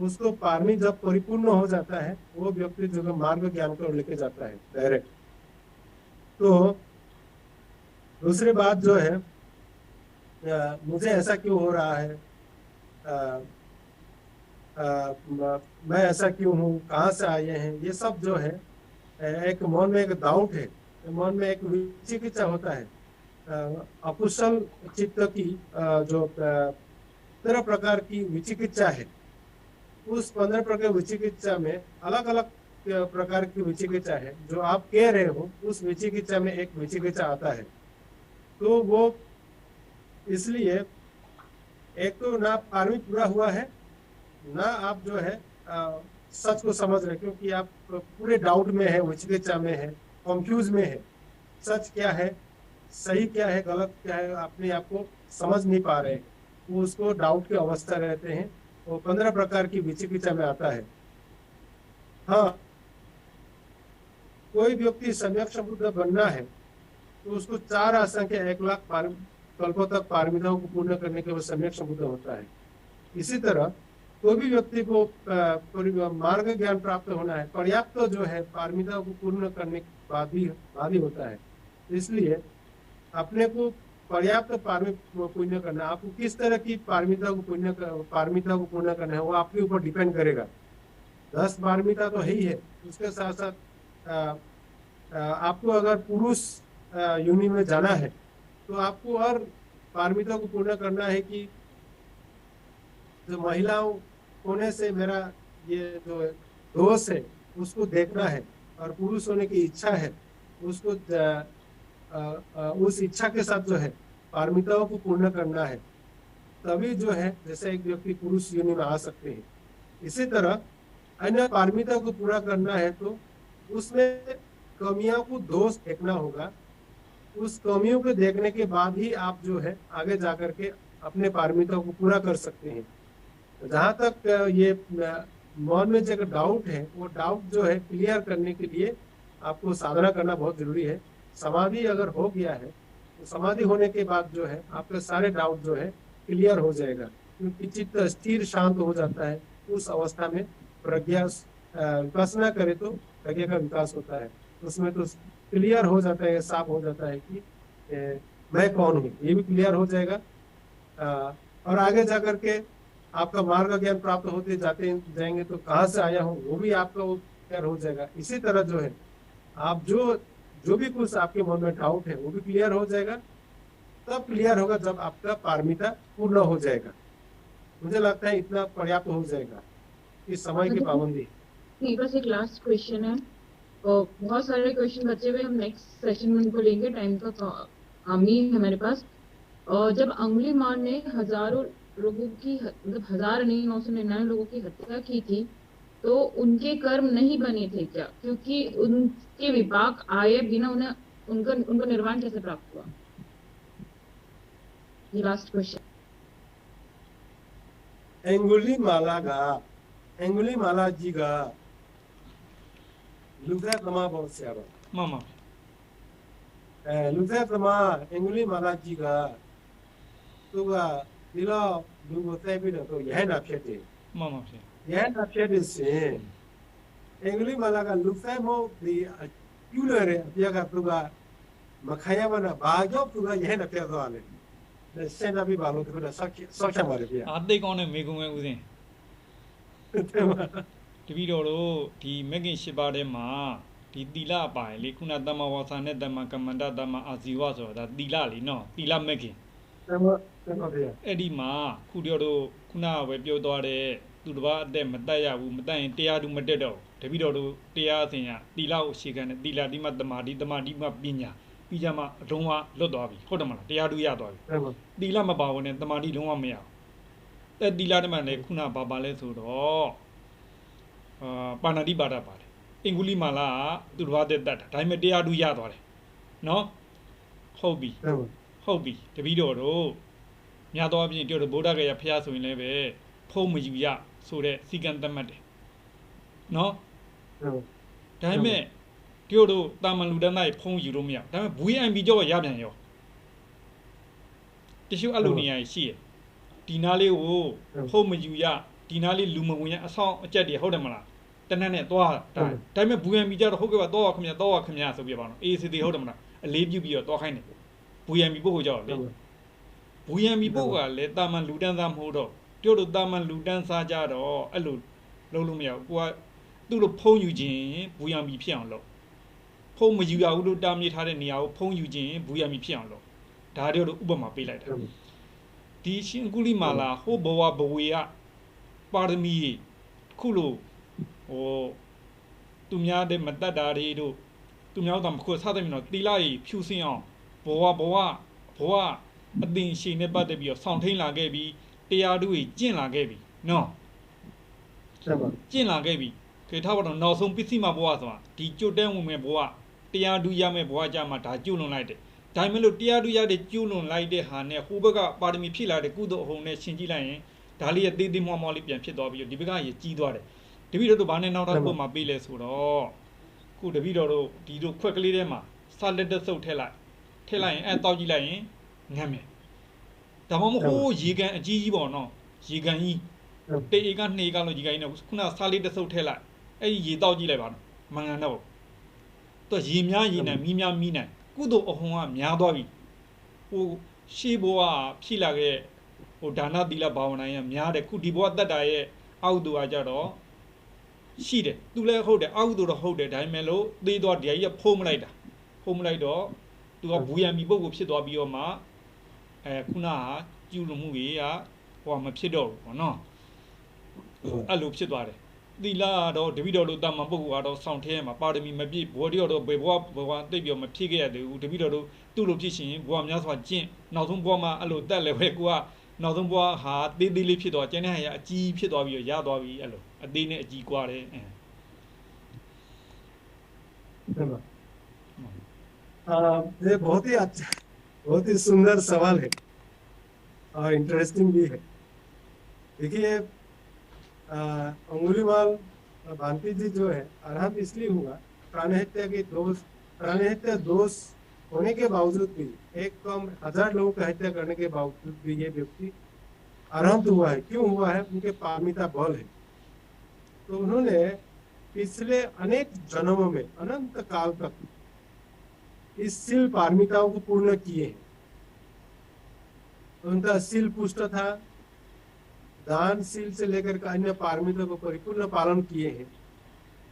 उसको 12वीं जब परिपूर्ण हो जाता है वो व्यक्ति जो मार्ग ज्ञान को लेके जाता है डायरेक्ट। तो दूसरी बात जो है मुझे ऐसा क्यों हो रहा है मैं ऐसा क्यों हूँ कहाँ से आए हैं ये सब जो है एक मन में एक डाउट है मन में एक विचिकित्सा होता है अकुशल चित्त की जो 15 प्रकार की विचिकित्सा है उस 15 प्रकार विचिकित्सा में अलग अलग प्रकार की विचिकित्सा है जो आप कह रहे हो उस विचिकित्सा में एक विचिकित्सा आता है तो वो इसलिए एक तो ना 12वीं पूरा हुआ है ना आप जो है सच को समझ रहे क्योंकि आप पूरे डाउट में है विचिकित्सा में है कंफ्यूज में है सच क्या है सही क्या है गलत क्या है अपने आप को समझ नहीं पा रहे वो उसको डाउट की अवस्था रहते हैं वो 15 प्रकार की विचिकित्सा में आता है। हाँ कोई व्यक्ति सम्यक संबुद्ध बनना है तो उसको 4 असंख्य 1,00,000 कल्पों तक पारमिताओं को पूर्ण करने के बाद सम्यक संबुद्ध होता है। इसी तरह कोई भी व्यक्ति को मार्ग ज्ञान प्राप्त होना है पर्याप्त तो जो है पारमिताओं को पूर्ण करने के बाद ही होता है। इसलिए अपने को पर्याप्त पुण्य करना आपको किस तरह की पारमिता को पूर्ण करना है वो आपके ऊपर डिपेंड करेगा। 10 पारमिता तो है ही है उसके साथ साथ आपको अगर पुरुष योनि में जाना है तो आपको और पारमिता को पूर्ण करना है कि जो महिलाओं होने से मेरा ये जो दोष है उसको देखना है और पुरुष होने की इच्छा है उसको उस इच्छा के साथ जो है पारमिताओं को पूर्ण करना है तभी जो है जैसे एक व्यक्ति पुरुष योनि में आ सकते हैं। इसी तरह अन्य पारमिताओं को पूरा करना है तो उसमें कमियों को दोष देखना होगा उस कमियों को देखने के बाद ही आप जो है आगे जाकर के अपने पारमिताओं को पूरा कर सकते हैं। जहाँ तक ये मन में जो डाउट है वो डाउट जो है क्लियर करने के लिए आपको साधना करना बहुत जरूरी है। समाधि अगर हो गया है तो समाधि होने के बाद जो है आपके सारे डाउट जो है क्लियर हो जाएगा क्योंकि चित्त स्थिर शांत हो जाता है। उस अवस्था में प्रज्ञा विपස්සना करे तो प्रज्ञा का विकास होता है उसमें तो क्लियर हो जाता है साफ हो जाता है कि मैं कौन हूँ ये भी क्लियर हो जाएगा। और आगे जाकर के आपका मार्ग ज्ञान प्राप्त होते जाते जाएंगे तो कहाँ से आया हूँ वो भी आपका वो क्लियर हो जाएगा। इसी तरह जो है आप जो भी कुछ आपके मन में डाउट है वो भी क्लियर हो जाएगा तब क्लियर होगा जब आपका पारमिता पूर्ण हो जाएगा। मुझे लगता है इतना पर्याप्त हो जाएगा इस समय की पाबंदी। बस एक लास्ट क्वेश्चन है और बहुत सारे क्वेश्चन बचे हुए हम नेक्स्ट सेशन में उनको लेंगे टाइम का कम ही है हमारे पास। और जब अंगुलीमाल ने हजारों लोगों की मतलब 999 लोगों की हत्या की थी तो उनके कर्म नहीं बने थे क्या क्योंकि उनके विपाक आए बिना उन्हें उनको निर्वाण कैसे प्राप्त हुआ। ये लास्ट क्वेश्चन। एंगुलीमाला जी का लुगा तमा बहुत स्याबा मामा लुगा तमा एंगुलीमाला जी का तो दिला लुगो तैबी न तो यह ना फेटे मामा से यह ना फेटे से एंगुलीमाला का लुगा मो दी क्यों ले रहे पिया का पुगा makaya mana bajo puga ye na pya do ale le sen na bi ba lo to da sakya ma le piya အာသိကောင်းတဲ့မိကုံပဲဦးစင်တပည့်တော်တို့ဒီမဂ္ဂင်၈ပါးထဲမှာဒီသီလအပိုင်းလေခုနတမ္မာဝါစာနဲ့တမ္မာကမ္မန္တတမ္မာအာဇီဝဆိုတာဒါသီလလေနော်သီလမဂ္ဂင် tama piya အဲ့ဒီမှာခုတည်းတို့ခုနကပဲပြောသွားတဲ့သူတစ်ပါးအသက်မတတ်ရဘူးမတတ်ရင်တရားသူမတက်တော့တပည့်တော်တို့တရားအစဉ်ကသီလကိုအခြေခံတဲ့သီလဒီမှာတမာတိတမာတိမှာပညာပြီးကြမှာအလုံးဝလွတ်သွားပြီဟုတ်တယ်မလားတရားသူရသွားပြီ tama သီလမပါဘူးနဲ့တမာတိလုံးဝမရဘူးအဲ့သီလတမန်လည်းခုနဘာလဲဆိုတော့ပါဏာတိပါဒပါတယ်အင်္ဂုလိမာလာကသူတစ်ပါးသက်တတ်တာဒါပေမဲ့တရားသူရသွားတယ်နော်ဟုတ်ပြီ tama ဟုတ်ပြီတပည့်တော်တို့များသောအားဖြင့်တို့ဗုဒ္ဓဂယာဖျားဆိုရင်လည်းပဲဖုံးမယူရဆိုတဲ့စီကံသတ်မှတ်တယ်နော် tama ဒါပေမဲ့တို့တာမန်လူတန်းသားဖုံးယူလို့မရဒါပေမဲ့ VNB ကြောရပြန်ရောတချို့အလိုနေရာရှိရဒီနားလေးကိုဖုံးမယူရဒီနားလေးလူမဝင်ရအဆောင်အကျက်တွေဟုတ်တယ်မလားတနက်နဲ့သွားဒါပေမဲ့ VNB ကြတော့ဟုတ်ကဲ့ပါသွားခမရဆိုပြပါတော့ ACD ဟုတ်တယ်မလားအလေးပြုပြီးတော့သွားခိုင်းတယ် VNB ပုဂ္ဂိုလ်ကြောလေ VNB ပုဂ္ဂိုလ်ကလည်းတာမန်လူတန်းသားမဟုတ်တော့တို့တာမန်လူတန်းစားကြတော့အဲ့လိုလုံးလို့မရဘူးကိုကသူ့လိုဖုံးယူခြင်း VNB ဖြစ်အောင်လုပ်ဖုံးမယူရဘူးလို့တားမြစ်ထားတဲ့နေရာကိုဖုံးယူခြင်း VNB ဖြစ်အောင်လုပ်ဒါတို့ဥပမာပေးလိုက်တာဒီရှင်ကုလိမာလာဟိုဘဝဘဝေကပါရမီခုလိုဟိုသူများတဲ့မတတ်တာတွေတို့သူများတော့မခွတ်စားတယ်မနော်တီလာကြီးဖြူစင်းအောင်ဘဝအသိရှိနေပတ်တယ်ပြီးတော့ဆောင်းထိန်လာခဲ့ပြီးတရားတို့ကြီးကျင့်လာခဲ့ပြီနော် tama ကျင့်လာခဲ့ပြီခေထားပါတော့နောက်ဆုံးပစ္စည်းမဘဝဆိုတာဒီကြွတဲ့ဝင်မဲ့ဘဝတရားတူရမဲ့ဘဝကြမှာဒါကျွလွန်လိုက်တယ်ဒါမှမဟုတ်တရားတူရတဲ့ကျွလွန်လိုက်တဲ့ဟာနဲ့ဟိုဘက်ကပါရမီဖြည့်လာတဲ့ကုသိုလ်အဟုန်နဲ့ရှင်းကြည့်လိုက်ရင်ဒါလေးရဲ့သေးသေးမွှားမွှားလေးပြန်ဖြစ်သွားပြီးတော့ဒီဘက်ကရေကြီးသွားတယ်တပည့်တော်တို့ဘာနဲ့နောက်တော့ပုံမှာပေးလဲဆိုတော့ခုတပည့်တော်တို့ဒီတို့ခွက်ကလေးထဲမှာစာလက်တက်စုပ်ထည့်လိုက်ရင်အဲတောက်ကြည့်လိုက်ရင်ငမ်းမယ်ဒါမှမဟုတ်ရေကန်အကြီးကြီးပေါ့နော်ရေကန်ကြီးတေအေက2ကလို့ရေကန်ကြီးနဲ့ခုနစာလေးတက်စုပ်ထည့်လိုက်အဲ့ဒီရေတောက်ကြည့်လိုက်ပါတော့မငန်တော့သူရေများရေနဲ့မီးများမီးနိုင်ကုသိုလ်အဟုန်ကများသွားပြီဟိုရှေးဘဝဖြည့်လာခဲ့ဟိုဒါနသီလဘာဝနာရများတယ်ခုဒီဘဝတတ်တာရဲ့အောက်တူကကြတော့ရှိတယ်သူလည်းဟုတ်တယ်အောက်တူတော့ဟုတ်တယ်ဒါပေမဲ့လို့သေးသွားဒီကြီးကဖုံးမလိုက်တော့သူကဘူယံမီပုတ်ကိုဖြစ်သွားပြီးတော့မှခုနကကျူလို့မှုကြီးကဟိုမဖြစ်တော့ဘူးပေါ့နော်အဲ့လိုဖြစ်သွားတယ်သီလတော့တပည့်တော်တို့တာမန်ပုဂ္ဂိုလ်ကတော့စောင့်ထဲမှာပါရမီမပြည့်ဘောတိတော်ဘယ်ဘဝတိတ်ပြီးမဖြစ်ခဲ့ရသေးဘူးတပည့်တော်တို့သူ့လိုဖြစ်ရှင်ဘဝများစွာကျင့်နောက်ဆုံးဘဝမှာအဲ့လိုတက်လည်းပဲကိုကနောက်ဆုံးဘဝဟာသေးသေးလေးဖြစ်သွားကျန်တဲ့ဟာအကြီးဖြစ်သွားပြီးရသွားပြီအဲ့လိုအသေးနဲ့အကြီးကွာတယ် tama ये बहुत ही अच्छा बहुत ही सुंदर सवाल है और interesting भी है देखिए अंगुलीमाल भांति जी जो है अरहत इसलिए हुआ प्राणहत्या दोष होने के बावजूद भी एक कम 1000 लोगों की हत्या करने के बावजूद भी ये व्यक्ति अरहत हुआ है क्यों हुआ है उनके पारमिता बल है तो उन्होंने पिछले अनेक जन्मों में अनंत काल तक इस सील पारमिताओं को पूर्ण किए हैं उनका सील पुष्ट था दान सील से लेकर अन्य पारमितों को परिपूर्ण पालन किए हैं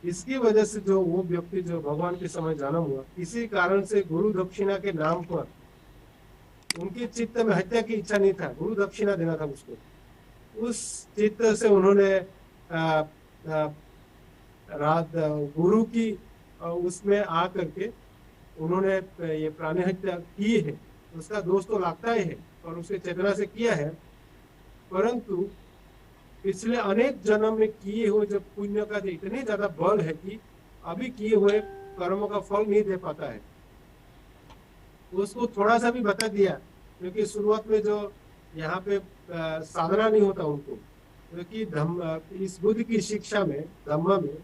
इसकी वजह से जो वो व्यक्ति जो भगवान के समय जन्म हुआ इसी कारण से गुरु दक्षिणा के नाम पर उनके चित्त में हत्या की इच्छा नहीं था गुरु दक्षिणा देना था उसको उस चित्त से उन्होंने गुरु की उसमें आ करके उन्होंने ये प्राणी हत्या की है उसका दोष तो लगता ही है और उसके चेतना से किया है परंतु पिछले अनेक जन्म में किए हुए जब पुण्य का इतने ज्यादा बल है कि अभी किए हुए कर्मों का फल नहीं दे पाता है उसको थोड़ा सा भी बता दिया क्योंकि शुरुआत में जो यहाँ पे साधना नहीं होता उनको क्योंकि इस बुद्ध की शिक्षा में धम्म में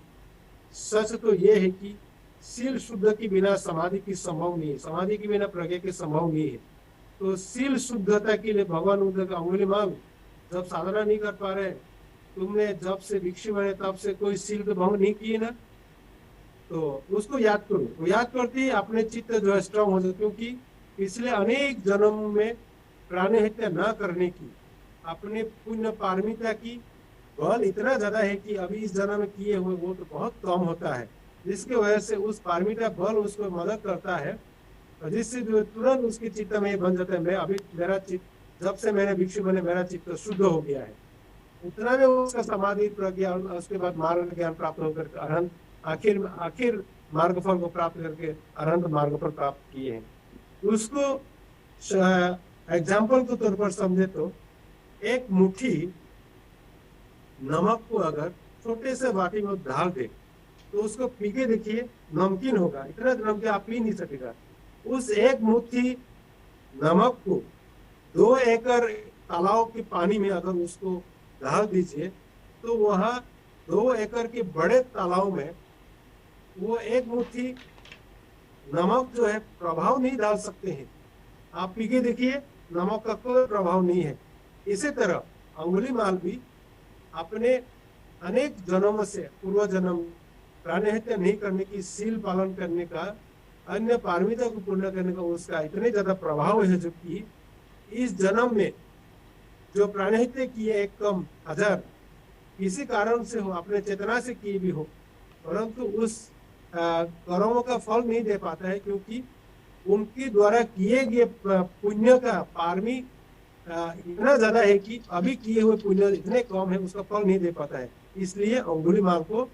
सच तो ये है कि सील शुद्ध के बिना समाधि की संभव नहीं है समाधि के बिना प्रज्ञा के संभव नहीं है तो सील शुद्धता के लिए भगवान बुद्ध का अंगुलीमाल जब साधना नहीं कर पा रहे तुमने जब से भिक्षु बने तब से कोई सील तो भंग नहीं किए ना तो उसको याद करो, वो याद करते ही अपने चित्त जो है स्ट्रांग हो जाए, क्योंकि पिछले अनेक जन्म में प्राणी हत्या न करने की अपने पुण्य पारमिता की बल इतना ज्यादा है कि अभी इस जन्म में किए हुए वो तो बहुत कम होता है, जिसकी वजह से उस पारमिता बल उसको मदद करता है, जिससे जो तुरंत उसके चित्त में बन जाता है, मैं अभी मेरा चित्त जब से मैंने भिक्षु बने मेरा चित्त शुद्ध हो गया है, उतना में उसका समाधि प्रज्ञा और उसके बाद मार्ग ज्ञान प्राप्त होकर अरहंत आखिर मार्ग फल को प्राप्त करके अरहंत मार्ग फल प्राप्त किए हैं। उसको एग्जाम्पल के तौर पर समझे तो एक मुट्ठी नमक को अगर छोटे से बाटी में डाल दे तो उसको पी के देखिए, नमकीन होगा, इतना नमकीन आप पी नहीं सकेगा। उस एक मुट्ठी नमक को 2 एकड़ तालाब के पानी में अगर उसको डाल दीजिए तो वहां 2 एकड़ के बड़े तालाब में वो एक मुट्ठी नमक जो है प्रभाव नहीं डाल सकते हैं। आप पी के देखिए, नमक का कोई प्रभाव नहीं है। इसी तरह अंगुलीमाल भी अपने अनेक जन्मों से पूर्व जन्म प्राणी हत्या नहीं करने की, सील पालन करने का, अन्य पारमिता को पूर्ण करने का उसका इतने ज्यादा प्रभाव है, जो कि इस जन्म में जो प्राणी हत्या किए 1 कम 1000 किसी कारण से हो, अपने चेतना से किए भी हो, परंतु उस कर्मों का फल नहीं दे पाता है, क्योंकि उनके द्वारा किए गए पुण्य का पारमी इतना ज्यादा है कि अभी किए हुए पुण्य इतने कम है, उसका फल नहीं दे पाता है। इसलिए अंगुलीमाल को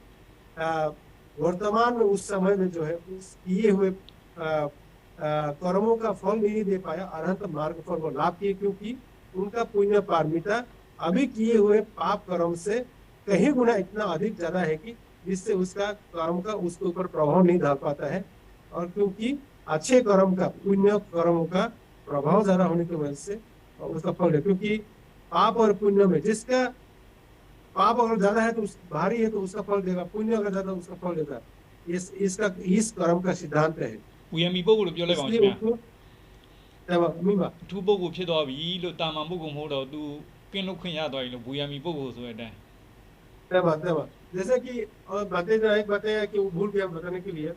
वर्तमान में उस समय में जो है उस किए हुए कर्मों का फल नहीं दे पाया, अरहंत मार्ग फल को लाभ किए, क्योंकि उनका पुण्य पारमिता अभी किए हुए पाप कर्म से कहीं गुना इतना अधिक ज्यादा है कि जिससे उसका कर्म का उसके ऊपर प्रभाव नहीं डाल पाता है। और क्योंकि अच्छे कर्म का, पुण्य कर्मों का प्रभाव ज्यादा होने की वजह से उसका फल है, क्योंकि पाप और पुण्य में जिसका पाप अगर ज्यादा है तो भारी है तो उसका फल देगा, पुण्य अगर ज्यादा उसका फल देगा। इस कर्म का सिद्धांत है। ဝီယံမီပုဂ္ဂိုလ်ပြောလိုက်ပါဦးခင်ဗျာ မိပါ အထူးပုဂ္ဂိုလ်ဖြစ်သွားပြီလို့တာမန်ပုဂ္ဂိုလ်မဟုတ်တော့သူကင်းလို့ခွင့်ရသွားပြီလို့ဝီယံမီပုဂ္ဂိုလ်ဆိုတဲ့အတိုင်း जैसे कि और बातें जो एक बातें है कि वो भूल गया बताने के लिए,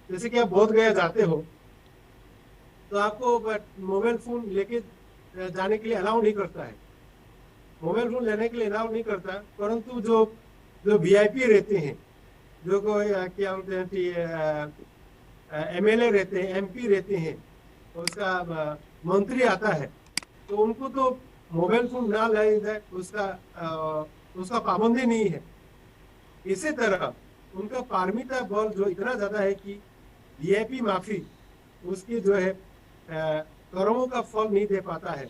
जैसे कि आप बोध गया जाते हो तो आपको मोबाइल फोन लेके जाने के लिए अलाउ नहीं करता है, मोबाइल फोन लेने के लिए अलाउ नहीं करता, परंतु जो वीआईपी रहते हैं, जो कोई क्या बोलते हैं कि एमएलए रहते हैं, एमपी रहते हैं, उसका मंत्री आता है, तो उनको तो मोबाइल फोन ना लाया जाए उसका पाबंदी नहीं है। इसी तरह उनका पारमिता बल जो इतना ज्यादा है कि वीआईपी माफी उसकी जो है कर्मों का फल नहीं दे पाता है।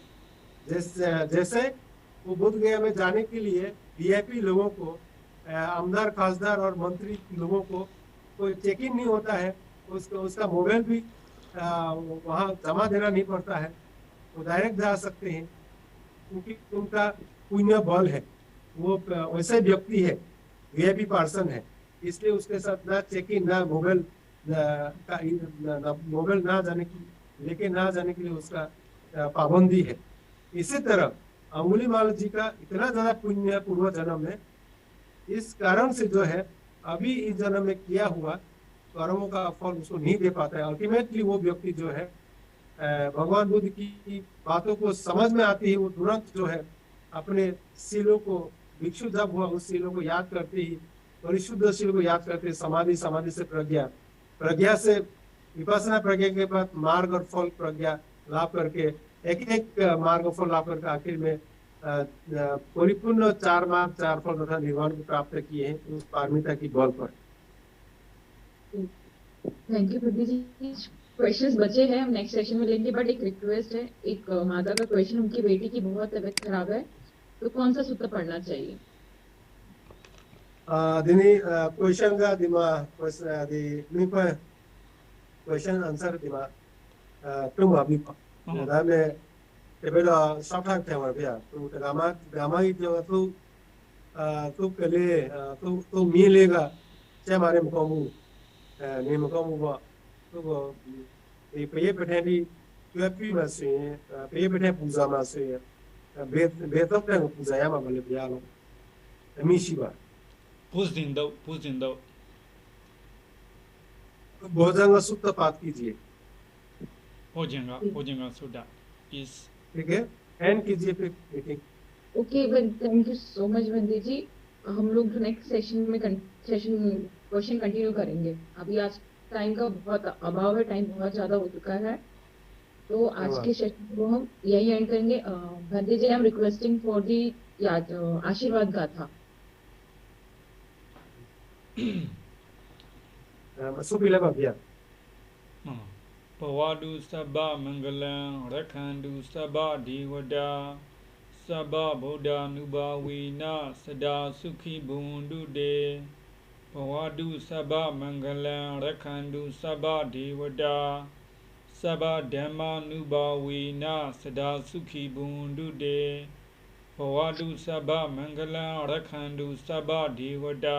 जैसे वो बुद्ध गया में जाने के लिए वीआईपी लोगों को, आमदार खासदार और मंत्री लोगों को कोई चेक इन नहीं होता है, उसका मोबाइल भी वहाँ जमा देना नहीं पड़ता है, वो डायरेक्ट जा सकते हैं, क्योंकि उनका पुण्य बल है, वो वैसे व्यक्ति है, वीआईपी पर्सन है, इसलिए उसके साथ ना चेक इन, ना मोबाइल ना जाने की लेके ना जाने के लिए उसका पाबंदी है। इसी तरह अंगुलीमाल जी का इतना ज्यादा पुण्य पूर्व जन्म में, इस कारण से जो है अभी इस जन्म में किया हुआ कर्मों का फल उसको नहीं दे पाता है। अल्टीमेटली वो व्यक्ति जो है भगवान बुद्ध की बातों को समझ में आती है, वो तुरंत जो है अपने शीलों को, भिक्षु जब हुआ उस शीलों को याद करते ही, परिशुद्ध शील को याद करते, समाधि, समाधि से प्रज्ञा, प्रज्ञा से विपස්සना प्रज्ञा के बाद मार्ग और फल प्रज्ञा लाभ करके एक मार्ग फल लाभ करके आखिर में परिपूर्ण 4 मार्ग 4 फल तथा निर्वाण को प्राप्त किए हैं उस पारमिता की बल पर। Thank you Pradeep ji. Questions बचे हैं, हम नेक्स्ट सेशन में लेंगे, बट एक रिक्वेस्ट है, एक माता का क्वेश्चन, उनकी बेटी की बहुत तबीयत खराब है, तो कौन सा सूत्र पढ़ना चाहिए? Dini question ga dima di nipa question answer dima tuma bipa. Dame tebelo sabhan kya bia tu gama itu tu kele tu milega saya mare mukamu ni mukamu ba tu ये पेटेंटी क्योंकि masih पेटेंट पूजा masih बेतब तक पूजा या मामले बिया लो मिशी बा Puzdindau. भोजंग सुप्त पाठ कीजिए, भोजंगा सुधा इस ठीक है, एंड कीजिए फिर meeting. Okay, thank you so much बंदी जी। हम लोग नेक्स्ट सेशन में क्वेश्चन कंटिन्यू करेंगे। अभी आज टाइम का बहुत अभाव है, टाइम बहुत ज्यादा हो चुका है, तो आज के सेशन को हम यही एंड करेंगे। Bhante ji, I am requesting for the आशीर्वाद गाथा। सुपीला भव्या भवादु सबा मंगलम रखंडु सबा देवता सबा बुद्धानुभावेना सदा सुखी भवन्तु ते। भवादु सबा मंगलम रखंडु सबा देवता सबा धम्मानुभावेना सदा सुखी भवन्तु ते। भवादु सबा मंगलम रखंडु सबा देवता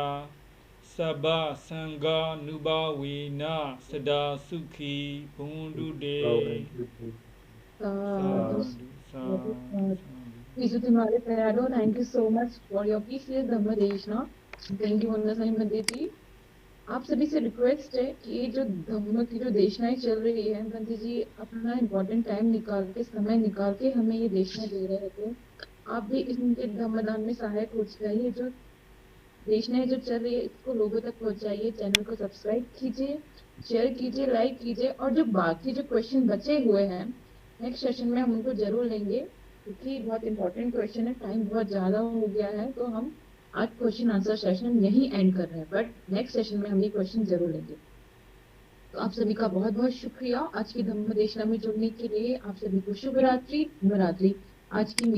सबा संघानुभावेना सदा सुखी भवन्तु ते। Thank you so much for your peaceless Dhamma देशना। थैंक यू बंदी जी। आप सभी से रिक्वेस्ट है कि ये जो धम्म की जो देशनाएं चल रही है, बंदी जी अपना इम्पोर्टेंट टाइम निकाल के, समय निकाल के हमें ये देशना दे रहे थे, आप भी इनके धम्मदान में सहायक हो जाइए। जो देशनाएं जो चल रही है इसको लोगों तक पहुंचाइए। चैनल को सब्सक्राइब कीजिए, शेयर कीजिए, लाइक कीजिए, और जो बाकी जो क्वेश्चन बचे हुए हैं नेक्स्ट सेशन में हम उनको जरूर लेंगे, क्योंकि बहुत इंपॉर्टेंट क्वेश्चन है। टाइम बहुत ज्यादा हो गया है, तो हम आज क्वेश्चन आंसर सेशन यही एंड कर रहे हैं, बट नेक्स्ट सेशन में हम ये क्वेश्चन जरूर लेंगे। तो आप सभी का बहुत बहुत शुक्रिया आज की धम्म देशना में जुड़ने के लिए। आप सभी को शुभ रात्रि, नवरात्रि। आज की